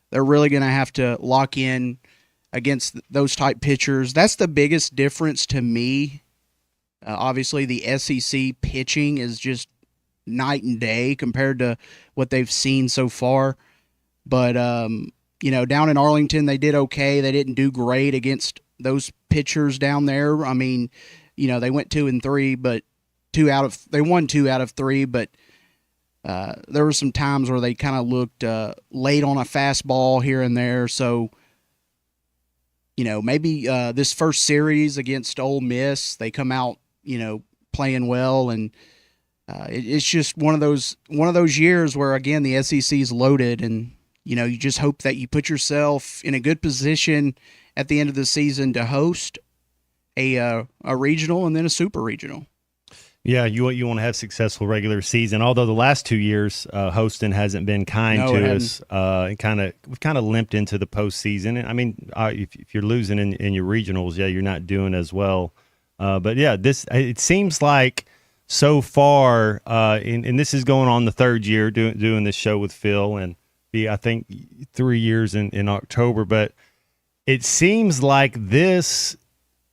they're really going to have to lock in against those type pitchers. That's the biggest difference to me. Obviously, the SEC pitching is just night and day compared to what they've seen so far. But, down in Arlington, they did okay. They didn't do great against those pitchers down there. I mean, they went 2-3, but they won 2 out of 3, but there were some times where they kind of looked late on a fastball here and there. So, maybe this first series against Ole Miss, they come out, playing well, and it's just one of those years where again the SEC is loaded, and you just hope that you put yourself in a good position at the end of the season to host a regional and then a super regional. Yeah, you want to have successful regular season. Although the last 2 years, hosting hasn't been kind to us. We've kind of limped into the postseason. And I mean, if you're losing in your regionals, yeah, you're not doing as well. But yeah, it seems like so far, and this is going on the third year doing this show with Phil, and I think 3 years in October. But it seems like this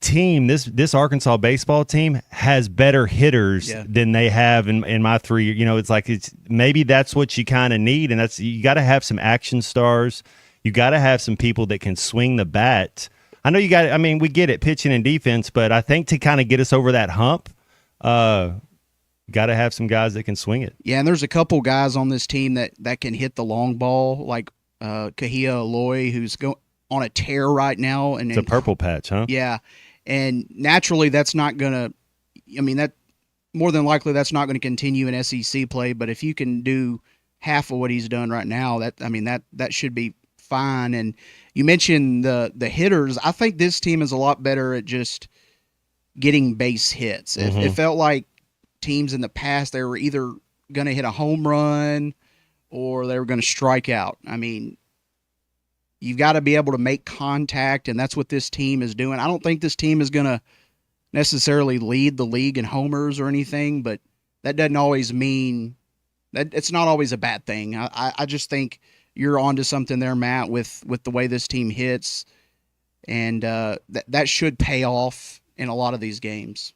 team, this Arkansas baseball team has better hitters than they have in my 3 years. It's maybe that's what you kind of need, and you got to have some action stars. You got to have some people that can swing the bat. I know we get it, pitching and defense, but I think to kind of get us over that hump, got to have some guys that can swing it. Yeah, and there's a couple guys on this team that can hit the long ball, like Kahia Aloy, who's on a tear right now. And it's a purple patch, huh? Yeah. And naturally, that's not going to – that more than likely that's not going to continue in SEC play. But if you can do half of what he's done right now, that should be fine. And you mentioned the hitters. I think this team is a lot better at just getting base hits. Mm-hmm. It felt like teams in the past, they were either going to hit a home run or they were going to strike out. You've got to be able to make contact, and that's what this team is doing. I don't think this team is going to necessarily lead the league in homers or anything, but that doesn't always mean that it's not always a bad thing. I just think you're onto something there, Matt, with the way this team hits, and that should pay off in a lot of these games.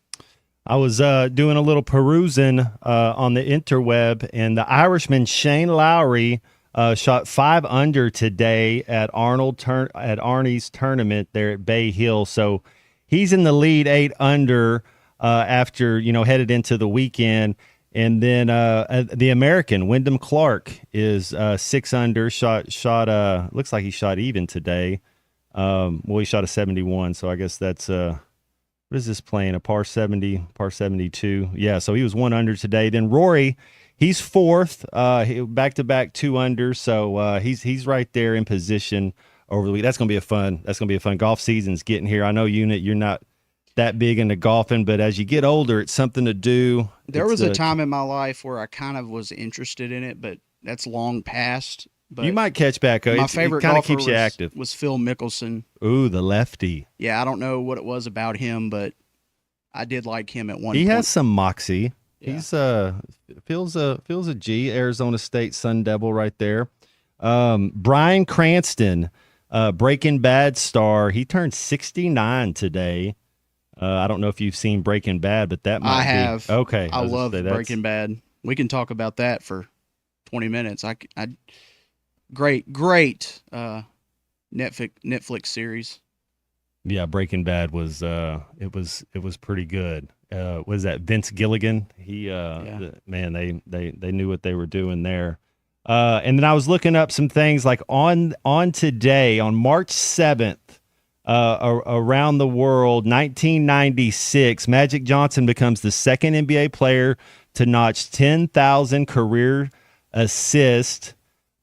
I was doing a little perusing on the interweb, and the Irishman Shane Lowry shot 5 under today at Arnie's tournament there at Bay Hill. So he's in the lead 8 under after headed into the weekend. And then the American, Wyndham Clark, is 6 under, shot looks like he shot even today. He shot a 71, so I guess that's what is this playing? A par 70, par 72. Yeah, so he was 1 under today. Then Rory, he's 4th, back-to-back 2 under, so he's right there in position over the week. That's gonna be a fun golf season's getting here. I know you're not that big into golfing, but as you get older, it's something to do. There was a time in my life where I kind of was interested in it, but that's long past. But you might catch back. My favorite it kind of golfer keeps you active. Was Phil Mickelson. Ooh, the lefty. Yeah, I don't know what it was about him, but I did like him at one point. He has some moxie. Yeah. He's feels a G. Arizona State Sun Devil right there. Bryan Cranston, Breaking Bad star. He turned 69 today. I don't know if you've seen Breaking Bad, but that might I have. Okay. I love Breaking Bad. We can talk about that for 20 minutes. Great Netflix series. Yeah, Breaking Bad was it was pretty good. Was that Vince Gilligan? He man, they knew what they were doing there. And then I was looking up some things like on today, on March 7th, around the world, 1996, Magic Johnson becomes the second NBA player to notch 10,000 career assists.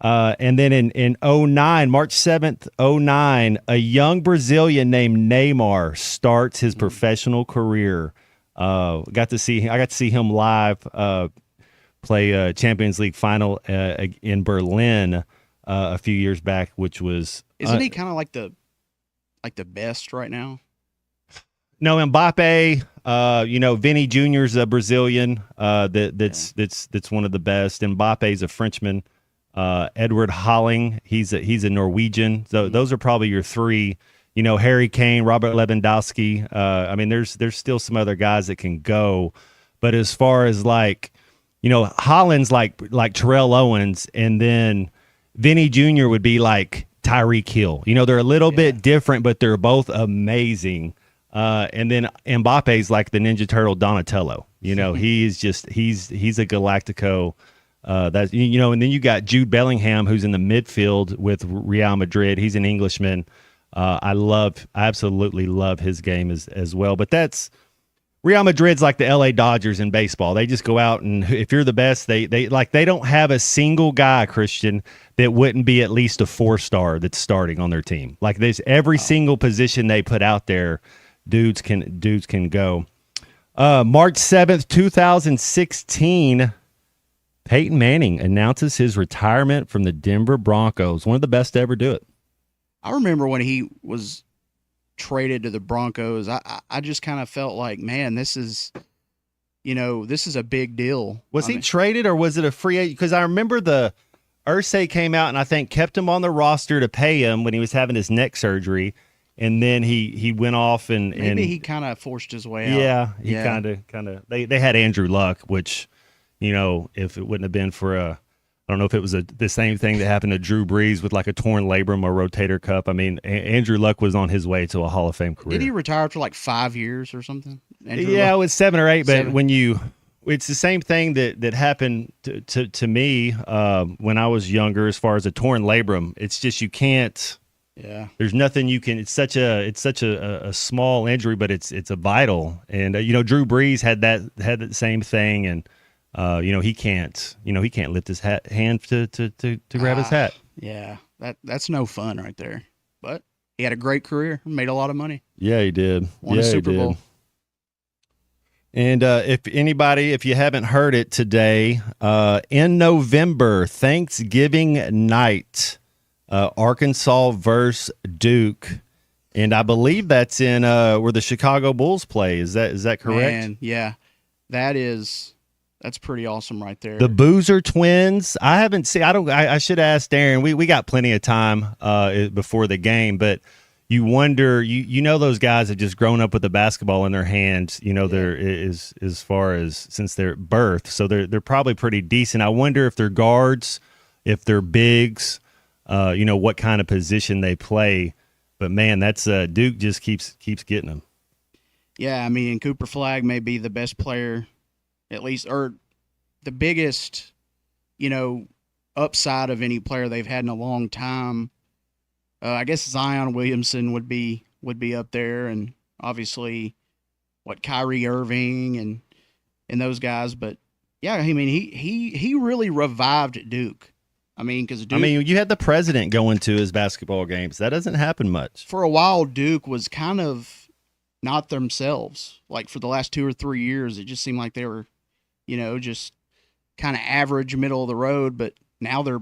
And then in 09, March 7th, 09, a young Brazilian named Neymar starts his professional career. I got to see him live play a Champions League final in Berlin a few years back, which was Isn't he kind of like the best right now? No, Mbappe, Vinny Jr.'s a Brazilian that's one of the best. Mbappe's a Frenchman. Edward Holling, he's a Norwegian. So those are probably your three. Harry Kane, Robert Lewandowski. There's still some other guys that can go, but as far as Holland's like Terrell Owens, and then Vinny Jr. would be like Tyreek Hill. They're a little bit different, but they're both amazing. And then Mbappe's like the Ninja Turtle Donatello. He's a Galactico. And then you got Jude Bellingham, who's in the midfield with Real Madrid. He's an Englishman. I absolutely love his game as well. But that's Real Madrid's like the LA Dodgers in baseball. They just go out, and if you're the best, they don't have a single guy, Christian, that wouldn't be at least a 4-star that's starting on their team. Like there's every single position they put out there, dudes can go. March 7th, 2016, Peyton Manning announces his retirement from the Denver Broncos. One of the best to ever do it. I remember when he was traded to the Broncos, I just kind of felt like, man, this is a big deal. Was he traded or was it a free agent? Because I remember the Irsay came out and I think kept him on the roster to pay him when he was having his neck surgery, and then he went off and maybe he kind of forced his way out. Yeah, he kind of. They had Andrew Luck, which if it wouldn't have been for I don't know if it was the same thing that happened to Drew Brees with like a torn labrum or rotator cuff. Andrew Luck was on his way to a Hall of Fame career. Did he retire for like 5 years or something? Andrew Luck? It was 7 or 8. But it's the same thing that happened to me when I was younger. As far as a torn labrum, it's just you can't. Yeah. There's nothing you can. It's such a small injury, but it's a vital. And Drew Brees had that same thing, and. He can't lift his hand to grab his hat. Yeah, that's no fun right there. But he had a great career, made a lot of money. Yeah, he did. Won a Super Bowl. And if you haven't heard it today, in November, Thanksgiving night, Arkansas versus Duke, and I believe that's in where the Chicago Bulls play. Is that correct? Man, yeah, that's pretty awesome right there. The Boozer twins. I haven't seen. I should ask Darren. We got plenty of time before the game, but you wonder. Those guys have just grown up with the basketball in their hands. They're as far as since their birth, so they're probably pretty decent. I wonder if they're guards, if they're bigs, what kind of position they play. But man, that's Duke just keeps getting them. Yeah, Cooper Flagg may be the best player. At least, or the biggest, upside of any player they've had in a long time. I guess Zion Williamson would be up there, and obviously, Kyrie Irving and those guys. But yeah, I mean, he really revived Duke. I mean, because you had the president going to his basketball games. That doesn't happen much. For a while, Duke was kind of not themselves. Like for the last 2 or 3 years, it just seemed like they were, just kind of average, middle of the road. But now they're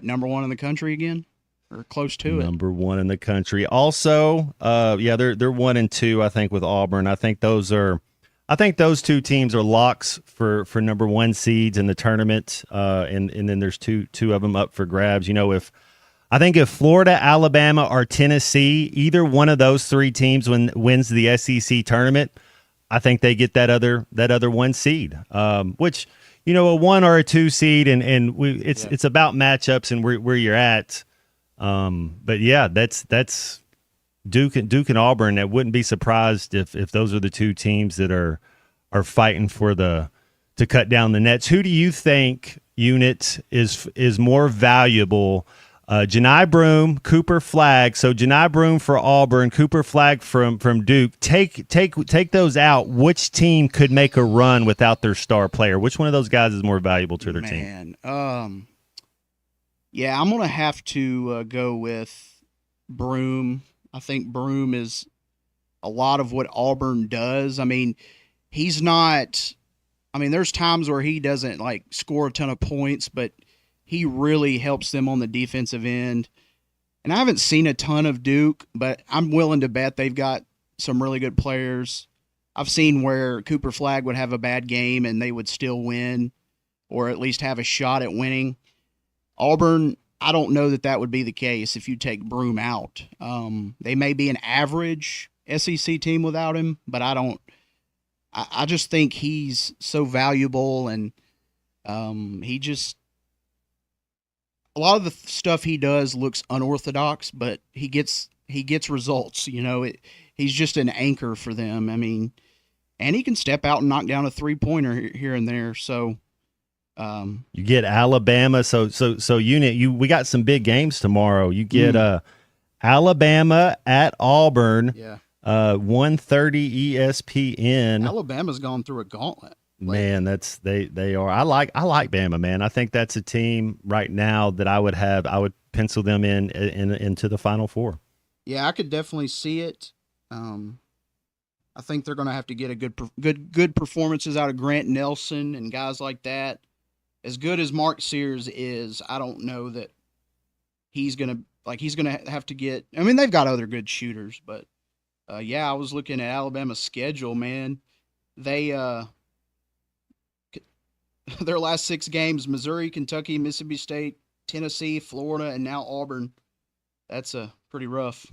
number one in the country again, or close to it. Number one in the country. Also, they're 1 and 2. I think with Auburn. I think those two teams are locks for number 1 seeds in the tournament. And then there's two of them up for grabs. If Florida, Alabama, or Tennessee, either one of those 3 teams wins the SEC tournament, I think they get that other 1 seed. Which, a 1 or a 2 seed, and it's about matchups and where you're at. But yeah, that's Duke and Auburn. I wouldn't be surprised if those are the 2 teams that are fighting to cut down the nets. Who do you think, Unit, is more valuable? Janai Broome, Cooper Flagg. So Janai Broome for Auburn, Cooper Flagg from Duke. Take those out. Which team could make a run without their star player? Which one of those guys is more valuable to their team? Yeah, I'm gonna have to go with Broome. I think Broome is a lot of what Auburn does. I mean, he's not. I mean, there's times where he doesn't score a ton of points, but he really helps them on the defensive end. And I haven't seen a ton of Duke, but I'm willing to bet they've got some really good players. I've seen where Cooper Flagg would have a bad game and they would still win, or at least have a shot at winning. Auburn, I don't know that would be the case if you take Broome out. They may be an average SEC team without him, but I just think he's so valuable, and a lot of the stuff he does looks unorthodox, but he gets results. He's just an anchor for them. I mean, and he can step out and knock down a 3-pointer here and there. So you get Alabama. So Unit, we got some big games tomorrow. You get Alabama at Auburn. Yeah. 1:30 ESPN. Alabama's gone through a gauntlet. Man, they are. I like Bama, man. I think that's a team right now that I would pencil them into the Final Four. Yeah, I could definitely see it. I think they're going to have to get a good performances out of Grant Nelson and guys like that. As good as Mark Sears is, I don't know that he's going to have to get. I mean, they've got other good shooters, but I was looking at Alabama's schedule, man. They their last 6 games: Missouri, Kentucky, Mississippi State, Tennessee, Florida, and now Auburn. That's pretty rough.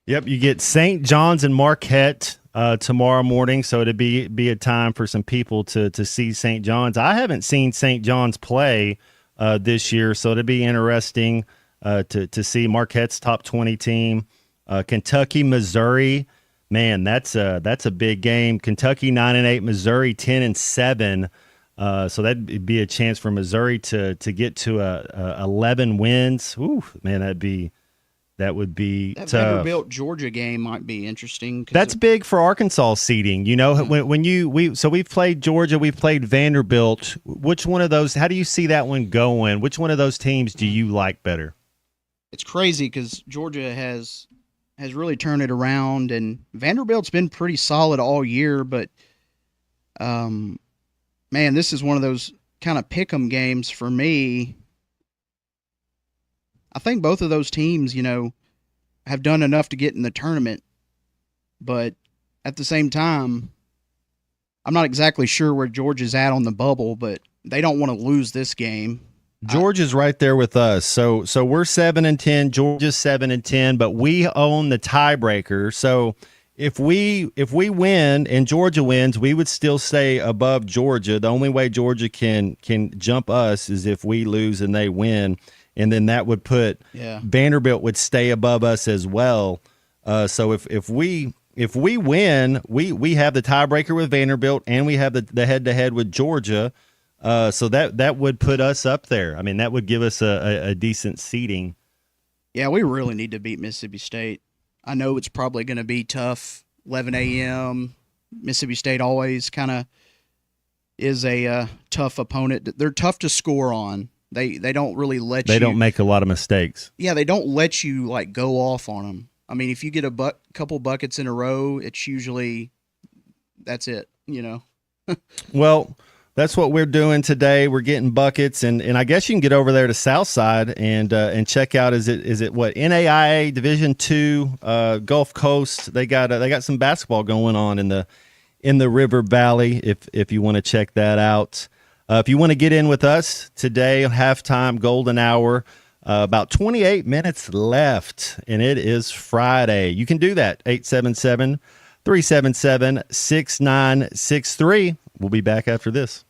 Yep, you get St. John's and Marquette tomorrow morning, so it'd be a time for some people to see St. John's. I haven't seen St. John's play this year, so it'd be interesting to see Marquette's top 20 team. Kentucky, Missouri, man, that's a big game. Kentucky 9-8, Missouri 10-7. So that'd be a chance for Missouri to get to 11 wins. Ooh, man, that would be that tough. Vanderbilt Georgia game might be interesting. That's big for Arkansas seeding. We've played Georgia, we've played Vanderbilt. Which one of those? How do you see that one going? Which one of those teams do you like better? It's crazy because Georgia has really turned it around, and Vanderbilt's been pretty solid all year. But, man, this is one of those kind of pick'em games for me. I think both of those teams, have done enough to get in the tournament. But at the same time, I'm not exactly sure where Georgia's at on the bubble, but they don't want to lose this game. Georgia's right there with us. So we're 7-10, Georgia's 7-10, but we own the tiebreaker. So if we win and Georgia wins, we would still stay above Georgia. The only way Georgia can jump us is if we lose and they win, and then that would put Vanderbilt would stay above us as well. So if we if we win, we have the tiebreaker with Vanderbilt, and we have the head-to-head with Georgia. So that would put us up there. I mean, that would give us a decent seeding. Yeah, we really need to beat Mississippi State. I know it's probably going to be tough. 11 a.m. Mississippi State always kind of is a tough opponent. They're tough to score on. They don't really let you. They don't make a lot of mistakes. Yeah, they don't let you like go off on them. I mean, if you get a couple buckets in a row, it's usually that's it. Well, that's what we're doing today. We're getting buckets, and I guess you can get over there to Southside and check out. Is it what NAIA Division II Gulf Coast? They got some basketball going on in the River Valley. If you want to check that out, if you want to get in with us today, halftime golden hour. About 28 minutes left, and it is Friday. You can do that. 877-377-6963. We'll be back after this.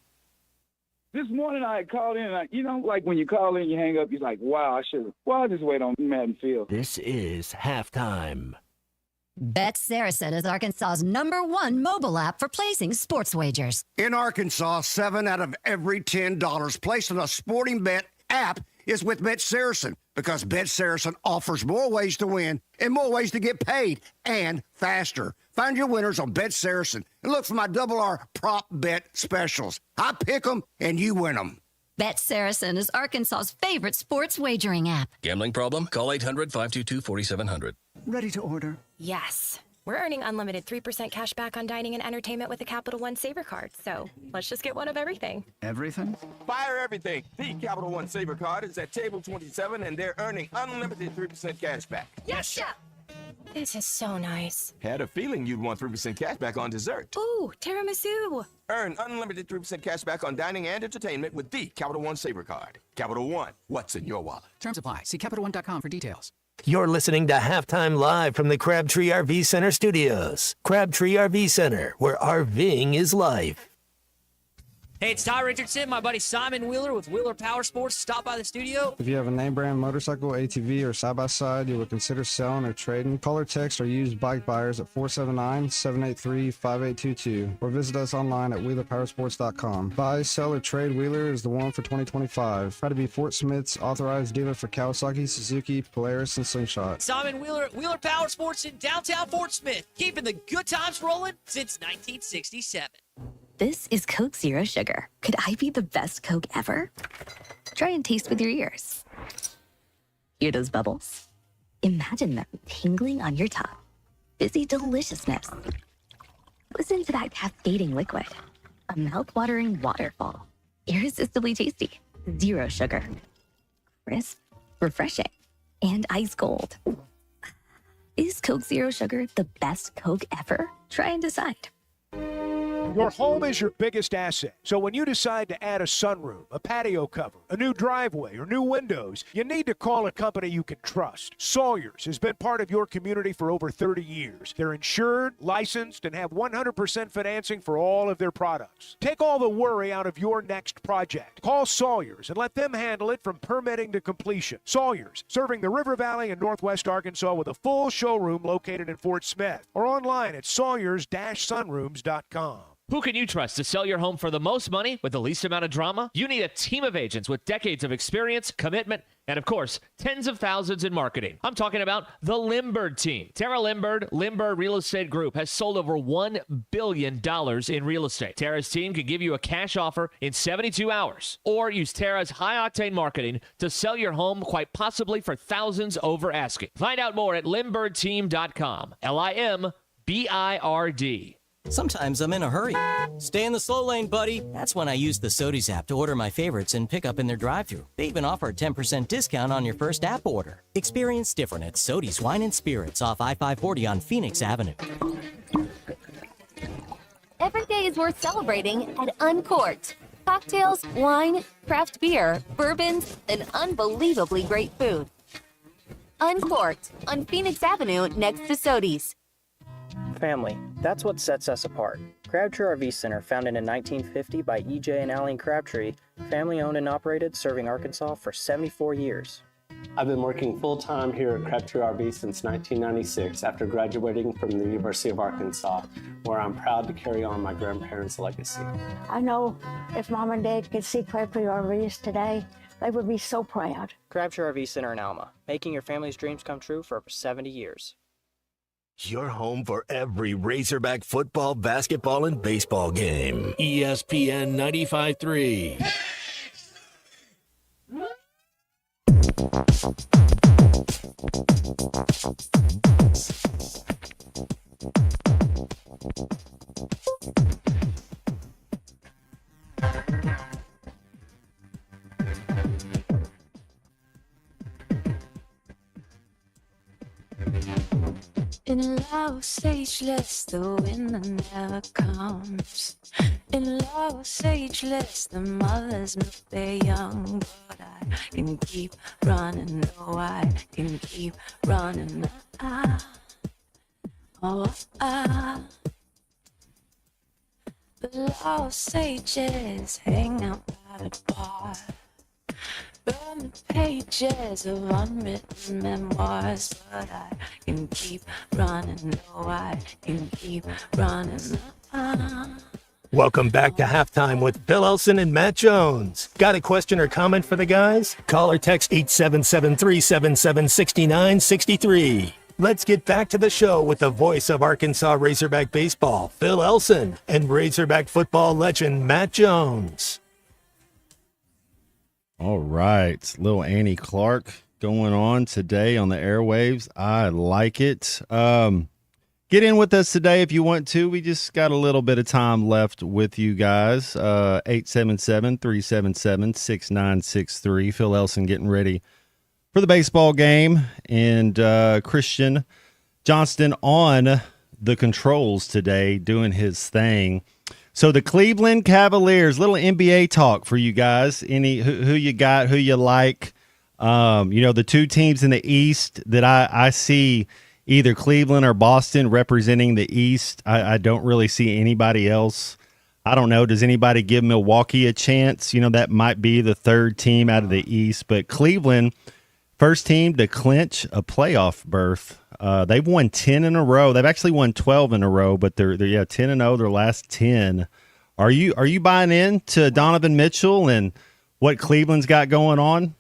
This morning I called in, and like when you call in, you hang up, you're like, wow, I'll just wait on Madden Field. This is halftime. Bet Saracen is Arkansas's #1 mobile app for placing sports wagers. In Arkansas, 7 out of every $10 placed on a sporting bet app is with Bet Saracen, because Bet Saracen offers more ways to win and more ways to get paid, and faster. Find your winners on Bet Saracen and look for my Double R prop bet specials. I pick them and you win them. Bet Saracen is Arkansas's favorite sports wagering app. Gambling problem? Call 800-522-4700. Ready to order? Yes. We're earning unlimited 3% cash back on dining and entertainment with a Capital One Saver card, so let's just get one of everything. Everything? Fire everything. The Capital One Saver card is at table 27, and they're earning unlimited 3% cash back. Yes, chef! This is so nice. Had a feeling you'd want 3% cash back on dessert. Ooh, tiramisu. Earn unlimited 3% cash back on dining and entertainment with the Capital One Saver card. Capital One, what's in your wallet? Terms apply. See CapitalOne.com for details. You're listening to Halftime Live from the Crabtree RV Center studios. Crabtree RV Center, where RVing is life. Hey, it's Ty Richardson, my buddy Simon Wheeler with Wheeler Power Sports. Stop by the studio. If you have a name brand motorcycle, ATV, or side-by-side you would consider selling or trading, call or text or use bike buyers at 479-783-5822 or visit us online at wheelerpowersports.com. Buy, sell, or trade Wheeler is the one for 2025. Try to be Fort Smith's authorized dealer for Kawasaki, Suzuki, Polaris, and Slingshot. Simon Wheeler at Wheeler Power Sports in downtown Fort Smith, keeping the good times rolling since 1967. This is Coke Zero Sugar. Could I be the best Coke ever? Try and taste with your ears. Hear those bubbles? Imagine them tingling on your tongue. Fizzy deliciousness. Listen to that cascading liquid. A mouth-watering waterfall. Irresistibly tasty. Zero sugar. Crisp, refreshing, and ice cold. Is Coke Zero Sugar the best Coke ever? Try and decide. Your home is your biggest asset. So when you decide to add a sunroom, a patio cover, a new driveway, or new windows, you need to call a company you can trust. Sawyers has been part of your community for over 30 years. They're insured, licensed, and have 100% financing for all of their products. Take all the worry out of your next project. Call Sawyers and let them handle it from permitting to completion. Sawyers, serving the River Valley and Northwest Arkansas with a full showroom located in Fort Smith, or online at sawyers-sunrooms.com. Who can you trust to sell your home for the most money with the least amount of drama? You need a team of agents with decades of experience, commitment, and of course, tens of thousands in marketing. I'm talking about the Limbird team. Tara Limbird, Limbird Real Estate Group, has sold over $1 billion in real estate. Tara's team can give you a cash offer in 72 hours, or use Tara's high-octane marketing to sell your home quite possibly for thousands over asking. Find out more at limbirdteam.com. LIMBIRD. Sometimes I'm in a hurry. Stay in the slow lane, buddy. That's when I use the Sodies app to order my favorites and pick up in their drive-thru. They even offer a 10% discount on your first app order. Experience different at Sodies Wine and Spirits off I-540 on Phoenix Avenue. Every day is worth celebrating at Uncorked. Cocktails, wine, craft beer, bourbons, and unbelievably great food. Uncorked on Phoenix Avenue next to Sodies. Family, that's what sets us apart. Crabtree RV Center, founded in 1950 by E.J. and Allen Crabtree, family owned and operated, serving Arkansas for 74 years. I've been working full-time here at Crabtree RV since 1996 after graduating from the University of Arkansas, where I'm proud to carry on my grandparents' legacy. I know if Mom and Dad could see Crabtree RVs today, they would be so proud. Crabtree RV Center in Alma, making your family's dreams come true for over 70 years. Your home for every Razorback football, basketball, and baseball game. ESPN 95.3. In love, ageless, the winter never comes. In love, ageless, the mothers milk their young. But I can keep running, no, I can keep running. The lost sages hang out by the bar. Burn the pages of unwritten memoirs, but I can keep running, no, I can keep running. Welcome back to Halftime with Phil Elson and Matt Jones. Got a question or comment for the guys? Call or text 877-377-6963. Let's get back to the show with the voice of Arkansas Razorback baseball, Phil Elson, and Razorback football legend Matt Jones. All right, little Annie Clark going on today on the airwaves. I like it. Get in with us today if you want to. We just got a little bit of time left with you guys. 877-377-6963. Phil Elson getting ready for the baseball game, and Christian Johnston on the controls today doing his thing. So the Cleveland Cavaliers, little NBA talk for you guys. Who you got, who you like. The two teams in the East that I see, either Cleveland or Boston representing the East. I don't really see anybody else. I don't know. Does anybody give Milwaukee a chance? That might be the third team out of the East. But Cleveland, first team to clinch a playoff berth. They've won 10 in a row. They've actually won 12 in a row, but they're 10-0 their last 10. Are you buying in to Donovan Mitchell and what Cleveland's got going on?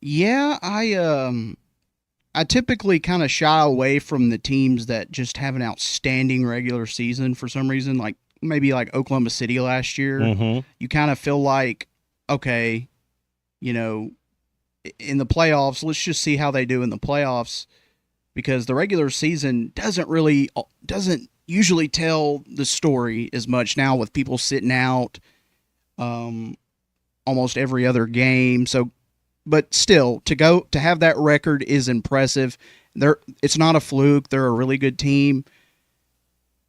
Yeah, I typically kind of shy away from the teams that just have an outstanding regular season for some reason, like maybe like Oklahoma City last year. Mm-hmm. You kind of feel like, okay, in the playoffs, let's just see how they do in the playoffs, because the regular season doesn't usually tell the story as much now with people sitting out almost every other game. So, but still, to have that record is impressive. It's not a fluke. They're a really good team.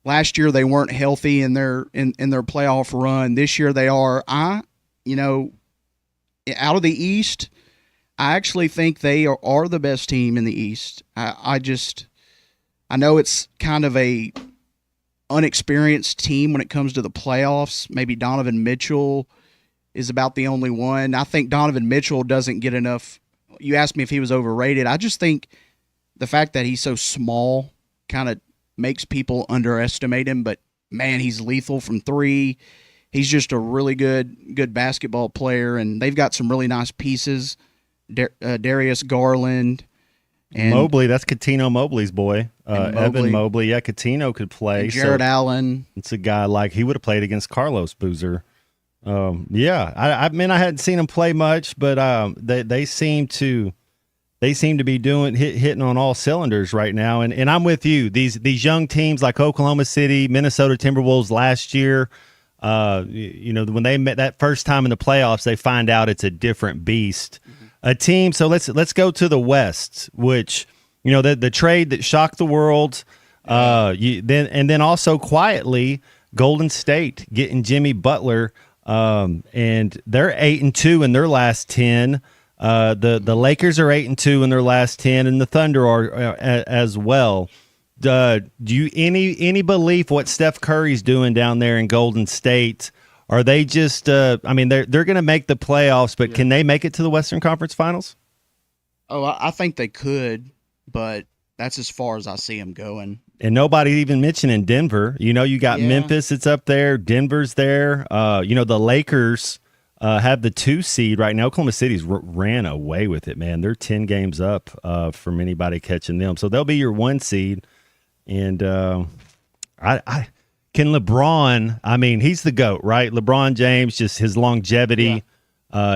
Last year they weren't healthy in their playoff run. This year they are. Out of the East, I actually think they are the best team in the East. I know it's kind of a unexperienced team when it comes to the playoffs. Maybe Donovan Mitchell is about the only one. I think Donovan Mitchell doesn't get enough. You asked me if he was overrated. I just think the fact that he's so small kind of makes people underestimate him. But, man, he's lethal from three. He's just a really good basketball player, and they've got some really nice pieces. Darius Garland. And Mobley, that's Katino Mobley's boy. Evan Mobley. Yeah, Katino could play. Jared Allen. It's a guy he would have played against Carlos Boozer. I hadn't seen him play much, but they seem to be hitting on all cylinders right now. And I'm with you. These young teams like Oklahoma City, Minnesota Timberwolves last year, when they met that first time in the playoffs, they find out it's a different beast. A team. So let's go to the West, which the trade that shocked the world. Then also quietly Golden State getting Jimmy Butler, and they're 8-2 in their last 10. The Lakers are 8-2 in their last 10, and the Thunder are as well. Do you any belief what Steph Curry's doing down there in Golden State? Are they just? They're going to make the playoffs, but can they make it to the Western Conference Finals? Oh, I think they could, but that's as far as I see them going. And nobody even mentioning Denver. You know, you got Yeah. Memphis, it's up there. Denver's there. You know, the Lakers have the 2 seed right now. Oklahoma City's ran away with it, man. They're 10 games up from anybody catching them. So they'll be your 1 seed. And I can LeBron, I mean, he's the GOAT, right? LeBron James, just his longevity.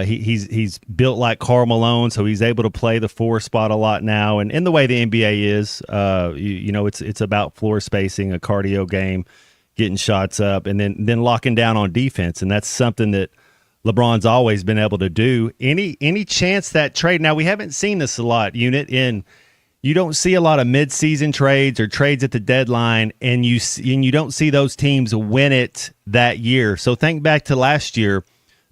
He's built like Karl Malone, so he's able to play the 4 spot a lot now. And in the way the NBA is, you know, it's about floor spacing, a cardio game, getting shots up, and then locking down on defense. And that's something that LeBron's always been able to do. Any chance that trade? Now, we haven't seen this a lot, Unit, in you don't see a lot of midseason trades or trades at the deadline, and you don't see those teams win it that year. So think back to last year.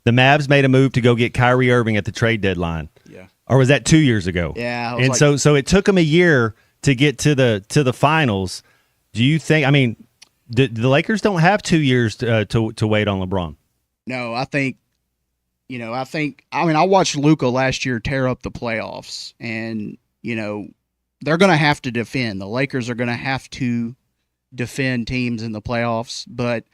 The Mavs made a move to go get Kyrie Irving at the trade deadline. Yeah. Or was that 2 years ago? Yeah. And so it took them a year to get to the finals. Do you think? I mean, the Lakers don't have 2 years to wait on LeBron. No, I think. I mean, I watched Luka last year tear up the playoffs, and they're going to have to defend. The Lakers are going to have to defend teams in the playoffs, but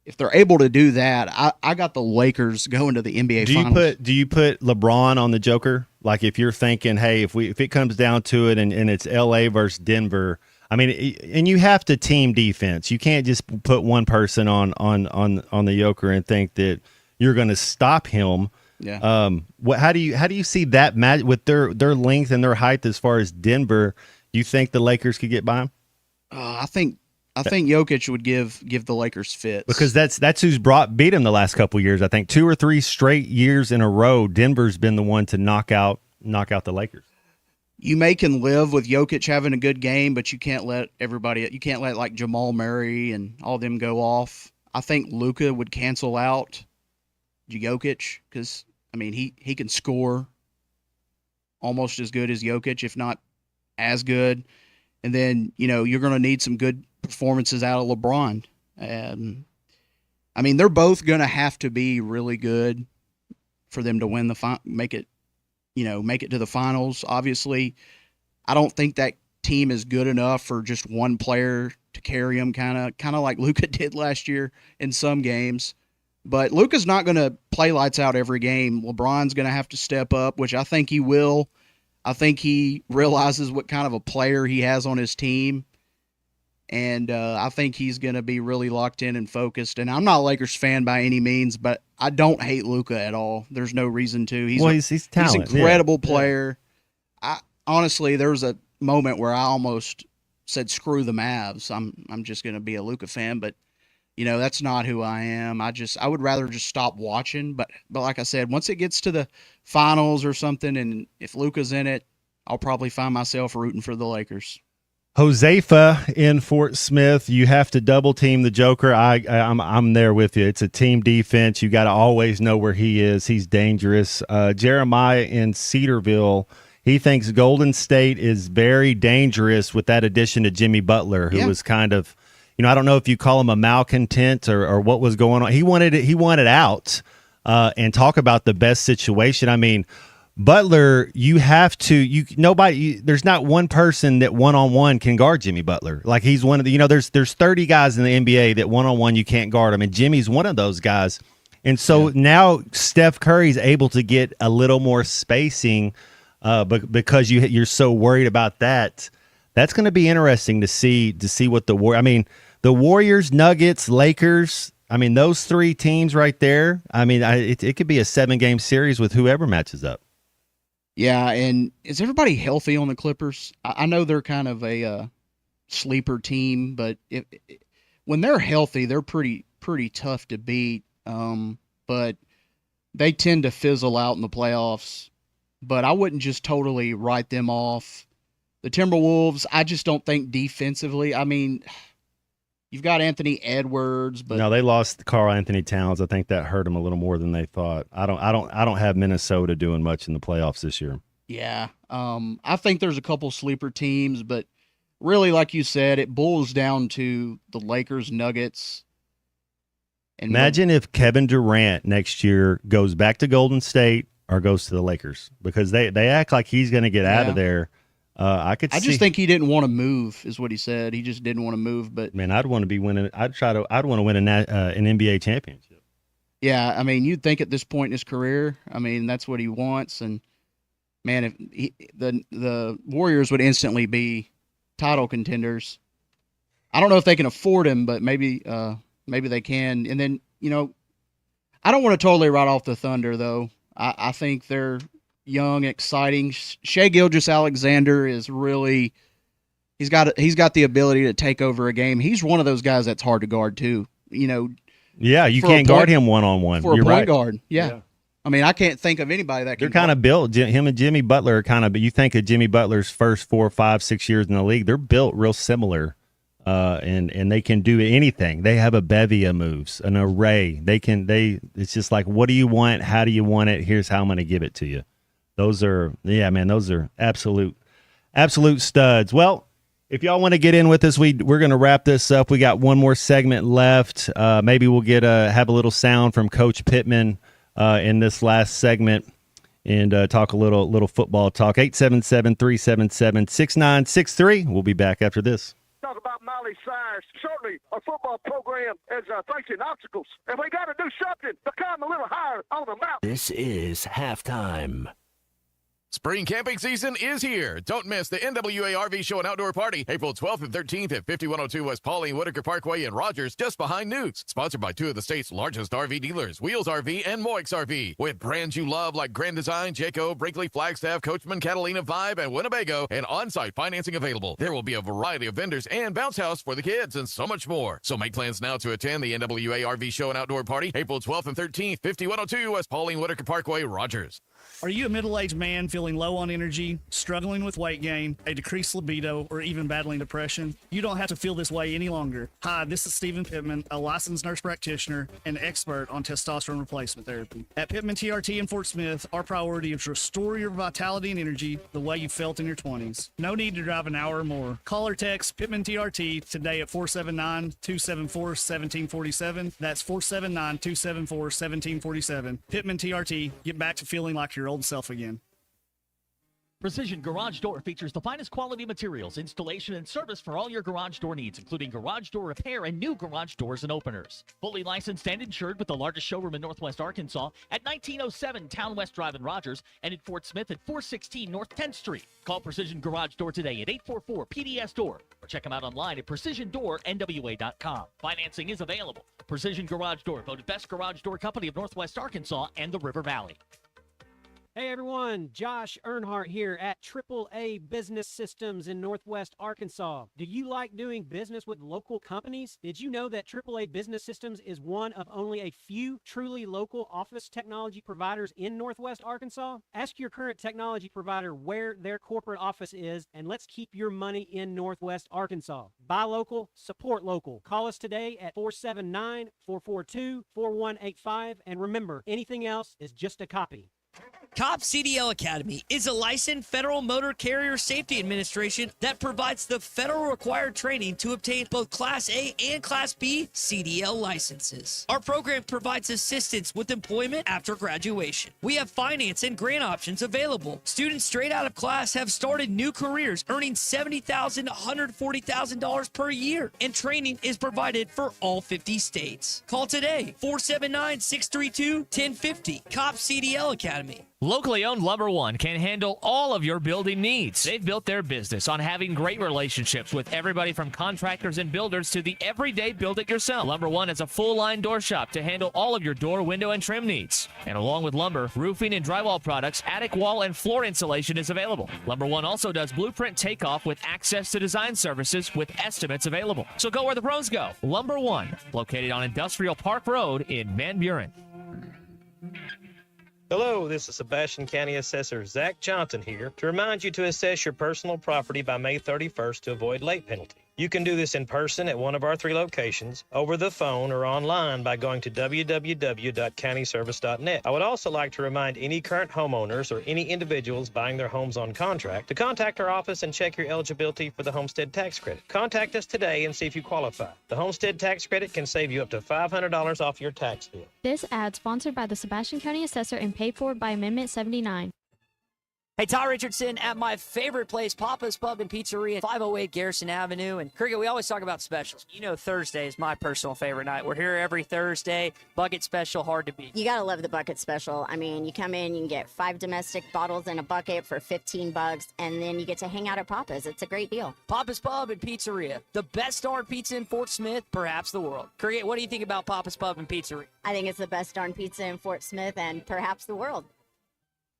if they're able to do that, I got the Lakers going to the NBA Finals. Do you put LeBron on the Joker? Like if you're thinking, hey, if it comes down to it and it's LA versus Denver, I mean, and you have to team defense. You can't just put one person on the Joker and think that you're going to stop him. Yeah. How do you see that match with their length and their height as far as Denver? You think the Lakers could get by him? I think Jokic would give the Lakers fits, because that's who's beat him the last couple of years. I think 2 or 3 straight years in a row, Denver's been the one to knock out the Lakers. You can live with Jokic having a good game, but you can't let like Jamal Murray and all them go off. I think Luka would cancel out Jokic because I mean he can score almost as good as Jokic, if not as good. And then, you're going to need some good performances out of LeBron. I mean, they're both going to have to be really good for them to win make it to the finals. Obviously, I don't think that team is good enough for just one player to carry them, kind of like Luka did last year in some games. But Luka's not going to play lights out every game. LeBron's going to have to step up, which I think he will. I think he realizes what kind of a player he has on his team, and I think he's going to be really locked in and focused. And I'm not a Lakers fan by any means, but I don't hate Luka at all. There's no reason to. He's talent. He's an incredible player. Honestly, there was a moment where I almost said, "Screw the Mavs. I'm just going to be a Luka fan," but that's not who I am. I would rather just stop watching. But like I said, once it gets to the finals or something, and if Luka's in it, I'll probably find myself rooting for the Lakers. Josefa in Fort Smith, you have to double team the Joker. I'm there with you. It's a team defense. You got to always know where he is. He's dangerous. Jeremiah in Cedarville, he thinks Golden State is very dangerous with that addition to Jimmy Butler, who was kind of, I don't know if you call him a malcontent or what was going on. He wanted out and talk about the best situation. I mean, Butler, you have to, there's not one person that one-on-one can guard Jimmy Butler. Like he's one of the, there's 30 guys in the NBA that one-on-one you can't guard him. And Jimmy's one of those guys. And so now Steph Curry's able to get a little more spacing because you're so worried about that. That's going to be interesting to see what the Warriors, Nuggets, Lakers, those 3 teams right there. It could be a 7-game series with whoever matches up. Yeah, and is everybody healthy on the Clippers? I know they're kind of a sleeper team, but when they're healthy, they're pretty tough to beat. But they tend to fizzle out in the playoffs. But I wouldn't just totally write them off. The Timberwolves, I just don't think defensively. You've got Anthony Edwards, but no, they lost Karl Anthony Towns. I think that hurt them a little more than they thought. I don't have Minnesota doing much in the playoffs this year. Yeah, I think there's a couple sleeper teams, but really, like you said, it boils down to the Lakers, Nuggets. And imagine if Kevin Durant next year goes back to Golden State or goes to the Lakers because they act like he's going to get out of there. I just think he didn't want to move, is what he said. He just didn't want to move. But man, I'd want to be winning. I'd want to win an NBA championship. Yeah, I mean, you'd think at this point in his career, I mean, that's what he wants. And man, if the Warriors would instantly be title contenders. I don't know if they can afford him, but maybe they can. And then, I don't want to totally write off the Thunder, though. I think they're young, exciting. Shai Gilgeous-Alexander is really he's got the ability to take over a game. He's one of those guys that's hard to guard too. Yeah, you can't guard him one-on-one. For a You're point right. guard. Yeah. I mean, I can't think of anybody that can. They're kind of built. Him and Jimmy Butler are kind of. But you think of Jimmy Butler's first 4, 5, 6 years in the league, they're built real similar. And they can do anything. They have a bevy of moves, an array. It's just like, what do you want? How do you want it? Here's how I'm going to give it to you. Those are absolute studs. Well, if y'all want to get in with us, we're going to wrap this up. We got one more segment left. Maybe we'll have a little sound from Coach Pittman in this last segment and talk a little football talk. 877-377-6963. We'll be back after this. Talk about Miley Cyrus. Certainly, a football program is facing obstacles, and we got to do something to climb a little higher on the mountain. This is halftime. Spring camping season is here. Don't miss the NWA RV Show and Outdoor Party, April 12th and 13th at 5102 West Pauline Whitaker Parkway in Rogers, just behind Newt's. Sponsored by two of the state's largest RV dealers, Wheels RV and Moix RV. With brands you love like Grand Design, Jayco, Brinkley, Flagstaff, Coachman, Catalina, Vibe, and Winnebago, and on-site financing available. There will be a variety of vendors and bounce house for the kids and so much more. So make plans now to attend the NWA RV Show and Outdoor Party, April 12th and 13th, 5102 West Pauline Whitaker Parkway, Rogers. Are you a middle-aged man feeling low on energy, struggling with weight gain, a decreased libido, or even battling depression? You don't have to feel this way any longer. Hi, this is Stephen Pittman, a licensed nurse practitioner and expert on testosterone replacement therapy. At Pittman TRT in Fort Smith, our priority is to restore your vitality and energy the way you felt in your 20s. No need to drive an hour or more. Call or text Pittman TRT today at 479-274-1747. That's 479-274-1747. Pittman TRT. Get back to feeling like your old self again. Precision Garage Door features the finest quality materials, installation, and service for all your garage door needs, including garage door repair and new garage doors and openers. Fully licensed and insured with the largest showroom in Northwest Arkansas at 1907 Town West Drive in Rogers and in Fort Smith at 416 North 10th Street. Call Precision Garage Door today at 844-PDS-DOOR or check them out online at PrecisionDoorNWA.com. Financing is available. Precision Garage Door, voted Best Garage Door Company of Northwest Arkansas and the River Valley. Hey everyone, Josh Earnhardt here at AAA Business Systems in Northwest Arkansas. Do you like doing business with local companies? Did you know that AAA Business Systems is one of only a few truly local office technology providers in Northwest Arkansas? Ask your current technology provider where their corporate office is, and let's keep your money in Northwest Arkansas. Buy local, support local. Call us today at 479-442-4185, and remember, anything else is just a copy. COP CDL Academy is a licensed Federal Motor Carrier Safety Administration that provides the federal required training to obtain both Class A and Class B CDL licenses. Our program provides assistance with employment after graduation. We have finance and grant options available. Students straight out of class have started new careers earning $70,000 to $140,000 per year, and training is provided for all 50 states. Call today, 479-632-1050, COP CDL Academy. Locally owned Lumber One can handle all of your building needs. They've built their business on having great relationships with everybody from contractors and builders to the everyday build-it-yourself. Lumber One is a full-line door shop to handle all of your door, window, and trim needs. And along with lumber, roofing and drywall products, attic wall and floor insulation is available. Lumber One also does blueprint takeoff with access to design services with estimates available. So go where the pros go. Lumber One, located on Industrial Park Road in Van Buren. Hello, this is Sebastian County Assessor Zach Johnson here to remind you to assess your personal property by May 31st to avoid late penalty. You can do this in person at one of our 3 locations, over the phone, or online by going to www.countyservice.net. I would also like to remind any current homeowners or any individuals buying their homes on contract to contact our office and check your eligibility for the homestead tax credit. Contact us today and see if you qualify. The homestead tax credit can save you up to $500 off your tax bill. This ad sponsored by the Sebastian County Assessor and paid for by Amendment 79. Hey, Ty Richardson at my favorite place, Papa's Pub and Pizzeria, 508 Garrison Avenue. And Cricket, we always talk about specials. You know Thursday is my personal favorite night. We're here every Thursday. Bucket special, hard to beat. You gotta love the bucket special. I mean, you come in, you can get 5 domestic bottles in a bucket for $15, and then you get to hang out at Papa's. It's a great deal. Papa's Pub and Pizzeria, the best darn pizza in Fort Smith, perhaps the world. Cricket, what do you think about Papa's Pub and Pizzeria? I think it's the best darn pizza in Fort Smith and perhaps the world.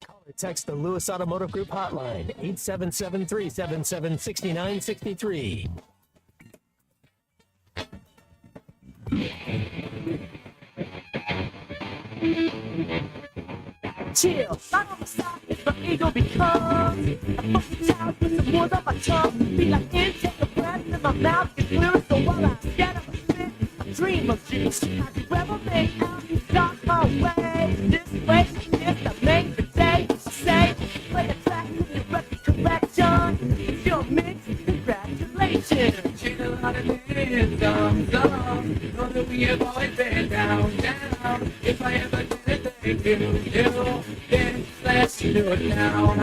Call or text the Lewis Automotive Group hotline, 877-377-6963. Chill, right on the side, the ego becomes a funky child with the words on my tongue. Be like in, take a breath, and my mouth gets clear. So while I get up and spit, I dream of juice. I can rebel me out, start my way. This way, this I make the day. I say, play the track, direct the correction. It's your mix, congratulations. Chill out of this, know that we have always been down. If I ever did it, thank you, then let's do it now.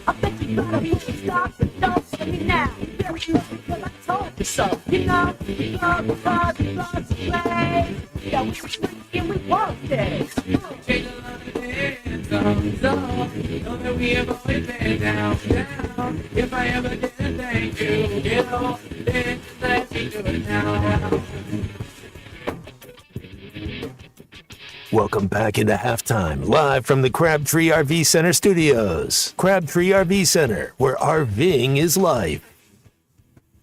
I bet you better move and stop and don't say me now. Very good because I told you so. You know, we love the bars and love to play. Yeah, we streak and we worked it. Change a lot of things, know that we have always been down. If I ever did it, thank you, then let's do it now. Welcome back into halftime, live from the Crabtree RV Center studios. Crabtree RV Center, where RVing is life.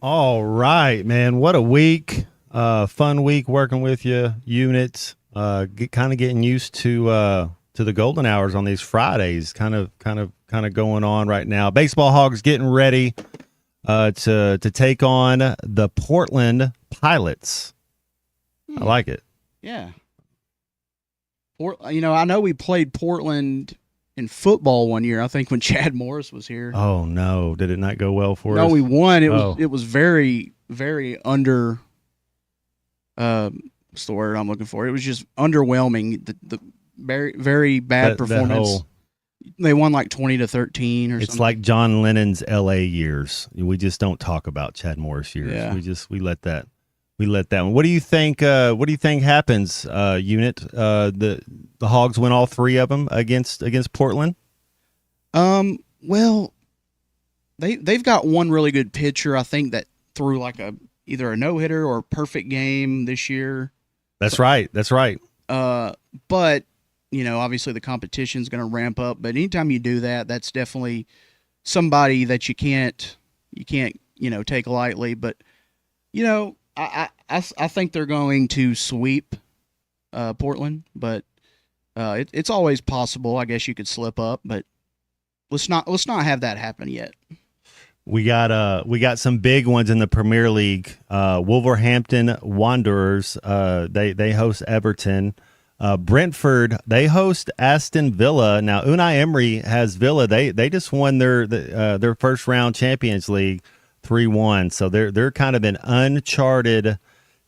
All right, man. What a week. Fun week working with you, units. Kind of getting used to the golden hours on these Fridays. Kind of going on right now. Baseball Hogs getting ready to take on the Portland Pilots. I like it. Yeah. I know we played Portland in football one year. I think when Chad Morris was here. Oh no! Did it not go well for us? No, we won. It was very, very under. What's the word I'm looking for? It was just underwhelming. The very, very bad performance. They won like 20-13 or something. It's like John Lennon's L.A. years. We just don't talk about Chad Morris years. Yeah. We let that. We let that one. What do you think? What do you think happens, unit? The Hogs win all 3 of them against Portland. Well, they've got one really good pitcher. I think that threw like either a no hitter or a perfect game this year. That's right. But obviously the competition's going to ramp up. But anytime you do that, that's definitely somebody that you can't take lightly. But I think they're going to sweep Portland, but it's always possible. I guess you could slip up, but let's not have that happen yet. We got some big ones in the Premier League. Wolverhampton Wanderers, they host Everton. Brentford, they host Aston Villa. Now Unai Emery has Villa. They just won their first round Champions League 3-1. So they're kind of in uncharted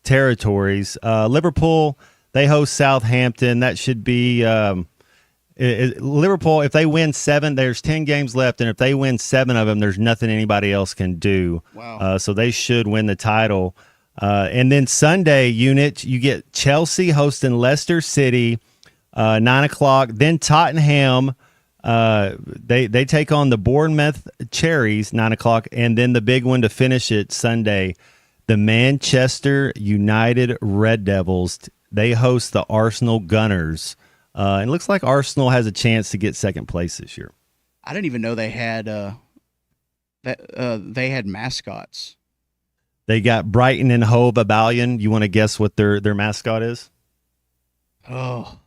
territories. Liverpool, they host Southampton. That should be Liverpool. If they win 7, there's 10 games left, and if they win 7 of them, there's nothing anybody else can do. Wow. So they should win the title. And then Sunday, unit, you get Chelsea hosting Leicester City, 9:00. Then Tottenham. They take on the Bournemouth Cherries, 9:00, and then the big one to finish it Sunday, the Manchester United Red Devils. They host the Arsenal Gunners. It looks like Arsenal has a chance to get second place this year. I didn't even know they had mascots. They got Brighton and Hove Albion. You want to guess what their mascot is? Oh,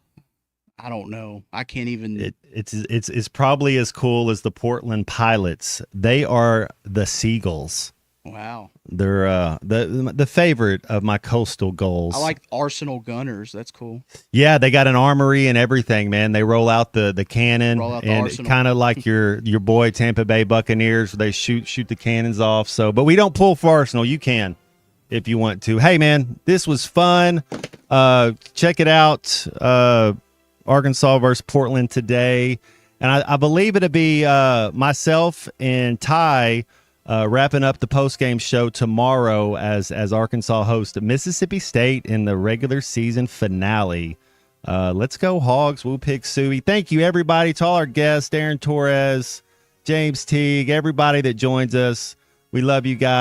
I don't know. I can't even. It's probably as cool as the Portland Pilots. They are the Seagulls. Wow. They're the favorite of my Coastal goals. I like Arsenal Gunners. That's cool. Yeah, they got an armory and everything, man. They roll out the cannon, Roll out the and arsenal. kind of like your boy Tampa Bay Buccaneers, where they shoot the cannons off. So, but we don't pull for Arsenal. You can if you want to. Hey, man, this was fun. Check it out. Arkansas versus Portland today, and I believe it'll be myself and Ty. Wrapping up the post-game show tomorrow as Arkansas hosts Mississippi State in the regular season finale. Let's go Hogs. Woo Pig Suey. Thank you, everybody, to all our guests, Aaron Torres, James Teague, everybody that joins us. We love you guys.